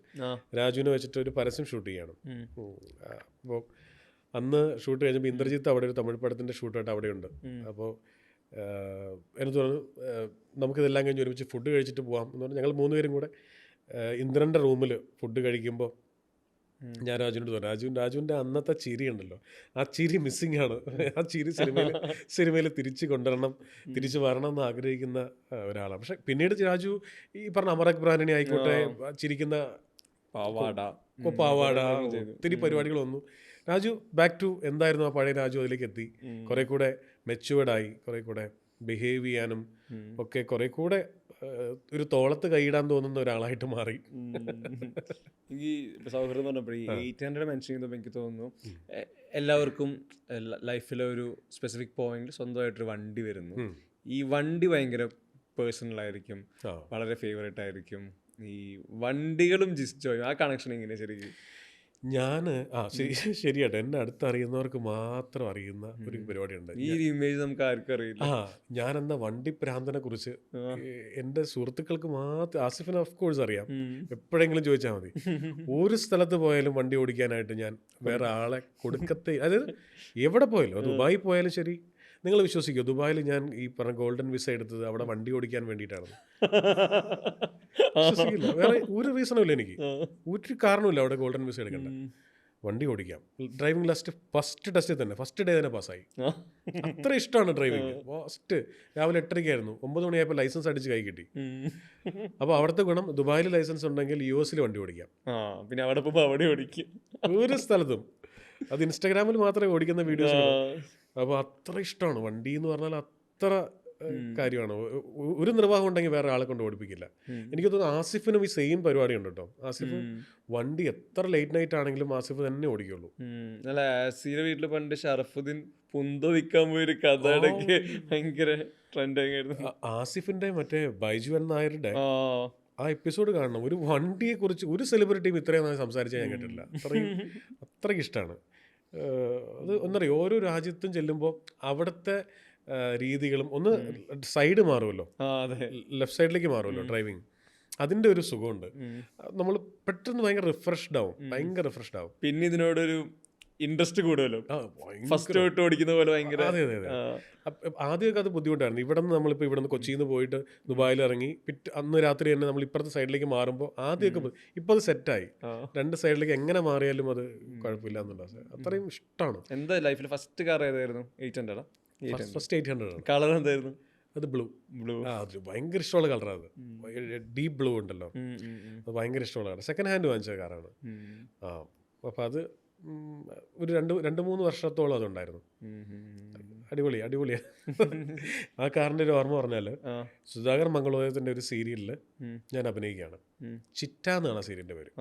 രാജുവിനെ വെച്ചിട്ട് ഒരു പരസ്യം ഷൂട്ട് ചെയ്യണം. അപ്പോൾ അന്ന് ഷൂട്ട് കഴിഞ്ഞപ്പോൾ ഇന്ദ്രജിത്ത് അവിടെ ഒരു തമിഴ് പടത്തിൻ്റെ ഷൂട്ടായിട്ട് അവിടെയുണ്ട്. അപ്പോൾ എനിക്ക് തോന്നുന്നു നമുക്കിതെല്ലാം കഴിഞ്ഞ് ഒരുമിച്ച് ഫുഡ് കഴിച്ചിട്ട് പോകാം എന്ന് പറഞ്ഞാൽ ഞങ്ങൾ 3 പേരും കൂടെ ഇന്ദ്രൻ്റെ റൂമിൽ ഫുഡ് കഴിക്കുമ്പോൾ ഞാൻ രാജുവിനോട് പറഞ്ഞു, രാജുവിൻ്റെ അന്നത്തെ ചിരി ഉണ്ടല്ലോ, ആ ചിരി മിസ്സിങ് ആണ്. ആ ചിരി സിനിമയിൽ തിരിച്ച് കൊണ്ടുവരണം, തിരിച്ച് വരണം എന്ന് ആഗ്രഹിക്കുന്ന ഒരാളാണ്. പക്ഷെ പിന്നീട് രാജു ഈ പറഞ്ഞ അമർ അക്ബറാനി ആയിക്കോട്ടെ, ചിരിക്കുന്ന പാവാട ഒത്തിരി പരിപാടികൾ വന്നു. രാജു ബാക്ക് ടു എന്തായിരുന്നു ആ പഴയ രാജു അതിലേക്ക് എത്തി. കുറെ കൂടെ മെച്ചുവേർഡായി, കുറെ കൂടെ ബിഹേവ് ചെയ്യാനും ഒക്കെ കുറെ കൂടെ ഒരു തോളത്ത് കൈയിടാൻ തോന്നുന്ന ഒരാളായിട്ട് മാറി. ഈ സൗഹൃദം പറഞ്ഞപ്പോൾ ഈ 800 മെൻഷൻ ചെയ്തപ്പോൾ എനിക്ക് തോന്നുന്നു എല്ലാവർക്കും ലൈഫിലെ ഒരു സ്പെസിഫിക് പോയിന്റിൽ സ്വന്തമായിട്ടൊരു വണ്ടി വരുന്നു. ഈ വണ്ടി ഭയങ്കര പേഴ്സണൽ ആയിരിക്കും, ആ വളരെ ഫേവറേറ്റ് ആയിരിക്കും. ഈ വണ്ടികളും ജിസ്റ്റോയും ആ കണക്ഷൻ എങ്ങനെയാ ശരിക്കും? ഞാൻ ശരിയാട്ടോ, എന്നെ അടുത്തറിയുന്നവർക്ക് മാത്രം അറിയുന്ന ഒരു പരിപാടിയുണ്ട്. ഈ ഒരു ഇമേജ് നമുക്ക് ആർക്കും അറിയില്ല. ഞാനെന്ന വണ്ടി ഭ്രാന്തനെ കുറിച്ച് ആ. എൻ്റെ സുഹൃത്തുക്കൾക്ക് മാത്രം, ആസിഫിന് ഓഫ് കോഴ്സ് അറിയാം, ഉം. എപ്പോഴെങ്കിലും ചോദിച്ചാൽ മതി. ഒരു സ്ഥലത്ത് പോയാലും വണ്ടി ഓടിക്കാനായിട്ട് ഞാൻ വേറെ ആളെ കൊടുക്കത്തേ. അതായത് എവിടെ പോയാലും, ദുബായി പോയാലും ശരി, നിങ്ങൾ വിശ്വസിക്കുമോ, ദുബായിൽ ഞാൻ ഈ പറഞ്ഞ ഗോൾഡൻ വിസ എടുത്തത് അവിടെ വണ്ടി ഓടിക്കാൻ വേണ്ടിയിട്ടാണ്. വിശ്വസിക്കില്ല, വേറെ ഒരു റീസണും ഇല്ല എനിക്ക്, ഒരു കാരണമില്ല അവിടെ ഗോൾഡൻ വിസ എടുക്കണ്ട. വണ്ടി ഓടിക്കാം, ഡ്രൈവിംഗ് ഫസ്റ്റ് ടെസ്റ്റിൽ തന്നെ ഫസ്റ്റ് ഡേ തന്നെ പാസ്സായി. അത്ര ഇഷ്ടമാണ് ഡ്രൈവിംഗ്. ഫസ്റ്റ് രാവിലെ 8:30 9 മണിയായപ്പോൾ ലൈസൻസ് അടിച്ച് കൈ കിട്ടി. അപ്പോൾ അവിടുത്തെ ഗുണം, ദുബായിൽ ലൈസൻസ് ഉണ്ടെങ്കിൽ US വണ്ടി ഓടിക്കാം. പിന്നെ അവിടെ പോകുമ്പോൾ അവിടെ ഓടിക്കും ഒരു സ്ഥലത്തും. അത് ഇൻസ്റ്റാഗ്രാമിൽ മാത്രമേ ഓടിക്കുന്ന വീഡിയോസ്. അപ്പോൾ അത്ര ഇഷ്ടമാണ് വണ്ടി എന്ന് പറഞ്ഞാൽ, അത്ര കാര്യമാണ്. ഒരു നിർവാഹം ഉണ്ടെങ്കിൽ വേറെ ആളെ കൊണ്ട് ഓടിപ്പിക്കില്ല. എനിക്ക് തോന്നുന്നു ആസിഫിനും ഈ സെയിം പരിപാടി ഉണ്ട് കേട്ടോ. ആസിഫ് വണ്ടി എത്ര ലേറ്റ് നൈറ്റ് ആണെങ്കിലും ആസിഫ് തന്നെ ഓടിക്കുള്ളൂ. അല്ല, ആസിയുടെ വീട്ടില് പണ്ട് ഷറഫുദ്ദീൻ പുന്ത വിൽക്കാൻ പോയൊരു കഥ ഇടയ്ക്ക് ഭയങ്കര ട്രെൻഡിങ് ആയിരുന്നു. ആസിഫിന്റെ മറ്റേ ബൈജു എൻ നായരുടെ ആ എപ്പിസോഡ് കാണണം. ഒരു വണ്ടിയെ കുറിച്ച് ഒരു സെലിബ്രിറ്റിയും ഇത്രയും സംസാരിച്ചാൽ ഞാൻ കേട്ടിട്ടില്ല. അത്രയ്ക്ക് ഇഷ്ടമാണ് അത്. ഒന്നറിയോ, ഓരോ രാജ്യത്തും ചെല്ലുമ്പോൾ അവിടുത്തെ രീതികളും ഒന്ന് സൈഡ് മാറുമല്ലോ, ലെഫ്റ്റ് സൈഡിലേക്ക് മാറുമല്ലോ ഡ്രൈവിങ്. അതിൻ്റെ ഒരു സുഖമുണ്ട്. നമ്മൾ പെട്ടെന്ന് ഭയങ്കര റിഫ്രഷ്ഡ് ആവും. പിന്നെ ഇതിനോടൊരു ഇൻട്രസ്റ്റ് കൂടുതലോ, ഫസ്റ്റ് തൊട്ട് ഓടിക്കുന്ന പോലെ ഭയങ്കര. അതെ. ആദ്യമൊക്കെ അത് ബുദ്ധിമുട്ടായിരുന്നു. ഇവിടെ നിന്ന് നമ്മളിപ്പോൾ ഇവിടെ നിന്ന് കൊച്ചിയിൽ നിന്ന് പോയിട്ട് ദുബായിൽ ഇറങ്ങി അന്ന് രാത്രി തന്നെ നമ്മൾ ഇപ്പുറത്തെ സൈഡിലേക്ക് മാറുമ്പോൾ ആദ്യമൊക്കെ ഇപ്പോൾ അത് സെറ്റായി. രണ്ട് സൈഡിലേക്ക് എങ്ങനെ മാറിയാലും അത് കുഴപ്പമില്ല എന്നുള്ളത്. അത്രയും ഇഷ്ടമാണ്. എന്താ ലൈഫിൽ ഫസ്റ്റ് കാർ ഏതായിരുന്നു? 800 ഫസ്റ്റ് 800 ആണ്. കളർ എന്തായിരുന്നു? അത് ബ്ലൂ. അത് ഭയങ്കര ഇഷ്ടമുള്ള കളറാണ്. അത് ഡീപ്പ് ബ്ലൂ ഉണ്ടല്ലോ, അത് ഭയങ്കര ഇഷ്ടമുള്ള കളർ. സെക്കൻഡ് ഹാൻഡ് വാങ്ങിച്ച കാറാണ്. അപ്പോൾ അത് ഒരു 2-3 വർഷത്തോളം അതുണ്ടായിരുന്നു. അടിപൊളിയാണ്. ആ കാറിൻ്റെ ഒരു ഓർമ്മ പറഞ്ഞാൽ, സുധാകർ മംഗളോദയത്തിൻ്റെ ഒരു സീരിയലിൽ ഞാൻ അഭിനയിക്കുകയാണ്. ചിറ്റ എന്നാണ് ആ സീരിയലിൻ്റെ പേര്.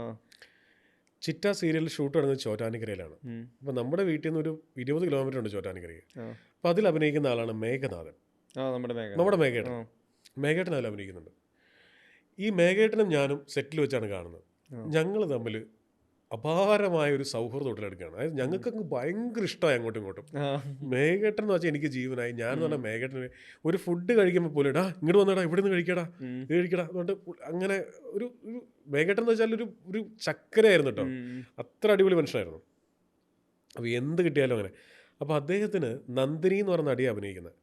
ചിറ്റ സീരിയൽ ഷൂട്ട് നടന്നത് ചോറ്റാനിക്കരയിലാണ്. അപ്പം നമ്മുടെ വീട്ടിൽ നിന്ന് ഒരു 20 കിലോമീറ്റർ ഉണ്ട് ചോറ്റാനിക്കരയിൽ. അപ്പം അതിൽ അഭിനയിക്കുന്ന ആളാണ് മേഘനാഥൻ, നമ്മുടെ മേഘേട്ടൻ അതിൽ അഭിനയിക്കുന്നുണ്ട്. ഈ മേഘേട്ടനും ഞാനും സെറ്റിൽ വെച്ചാണ് കാണുന്നത്. ഞങ്ങൾ തമ്മിൽ അപാരമായ ഒരു സൗഹൃദം ഉടലെടുക്കുകയാണ്. അതായത് ഞങ്ങൾക്കങ്ങ് ഭയങ്കര ഇഷ്ടമായി അങ്ങോട്ടും ഇങ്ങോട്ടും. മേഘേട്ടൻ എന്ന് വെച്ചാൽ എനിക്ക് ജീവനായി. ഞാൻ എന്ന് പറഞ്ഞാൽ മേഘേട്ടന് ഒരു ഫുഡ് കഴിക്കുമ്പോൾ പോലും ഇങ്ങോട്ട് വന്നടാ, ഇവിടെ നിന്ന് കഴിക്കടാ, അതുകൊണ്ട് അങ്ങനെ ഒരു മേഘേട്ടൻ എന്ന് വെച്ചാൽ ഒരു ചക്കരയായിരുന്നു കേട്ടോ. അത്ര അടിപൊളി മനുഷ്യനായിരുന്നു. അപ്പോൾ എന്ത് കിട്ടിയാലും അങ്ങനെ. അപ്പോൾ അദ്ദേഹത്തിന് നന്ദിനി എന്ന് പറഞ്ഞ നടിയെ അഭിനയിക്കുന്നത്.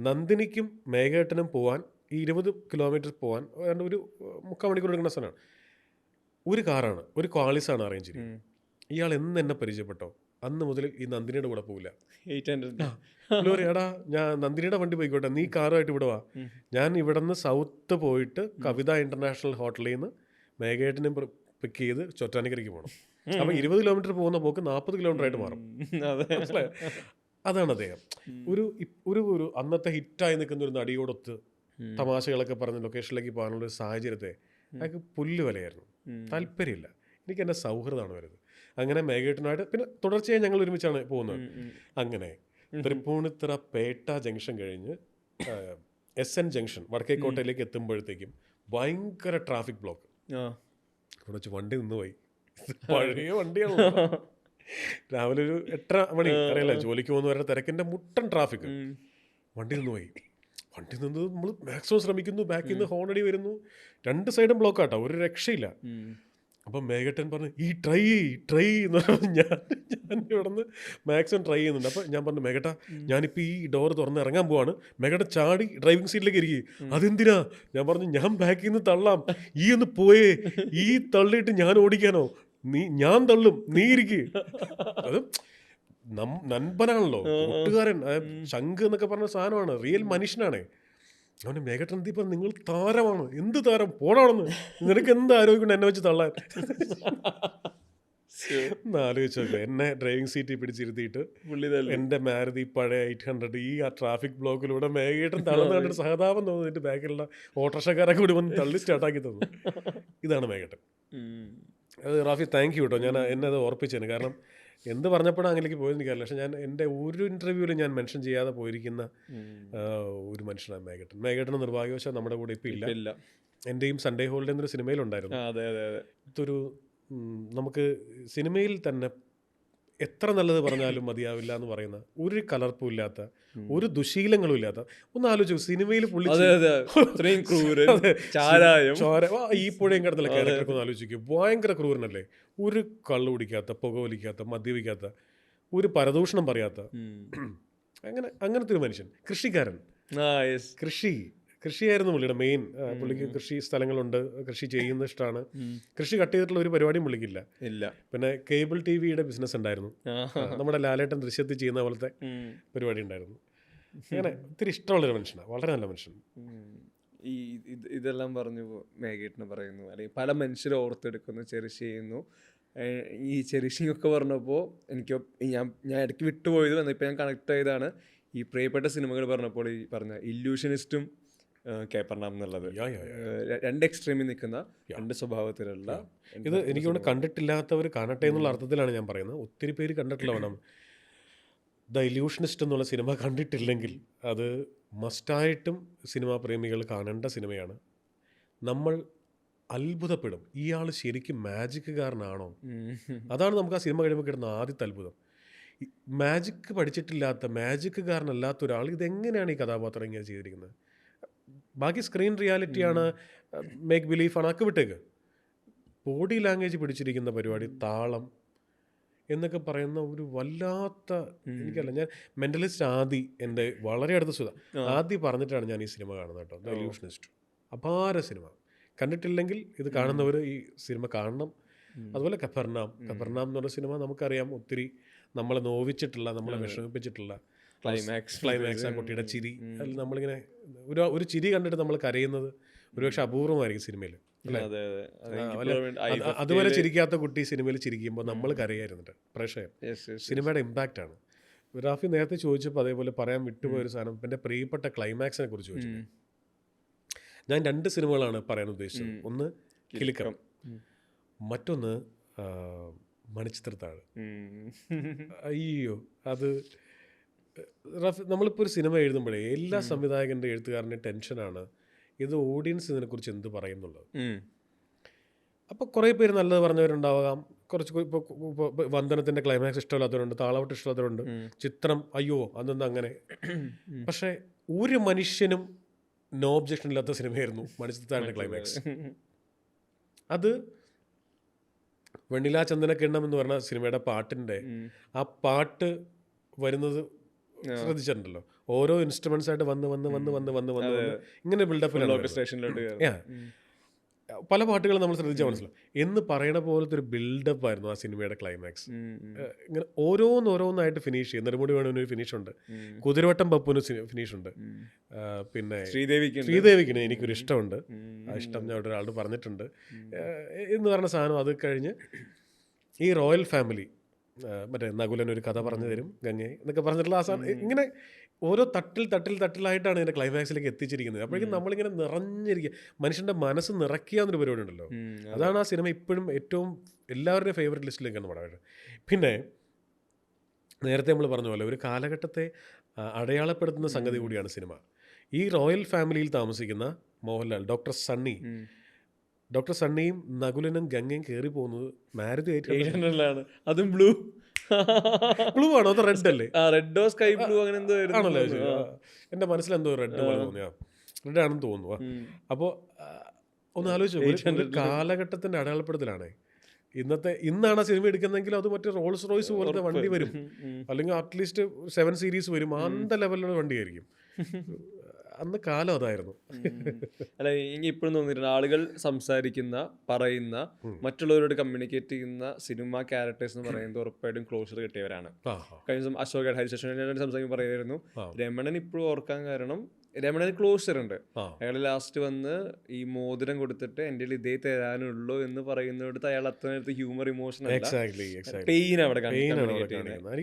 നന്ദിനിക്കും മേഘേട്ടനും പോകാൻ ഈ 20 കിലോമീറ്റർ പോകാൻ ഒരു 3/4 മണിക്കൂർ എടുക്കുന്ന സ്ഥലമാണ്. ഒരു കാറാണ്, ഒരു ക്വാളിസാണ് അറേഞ്ച് ചെയ്തത്. ഇയാൾ എന്ന് എന്നെ പരിചയപ്പെട്ടോ അന്ന് മുതൽ ഈ നന്ദിനിയുടെ കൂടെ പോകില്ല. 800 എടാ, ഞാൻ നന്ദിനിയുടെ വണ്ടി പോയിക്കോട്ടെ, നീ കാറുമായിട്ട് ഇവിടെ വാ. ഞാൻ ഇവിടെ നിന്ന് സൗത്ത് പോയിട്ട് കവിത ഇൻ്റർനാഷണൽ ഹോട്ടലിൽ നിന്ന് മേഘേട്ടനും പിക്ക് ചെയ്ത് ചോറ്റാനിക്കരയ്ക്ക് പോകണം. അപ്പം 20 കിലോമീറ്റർ പോകുന്ന പോക്ക് 40 കിലോമീറ്റർ ആയിട്ട് മാറും. അതാണ് അദ്ദേഹം. ഒരു അന്നത്തെ ഹിറ്റായി നിൽക്കുന്ന ഒരു നടിയോടൊത്ത് തമാശകളൊക്കെ പറഞ്ഞ് ലൊക്കേഷനിലേക്ക് പോകാനുള്ള ഒരു സാഹചര്യത്തെ അയാൾക്ക് പുല്ല് വിലയായിരുന്നു. താല്പര്യമില്ല. എനിക്ക് എൻ്റെ സൗഹൃദമാണ് വരുന്നത്. അങ്ങനെ മേഘേട്ടനായിട്ട് പിന്നെ തുടർച്ചയായി ഞങ്ങൾ ഒരുമിച്ചാണ് പോകുന്നത്. അങ്ങനെ തൃപ്പൂണിത്തുറ പേട്ട ജംഗ്ഷൻ കഴിഞ്ഞ് SN ജംഗ്ഷൻ വടക്കേക്കോട്ടയിലേക്ക് എത്തുമ്പോഴത്തേക്കും ഭയങ്കര ട്രാഫിക് ബ്ലോക്ക്. അവിടെ വെച്ച് വണ്ടി നിന്ന് പോയി. പഴയ വണ്ടിയാണല്ലോ. രാവിലെ ഒരു 8:30 മണി, അറിയില്ല, ജോലിക്ക് പോകുന്നവരുടെ തിരക്കിൻ്റെ മുട്ടൻ ട്രാഫിക്. വണ്ടി നിന്ന് പോയി. വണ്ടി നിന്ന് നമ്മൾ മാക്സിമം ശ്രമിക്കുന്നു, ബാക്കിൽ നിന്ന് ഹോണടി വരുന്നു. 2 സൈഡും ബ്ലോക്കാട്ടോ, ഒരു രക്ഷയില്ല. അപ്പം മേഘട്ടൻ പറഞ്ഞു ഈ ട്രൈ എന്ന് പറഞ്ഞു. ഞാൻ ഇവിടെ നിന്ന് മാക്സിമം ട്രൈ ചെയ്യുന്നുണ്ട്. അപ്പം ഞാൻ പറഞ്ഞു, മേഘട്ട ഞാനിപ്പോൾ ഈ ഡോർ തുറന്ന് ഇറങ്ങാൻ പോവാണ്. മേഘട്ട ചാടി ഡ്രൈവിംഗ് സീറ്റിലേക്ക് ഇരിക്കും. അതെന്തിനാ? ഞാൻ പറഞ്ഞു, ഞാൻ ബാക്കിൽ നിന്ന് തള്ളാം, ഈ ഒന്ന് പോയേ, ഈ തള്ളിയിട്ട് ഞാൻ ഓടിക്കാനോ? ഞാൻ തള്ളും, നീ ഇരിക്ക്. അത് നൻപനാണല്ലോ, കൂട്ടുകാരൻ, ശംഖ് എന്നൊക്കെ പറഞ്ഞ സാധനമാണ്, റിയൽ മനുഷ്യനാണ്. അവൻ്റെ മേഘട്ടൻ ഇപ്പം നിങ്ങൾ താരമാണ്. എന്ത് താരം? പോടാണെന്ന്, നിനക്ക് എന്ത് ആരോഗ്യം എന്നെ വെച്ച് തള്ളാൻ? ആലോചിച്ചോ, എന്നെ ഡ്രൈവിംഗ് സീറ്റിൽ പിടിച്ചിരുത്തിയിട്ട് എൻ്റെ മാരുതി പഴയ 800 ഈ ആ ട്രാഫിക് ബ്ലോക്കിലൂടെ മേഘേട്ടൻ തളർന്ന് കണ്ടിട്ട് സഹതാപം തോന്നിയിട്ട് ബാക്കിലുള്ള ഓട്ടോറിക്ഷക്കാരൊക്കെ കൂടി വന്ന് തള്ളി സ്റ്റാർട്ടാക്കി തന്നു. ഇതാണ് മേഘട്ടൻ. അത് റാഫി താങ്ക് യു കേട്ടോ, എന്നെ അത് ഓർപ്പിച്ചതിന്. കാരണം എന്ത് പറഞ്ഞപ്പോഴാണ് അങ്ങനെയൊക്കെ പോയത് എനിക്കറിയില്ല. പക്ഷെ ഞാൻ എൻ്റെ ഒരു ഇൻ്റർവ്യൂവിൽ ഞാൻ മെൻഷൻ ചെയ്യാതെ പോയിരിക്കുന്ന ഒരു മനുഷ്യനാണ് മേഘട്ടൻ. മേഘട്ടന് നിർഭാഗ്യവശാൽ നമ്മുടെ കൂടെ ഇപ്പോൾ ഇല്ല. ഇല്ല. എൻ്റെയും സൺഡേ ഹോളിഡേ എന്നൊരു സിനിമയിലുണ്ടായിരുന്നു. അതെ അതെ അതെ. ഇതൊരു നമുക്ക് സിനിമയിൽ തന്നെ എത്ര നല്ലത് പറഞ്ഞാലും മതിയാവില്ല എന്ന് പറയുന്ന, ഒരു കലർപ്പും ഇല്ലാത്ത, ഒരു ദുശീലങ്ങളും ഇല്ലാത്ത, ഒന്ന് ആലോചിച്ചു സിനിമയിൽ പുള്ളി ഈ പുഴയും കിടന്നുള്ള ക്യാരക്ടറൊക്കെ ഒന്ന് ആലോചിക്കും. ഭയങ്കര ക്രൂരനല്ലേ. ഒരു കള്ളു കുടിക്കാത്ത, പുക വലിക്കാത്ത, മദ്യപിക്കാത്ത, ഒരു പരദൂഷണം പറയാത്ത, അങ്ങനത്തെ ഒരു മനുഷ്യൻ. കൃഷിക്കാരൻ, കൃഷിയായിരുന്നു പുള്ളിയുടെ മെയിൻ. പുള്ളിക്ക് കൃഷി സ്ഥലങ്ങളുണ്ട്, കൃഷി ചെയ്യുന്ന ഇഷ്ടമാണ്. കൃഷി കട്ട് ചെയ്തിട്ടുള്ള ഒരു പരിപാടിയും പുള്ളിക്കില്ല. പിന്നെ കേബിൾ ടിവിയുടെ ബിസിനസ് ഉണ്ടായിരുന്നു. നമ്മുടെ ലാലേട്ടൻ ദൃശ്യത്തിൽ ചെയ്യുന്ന പോലത്തെ പരിപാടി ഉണ്ടായിരുന്നു. അങ്ങനെ ഒത്തിരി ഇഷ്ടമുള്ളൊരു മനുഷ്യനാണ്, വളരെ നല്ല മനുഷ്യൻ. ഈ ഇതെല്ലാം പറഞ്ഞു മേഘേട്ടന് പറയുന്നു, അല്ലെങ്കിൽ പല മനുഷ്യരെ ഓർത്തെടുക്കുന്നു, ചെറിഷ് ചെയ്യുന്നു. ഈ ചെറിഷിങ് ഒക്കെ പറഞ്ഞപ്പോൾ എനിക്ക് ഞാൻ ഇടയ്ക്ക് വിട്ടുപോയത് വന്നിപ്പോൾ ഞാൻ കണക്ട് ചെയ്താണ് ഈ പ്രിയപ്പെട്ട സിനിമകൾ പറഞ്ഞപ്പോൾ ഈ പറഞ്ഞ ഇല്യൂഷനിസ്റ്റും കേപ്പർനാം എന്നുള്ളത്. രണ്ട് എക്സ്ട്രീമിൽ നിൽക്കുന്ന രണ്ട് സ്വഭാവത്തിലുള്ള ഇത് എനിക്ക് തോന്നുന്നു കണ്ടിട്ടില്ലാത്തവർ കാണട്ടെ എന്നുള്ള അർത്ഥത്തിലാണ് ഞാൻ പറയുന്നത്. ഒത്തിരി പേര് കണ്ടിട്ടില്ല. വേണം ദ ഇല്യൂഷനിസ്റ്റ് എന്നുള്ള സിനിമ കണ്ടിട്ടില്ലെങ്കിൽ അത് മസ്റ്റായിട്ടും സിനിമാ പ്രേമികൾ കാണേണ്ട സിനിമയാണ്. നമ്മൾ അത്ഭുതപ്പെടും, ഇയാൾ ശരിക്കും മാജിക്കുകാരനാണോ? അതാണ് നമുക്ക് ആ സിനിമ കഴിയുമ്പോൾ കിട്ടുന്ന ആദ്യത്തെ അത്ഭുതം. മാജിക്ക് പഠിച്ചിട്ടില്ലാത്ത, മാജിക്കുകാരനല്ലാത്ത ഒരാൾ ഇതെങ്ങനെയാണ് ഈ കഥാപാത്രം ഇങ്ങനെ ചെയ്തിരിക്കുന്നത്? ബാക്കി സ്ക്രീൻ റിയാലിറ്റിയാണ്, മേക്ക് ബിലീഫാണ്, അതൊക്കെ വിട്ടേക്ക്. ബോഡി ലാംഗ്വേജ് പിടിച്ചിരിക്കുന്ന പരിപാടി, താളം എന്നൊക്കെ പറയുന്ന ഒരു വല്ലാത്ത, എനിക്കല്ല, ഞാൻ മെൻ്റലിസ്റ്റ് ആദി, എൻ്റെ വളരെ അടുത്ത സുധ ആദി പറഞ്ഞിട്ടാണ് ഞാൻ ഈ സിനിമ കാണുന്നത് കേട്ടോ. ദ ഇല്യൂഷനിസ്റ്റ് അപാര സിനിമ. കണ്ടിട്ടില്ലെങ്കിൽ ഇത് കാണുന്നവർ ഈ സിനിമ കാണണം. അതുപോലെ കഫർനാം എന്ന് പറഞ്ഞ സിനിമ നമുക്കറിയാം, ഒത്തിരി നമ്മളെ നോവിച്ചിട്ടുള്ള, നമ്മളെ വിഷമിപ്പിച്ചിട്ടുള്ള ക്ലൈമാക്സ്, ആ കുട്ടിയുടെ ചിരി, അതിൽ നമ്മളിങ്ങനെ ഒരു ചിരി കണ്ടിട്ട് നമ്മൾ കരയുന്നത് ഒരുപക്ഷെ അപൂർവമായിരിക്കും സിനിമയിൽ. അതുവരെ ചിരിക്കാത്ത കുട്ടി സിനിമയിൽ ചിരിക്കുമ്പോൾ നമ്മൾ കരയായിരുന്നിട്ട് പ്രേക്ഷകൻ. സിനിമയുടെ ഇമ്പാക്റ്റ് ആണ്. റാഫി നേരത്തെ ചോദിച്ചപ്പോൾ അതേപോലെ പറയാൻ വിട്ടുപോയൊരു സാധനം, എൻ്റെ പ്രിയപ്പെട്ട ക്ലൈമാക്സിനെ കുറിച്ച് ചോദിച്ചു. ഞാൻ 2 സിനിമകളാണ് പറയാൻ ഉദ്ദേശിച്ചത്. ഒന്ന് കിലുക്കം, മറ്റൊന്ന് മണിച്ചിത്രത്താഴ്. അയ്യോ, അത് നമ്മളിപ്പോൾ ഒരു സിനിമ എഴുതുമ്പോഴേ എല്ലാ സംവിധായകൻ്റെ എഴുത്തുകാരൻ്റെ ടെൻഷനാണ് ഇത് ഓഡിയൻസ് ഇതിനെക്കുറിച്ച് എന്ത് പറയുന്നുള്ളത്. അപ്പോൾ കുറേ പേര് നല്ലത് പറഞ്ഞവരുണ്ടാവാം, കുറച്ച് ഇപ്പോൾ വന്ദനത്തിൻ്റെ ക്ലൈമാക്സ് ഇഷ്ടമില്ലാത്തവരുണ്ട്, താളവട്ട് ഇഷ്ടമില്ലാത്തവരുണ്ട്, ചിത്രം അയ്യോ അതൊന്നും അങ്ങനെ. പക്ഷേ ഒരു മനുഷ്യനും നോ ഒബ്ജക്ഷൻ ഇല്ലാത്ത സിനിമയായിരുന്നു മണിച്ചിത്രത്താഴിൻ്റെ ക്ലൈമാക്സ്. അത് വെണ്ണിലാ ചന്ദനക്കിണ്ണം എന്ന് പറഞ്ഞ സിനിമയുടെ പാട്ടിൻ്റെ ആ പാട്ട് വരുന്നത് ശ്രദ്ധിച്ചിട്ടുണ്ടല്ലോ. ഓരോ ഇൻസ്ട്രുമെന്റ്സ് ആയിട്ട് വന്ന് ഇങ്ങനെ ബിൽഡപ്പിലാണ്. പല പാട്ടുകളും നമ്മൾ ശ്രദ്ധിച്ചാൽ മനസ്സിലാവും. എന്ന് പറയണ പോലത്തെ ഒരു ബിൽഡപ്പ് ആയിരുന്നു ആ സിനിമയുടെ ക്ലൈമാക്സ്. ഇങ്ങനെ ഓരോന്നായിട്ട് ഫിനിഷ് ചെയ്യും. നെടുമുടി വേണുവിന് ഒരു ഫിനിഷ് ഉണ്ട്, കുതിരവട്ടം പപ്പുവിന് ഫിനിഷ് ഉണ്ട്, പിന്നെ ശ്രീദേവിക്കിന് എനിക്കൊരു ഇഷ്ടമുണ്ട്. ആ ഇഷ്ടം ഞാൻ ഒരാളോട് പറഞ്ഞിട്ടുണ്ട് എന്ന് പറഞ്ഞ സാധനം. അത് കഴിഞ്ഞ് ഈ റോയൽ ഫാമിലി, മറ്റേ നകുലൻ ഒരു കഥ പറഞ്ഞു തരും, ഗംഗയെ എന്നൊക്കെ പറഞ്ഞിട്ടുള്ള ആ സാധനം, ഇങ്ങനെ ഓരോ തട്ടിലായിട്ടാണ് ഇതിൻ്റെ ക്ലൈമാക്സിലേക്ക് എത്തിച്ചിരിക്കുന്നത്. അപ്പോഴേക്കും നമ്മളിങ്ങനെ നിറഞ്ഞിരിക്കുക, മനുഷ്യൻ്റെ മനസ്സ് നിറയ്ക്കുക എന്നൊരു പരിപാടി ഉണ്ടല്ലോ. അതാണ് ആ സിനിമ ഇപ്പോഴും ഏറ്റവും എല്ലാവരുടെയും ഫേവറേറ്റ് ലിസ്റ്റിലേക്കാണ് വളരെ. പിന്നെ നേരത്തെ നമ്മൾ പറഞ്ഞ പോലെ ഒരു കാലഘട്ടത്തെ അടയാളപ്പെടുത്തുന്ന സംഗതി കൂടിയാണ് സിനിമ. ഈ റോയൽ ഫാമിലിയിൽ താമസിക്കുന്ന മോഹൻലാൽ, ഡോക്ടർ സണ്ണിയും നകുലനും ഗംഗയും കയറി പോകുന്നത് മാരുതി ആയിട്ടാണ്. അതും ബ്ലൂ ആണോ അതോ റെഡ് അല്ലേ? റെഡോ സ്കൈ ബ്ലൂ അങ്ങനെ എന്തോ ആണല്ലോ. എൻ്റെ മനസ്സിലെന്തോ റെഡ് പോലെ തോന്നിയാ, റെഡ് ആണെന്ന് തോന്നുന്നു. അപ്പോൾ ഒന്ന് ആലോചിച്ചു, കാലഘട്ടത്തിൻ്റെ അടയാളപ്പെടുത്തലാണ്. ഇന്നാണ് ആ സിനിമ എടുക്കുന്നതെങ്കിൽ അത് മറ്റേ റോൾസ് റോയ്സ് പോലത്തെ വണ്ടി വരും, അല്ലെങ്കിൽ അറ്റ്ലീസ്റ്റ് 7 സീരീസ് വരും, അന്ത ലെവലിലുള്ള വണ്ടിയായിരിക്കും. അന്ന് കാലം അതായിരുന്നു. അല്ല, ഇപ്പോഴും തോന്നിയിട്ടുണ്ട് ആളുകൾ സംസാരിക്കുന്ന, പറയുന്ന, മറ്റുള്ളവരോട് കമ്മ്യൂണിക്കേറ്റ് ചെയ്യുന്ന സിനിമ ക്യാരക്ടേഴ്സ് എന്ന് പറയുന്നത് ഉറപ്പായിട്ടും ക്ലോഷർ കിട്ടിയവരാണ്. കഴിഞ്ഞ ദിവസം അശോക് ഹരിശേഷൻ സംസാരിക്കുമ്പോൾ പറയുമായിരുന്നു, രമണൻ ഇപ്പോഴും ഓർക്കാൻ കാരണം രമണന് ക്ലോഷർ ഉണ്ട്. അയാൾ ലാസ്റ്റ് വന്ന് ഈ മോതിരം കൊടുത്തിട്ട് എൻ്റെ ഇതേ തരാനുള്ളൂ എന്ന് പറയുന്നിടത്ത് അയാൾ അത്ര ഹ്യൂമർ, ഇമോഷൻ, പെയിൻ അവിടെ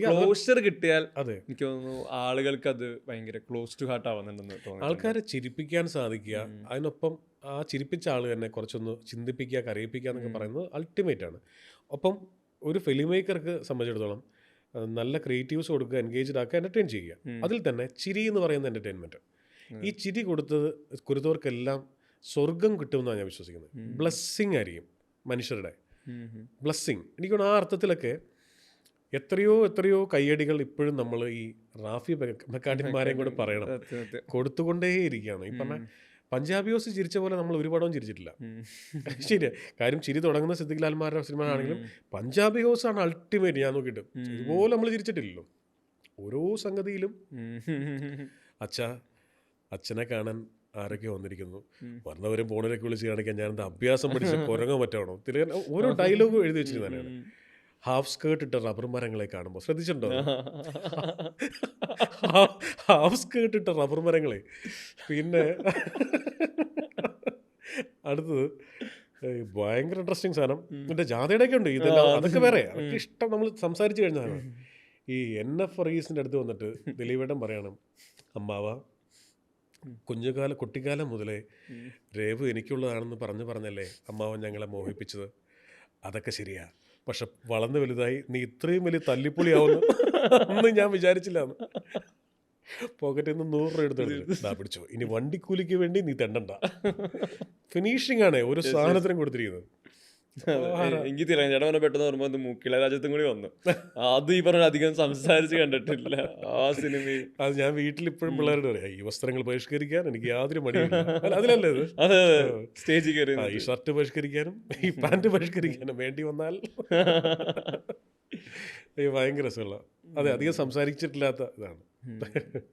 ക്ലോഷർ കിട്ടിയാൽ എനിക്ക് തോന്നുന്നു ആളുകൾക്ക് അത് ഭയങ്കര ക്ലോസ് ടു ഹാർട്ട് ആവുന്നുണ്ടെന്ന് തോന്നുന്നു. ആൾക്കാരെ ചിരിപ്പിക്കാൻ സാധിക്കുക, അതിനൊപ്പം ആ ചിരിപ്പിച്ച ആൾ തന്നെ കുറച്ചൊന്ന് ചിന്തിപ്പിക്കുക, കരയിപ്പിക്കുക എന്നൊക്കെ പറയുന്നത് അൾട്ടിമേറ്റ് ആണ്. ഒപ്പം ഒരു ഫിലിം മേക്കർക്ക് സംബന്ധിച്ചിടത്തോളം നല്ല ക്രിയേറ്റീവ്സ് കൊടുക്കുക, എൻഗേജ്ഡ് ആക്കുക, എൻ്റർടൈൻ ചെയ്യുക. അതിൽ തന്നെ ചിരി എന്ന് പറയുന്ന എൻ്റർടൈൻമെൻറ്റ്, ഈ ചിരി കൊടുത്തവർക്കെല്ലാം സ്വർഗം കിട്ടുമെന്നാണ് ഞാൻ വിശ്വസിക്കുന്നത്. ബ്ലെസ്സിങ് ആയിരിക്കും മനുഷ്യരുടെ ബ്ലെസ്സിങ്. എനിക്കൊന്ന് ആ അർത്ഥത്തിലൊക്കെ എത്രയോ കയ്യടികൾ ഇപ്പോഴും നമ്മൾ ഈ റാഫി മെക്കാട്ടിന്മാരെയും കൂടെ പറയണം, കൊടുത്തുകൊണ്ടേയിരിക്കുകയാണ്. ഈ പറഞ്ഞ പഞ്ചാബിയോസ് ചിരിച്ച പോലെ നമ്മൾ ഒരു പടവും ചിരിച്ചിട്ടില്ല. ശരിയാ, കാര്യം ചിരി തുടങ്ങുന്ന സിദ്ദിഖ് ലാൽമാരുടെ സിനിമകളാണെങ്കിലും പഞ്ചാബി ഹൗസാണ് അൾട്ടിമേറ്റ്. ഞാൻ നോക്കിയിട്ട് ഇതുപോലെ നമ്മൾ ചിരിച്ചിട്ടില്ലല്ലോ. ഓരോ സംഗതിയിലും അച്ഛനെ കാണാൻ ആരൊക്കെ വന്നിരിക്കുന്നു, വന്നവരും ഫോണിലൊക്കെ വിളിച്ച് കാണിക്കാൻ ഞാനെന്താ അഭ്യാസം പഠിച്ച് കുരങ്ങാൻ പറ്റാണോ, ഓരോ ഡയലോഗും എഴുതി വെച്ചിരുന്നതാണ്. ഹാഫ് സ്കേർട്ട് ഇട്ട റബ്ബർ മരങ്ങളെ കാണുമ്പോൾ ശ്രദ്ധിച്ചിട്ടുണ്ടോ? ഹാഫ് സ്കേർട്ട് ഇട്ട റബ്ബർ മരങ്ങളെ. പിന്നെ അടുത്തത് ഭയങ്കര ഇൻട്രസ്റ്റിംഗ് സാധനം എൻ്റെ ജാഥയുടെയൊക്കെ ഉണ്ട്. ഇതെല്ലാം അതൊക്കെ വേറെ, അതൊക്കെ ഇഷ്ടം. നമ്മൾ സംസാരിച്ച് കഴിഞ്ഞതാണ്. ഈ NF വർഗീസിൻ്റെ അടുത്ത് വന്നിട്ട് ദിലീപേട്ടൻ പറയണം, അമ്മാവ കുട്ടിക്കാലം മുതലേ രേവു എനിക്കുള്ളതാണെന്ന് പറഞ്ഞല്ലേ അമ്മാവൻ ഞങ്ങളെ മോഹിപ്പിച്ചത്. അതൊക്കെ ശരിയാ, പക്ഷെ വളർന്ന് വലുതായി നീ ഇത്രയും വലിയ തല്ലിപ്പൊളിയാവുന്നു ഒന്നും ഞാൻ വിചാരിച്ചില്ല. പോക്കറ്റിൽ നിന്ന് 100 രൂപ എടുത്ത് പിടിച്ചോ, ഇനി വണ്ടിക്കൂലിക്ക് വേണ്ടി നീ തെണ്ടണ്ട. ഫിനിഷിംഗ് ആണ് ഒരു സാധനത്തിനും കൊടുത്തിരിക്കുന്നത്. എനിക്ക് തിരഞ്ഞെടുപ്പ് പെട്ടെന്ന് ഓർമ്മ മൂക്കിള രാജ്യത്തും കൂടി വന്നു. അത് ഈ പറഞ്ഞ അധികം സംസാരിച്ച് കണ്ടിട്ടില്ല ആ സിനിമയിൽ. അത് ഞാൻ വീട്ടിൽ ഇപ്പോഴും പിള്ളേരോട് പറയാം, ഈ വസ്ത്രങ്ങൾ പരിഷ്കരിക്കാൻ എനിക്ക് യാതൊരു മടിയില്ല. അതിലല്ലേ ഇത് സ്റ്റേജിൽ കയറി ഈ ഷർട്ട് പരിഷ്കരിക്കാനും ഈ പാൻറ് പരിഷ്കരിക്കാനും വേണ്ടി വന്നാൽ ഭയങ്കര രസമുള്ള. അതെ, അധികം സംസാരിച്ചിട്ടില്ലാത്ത ഇതാണ്.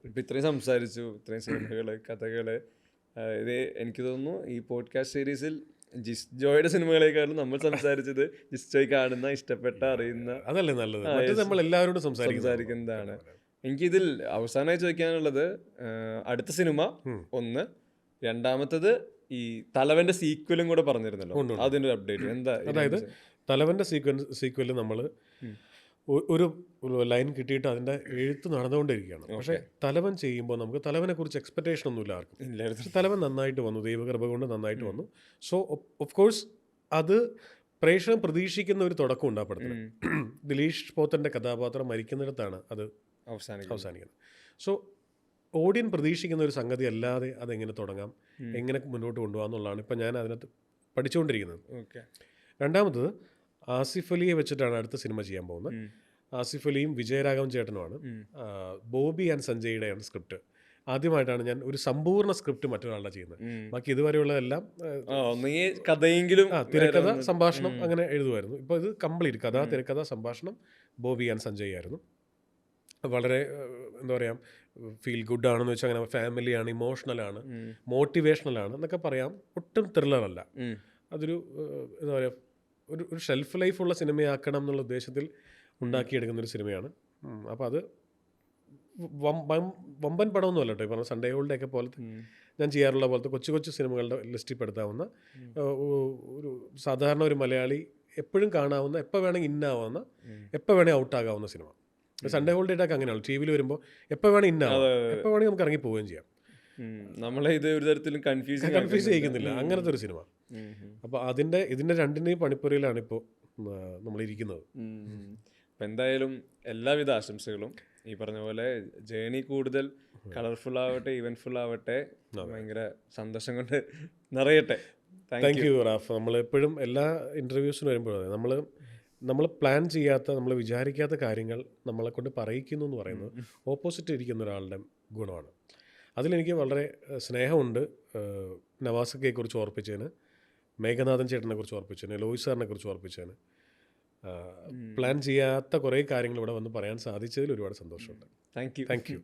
ഇപ്പം ഇത്രയും സംസാരിച്ചു, ഇത്രയും സിനിമകള്, കഥകള്. ഇത് എനിക്ക് തോന്നുന്നു ഈ പോഡ്കാസ്റ്റ് സീരീസിൽ ജിസ് ജോയുടെ സിനിമകളെക്കാളും നമ്മൾ സംസാരിച്ചത് ജിസ് ജോയ് കാണുന്ന, ഇഷ്ടപ്പെട്ട, അറിയുന്ന, അതല്ലേ നല്ലത്. നമ്മൾ എല്ലാവരോടും സംസാരിക്കുന്നതാണ്. എനിക്കിതിൽ അവസാനമായി ചോദിക്കാനുള്ളത്, അടുത്ത സിനിമ ഒന്ന്, രണ്ടാമത്തത് ഈ തലവന്റെ സീക്വലും കൂടെ പറഞ്ഞിരുന്നല്ലോ, അതിന്റെ ഒരു അപ്ഡേറ്റ് എന്താ? അതായത് തലവന്റെ സീക്വല് നമ്മൾ ഒരു ലൈൻ കിട്ടിയിട്ട് അതിൻ്റെ എഴുത്ത് നടന്നുകൊണ്ടിരിക്കുകയാണ്. പക്ഷേ തലവൻ ചെയ്യുമ്പോൾ നമുക്ക് തലവനെ കുറിച്ച് എക്സ്പെക്ടേഷൻ ഒന്നുമില്ല ആർക്കും. തലവൻ നന്നായിട്ട് വന്നു, ദൈവകൃപ കൊണ്ട് നന്നായിട്ട് വന്നു. സോ ഓഫ് കോഴ്സ് അത് പ്രേക്ഷകൻ പ്രതീക്ഷിക്കുന്ന ഒരു തുടക്കം ഉണ്ടാപ്പെടുന്നത്. ദിലീഷ് പോത്തൻ്റെ കഥാപാത്രം മരിക്കുന്നിടത്താണ് അത് അവസാനിക്കുന്നത്. സോ ഓഡിയൻ പ്രതീക്ഷിക്കുന്ന ഒരു സംഗതി അല്ലാതെ അതെങ്ങനെ തുടങ്ങാം, എങ്ങനെ മുന്നോട്ട് കൊണ്ടുപോകാം എന്നുള്ളതാണ് ഇപ്പം ഞാൻ അതിനകത്ത് പഠിച്ചുകൊണ്ടിരിക്കുന്നത്. രണ്ടാമത്തത് ആസിഫ് അലിയെ വെച്ചിട്ടാണ് അടുത്ത സിനിമ ചെയ്യാൻ പോകുന്നത്. ആസിഫ് അലിയും വിജയരാഘവൻ ചേട്ടനുമാണ്. ബോബി ആൻഡ് സഞ്ജയുടെയാണ് സ്ക്രിപ്റ്റ്. ആദ്യമായിട്ടാണ് ഞാൻ ഒരു സമ്പൂർണ്ണ സ്ക്രിപ്റ്റ് മറ്റൊരാളുടെ ചെയ്യുന്നത്. ബാക്കി ഇതുവരെയുള്ളതെല്ലാം കഥയെങ്കിലും തിരക്കഥ, സംഭാഷണം അങ്ങനെ എഴുതുമായിരുന്നു. ഇപ്പോൾ ഇത് കംപ്ലീറ്റ് കഥ, തിരക്കഥ, സംഭാഷണം ബോബി ആൻഡ് സഞ്ജയ് ആയിരുന്നു. വളരെ എന്താ പറയുക, ഫീൽ ഗുഡ് ആണെന്ന് വെച്ചാൽ അങ്ങനെ ഫാമിലിയാണ്, ഇമോഷണലാണ്, മോട്ടിവേഷണലാണ് എന്നൊക്കെ പറയാം. ഒട്ടും ത്രില്ലറല്ല. അതൊരു എന്താ പറയുക, ഒരു ഷെൽഫ് ലൈഫുള്ള സിനിമയാക്കണം എന്നുള്ള ഉദ്ദേശത്തിൽ ഉണ്ടാക്കിയെടുക്കുന്നൊരു സിനിമയാണ്. അപ്പോൾ അത് വമ്പൻ പടമൊന്നും അല്ല കേട്ടോ. ഈ പറഞ്ഞ സൺഡേ ഹോളിഡേ ഒക്കെ പോലത്തെ ഞാൻ ചെയ്യാറുള്ള പോലത്തെ കൊച്ചു കൊച്ചു സിനിമകളുടെ ലിസ്റ്റിൽ പെടുത്താവുന്ന ഒരു സാധാരണ ഒരു മലയാളി എപ്പോഴും കാണാവുന്ന, എപ്പോൾ വേണമെങ്കിൽ ഇന്നാവുന്ന, എപ്പോൾ വേണമെങ്കിൽ ഔട്ടാകാവുന്ന സിനിമ. സൺഡേ ഹോളിഡേ ഒക്കെ അങ്ങനെയാണ്. ടി വിയിൽ വരുമ്പോൾ എപ്പോൾ വേണമെങ്കിൽ ഇന്നാവാം, എപ്പോൾ വേണമെങ്കിൽ നമുക്ക് ഇറങ്ങി പോവുകയും ചെയ്യാം. നമ്മളെ ഇത് ഒരു തരത്തിലും കൺഫ്യൂസ് ചെയ്യിക്കുന്നില്ല അങ്ങനത്തെ ഒരു സിനിമ. അപ്പോൾ ഇതിൻ്റെ രണ്ടിൻ്റെയും പണിപ്പുരയിലാണ് ഇപ്പോൾ നമ്മളിരിക്കുന്നത്. അപ്പം എന്തായാലും എല്ലാവിധ ആശംസകളും. ഈ പറഞ്ഞ പോലെ ജേണി കൂടുതൽ കളർഫുൾ ആവട്ടെ, ഇവൻറ്റ്ഫുൾ ആവട്ടെ, ഭയങ്കര സന്തോഷം കൊണ്ട് നിറയട്ടെ. Thank you Raf. നമ്മളെപ്പോഴും എല്ലാ ഇൻ്റർവ്യൂസിന് വരുമ്പോഴും നമ്മൾ പ്ലാൻ ചെയ്യാത്ത, നമ്മൾ വിചാരിക്കാത്ത കാര്യങ്ങൾ നമ്മളെ കൊണ്ട് പറയിക്കുന്നു എന്ന് പറയുന്നത് ഓപ്പോസിറ്റ് ഇരിക്കുന്ന ഒരാളുടെ ഗുണമാണ്. അതിലെനിക്ക് വളരെ സ്നേഹമുണ്ട്. നവാസക്കയെക്കുറിച്ച് ഓർപ്പിച്ചതിന്, മേഘനാഥൻ ചേട്ടനെ കുറിച്ച് ഓർപ്പിച്ചതിന്, ലോയിസ് സാറിനെ കുറിച്ച് ഓർപ്പിച്ചതിന്, പ്ലാൻ ചെയ്യാത്ത കുറേ കാര്യങ്ങൾ ഇവിടെ വന്ന് പറയാൻ സാധിച്ചതിൽ ഒരുപാട് സന്തോഷമുണ്ട്. Thank you. Thank you.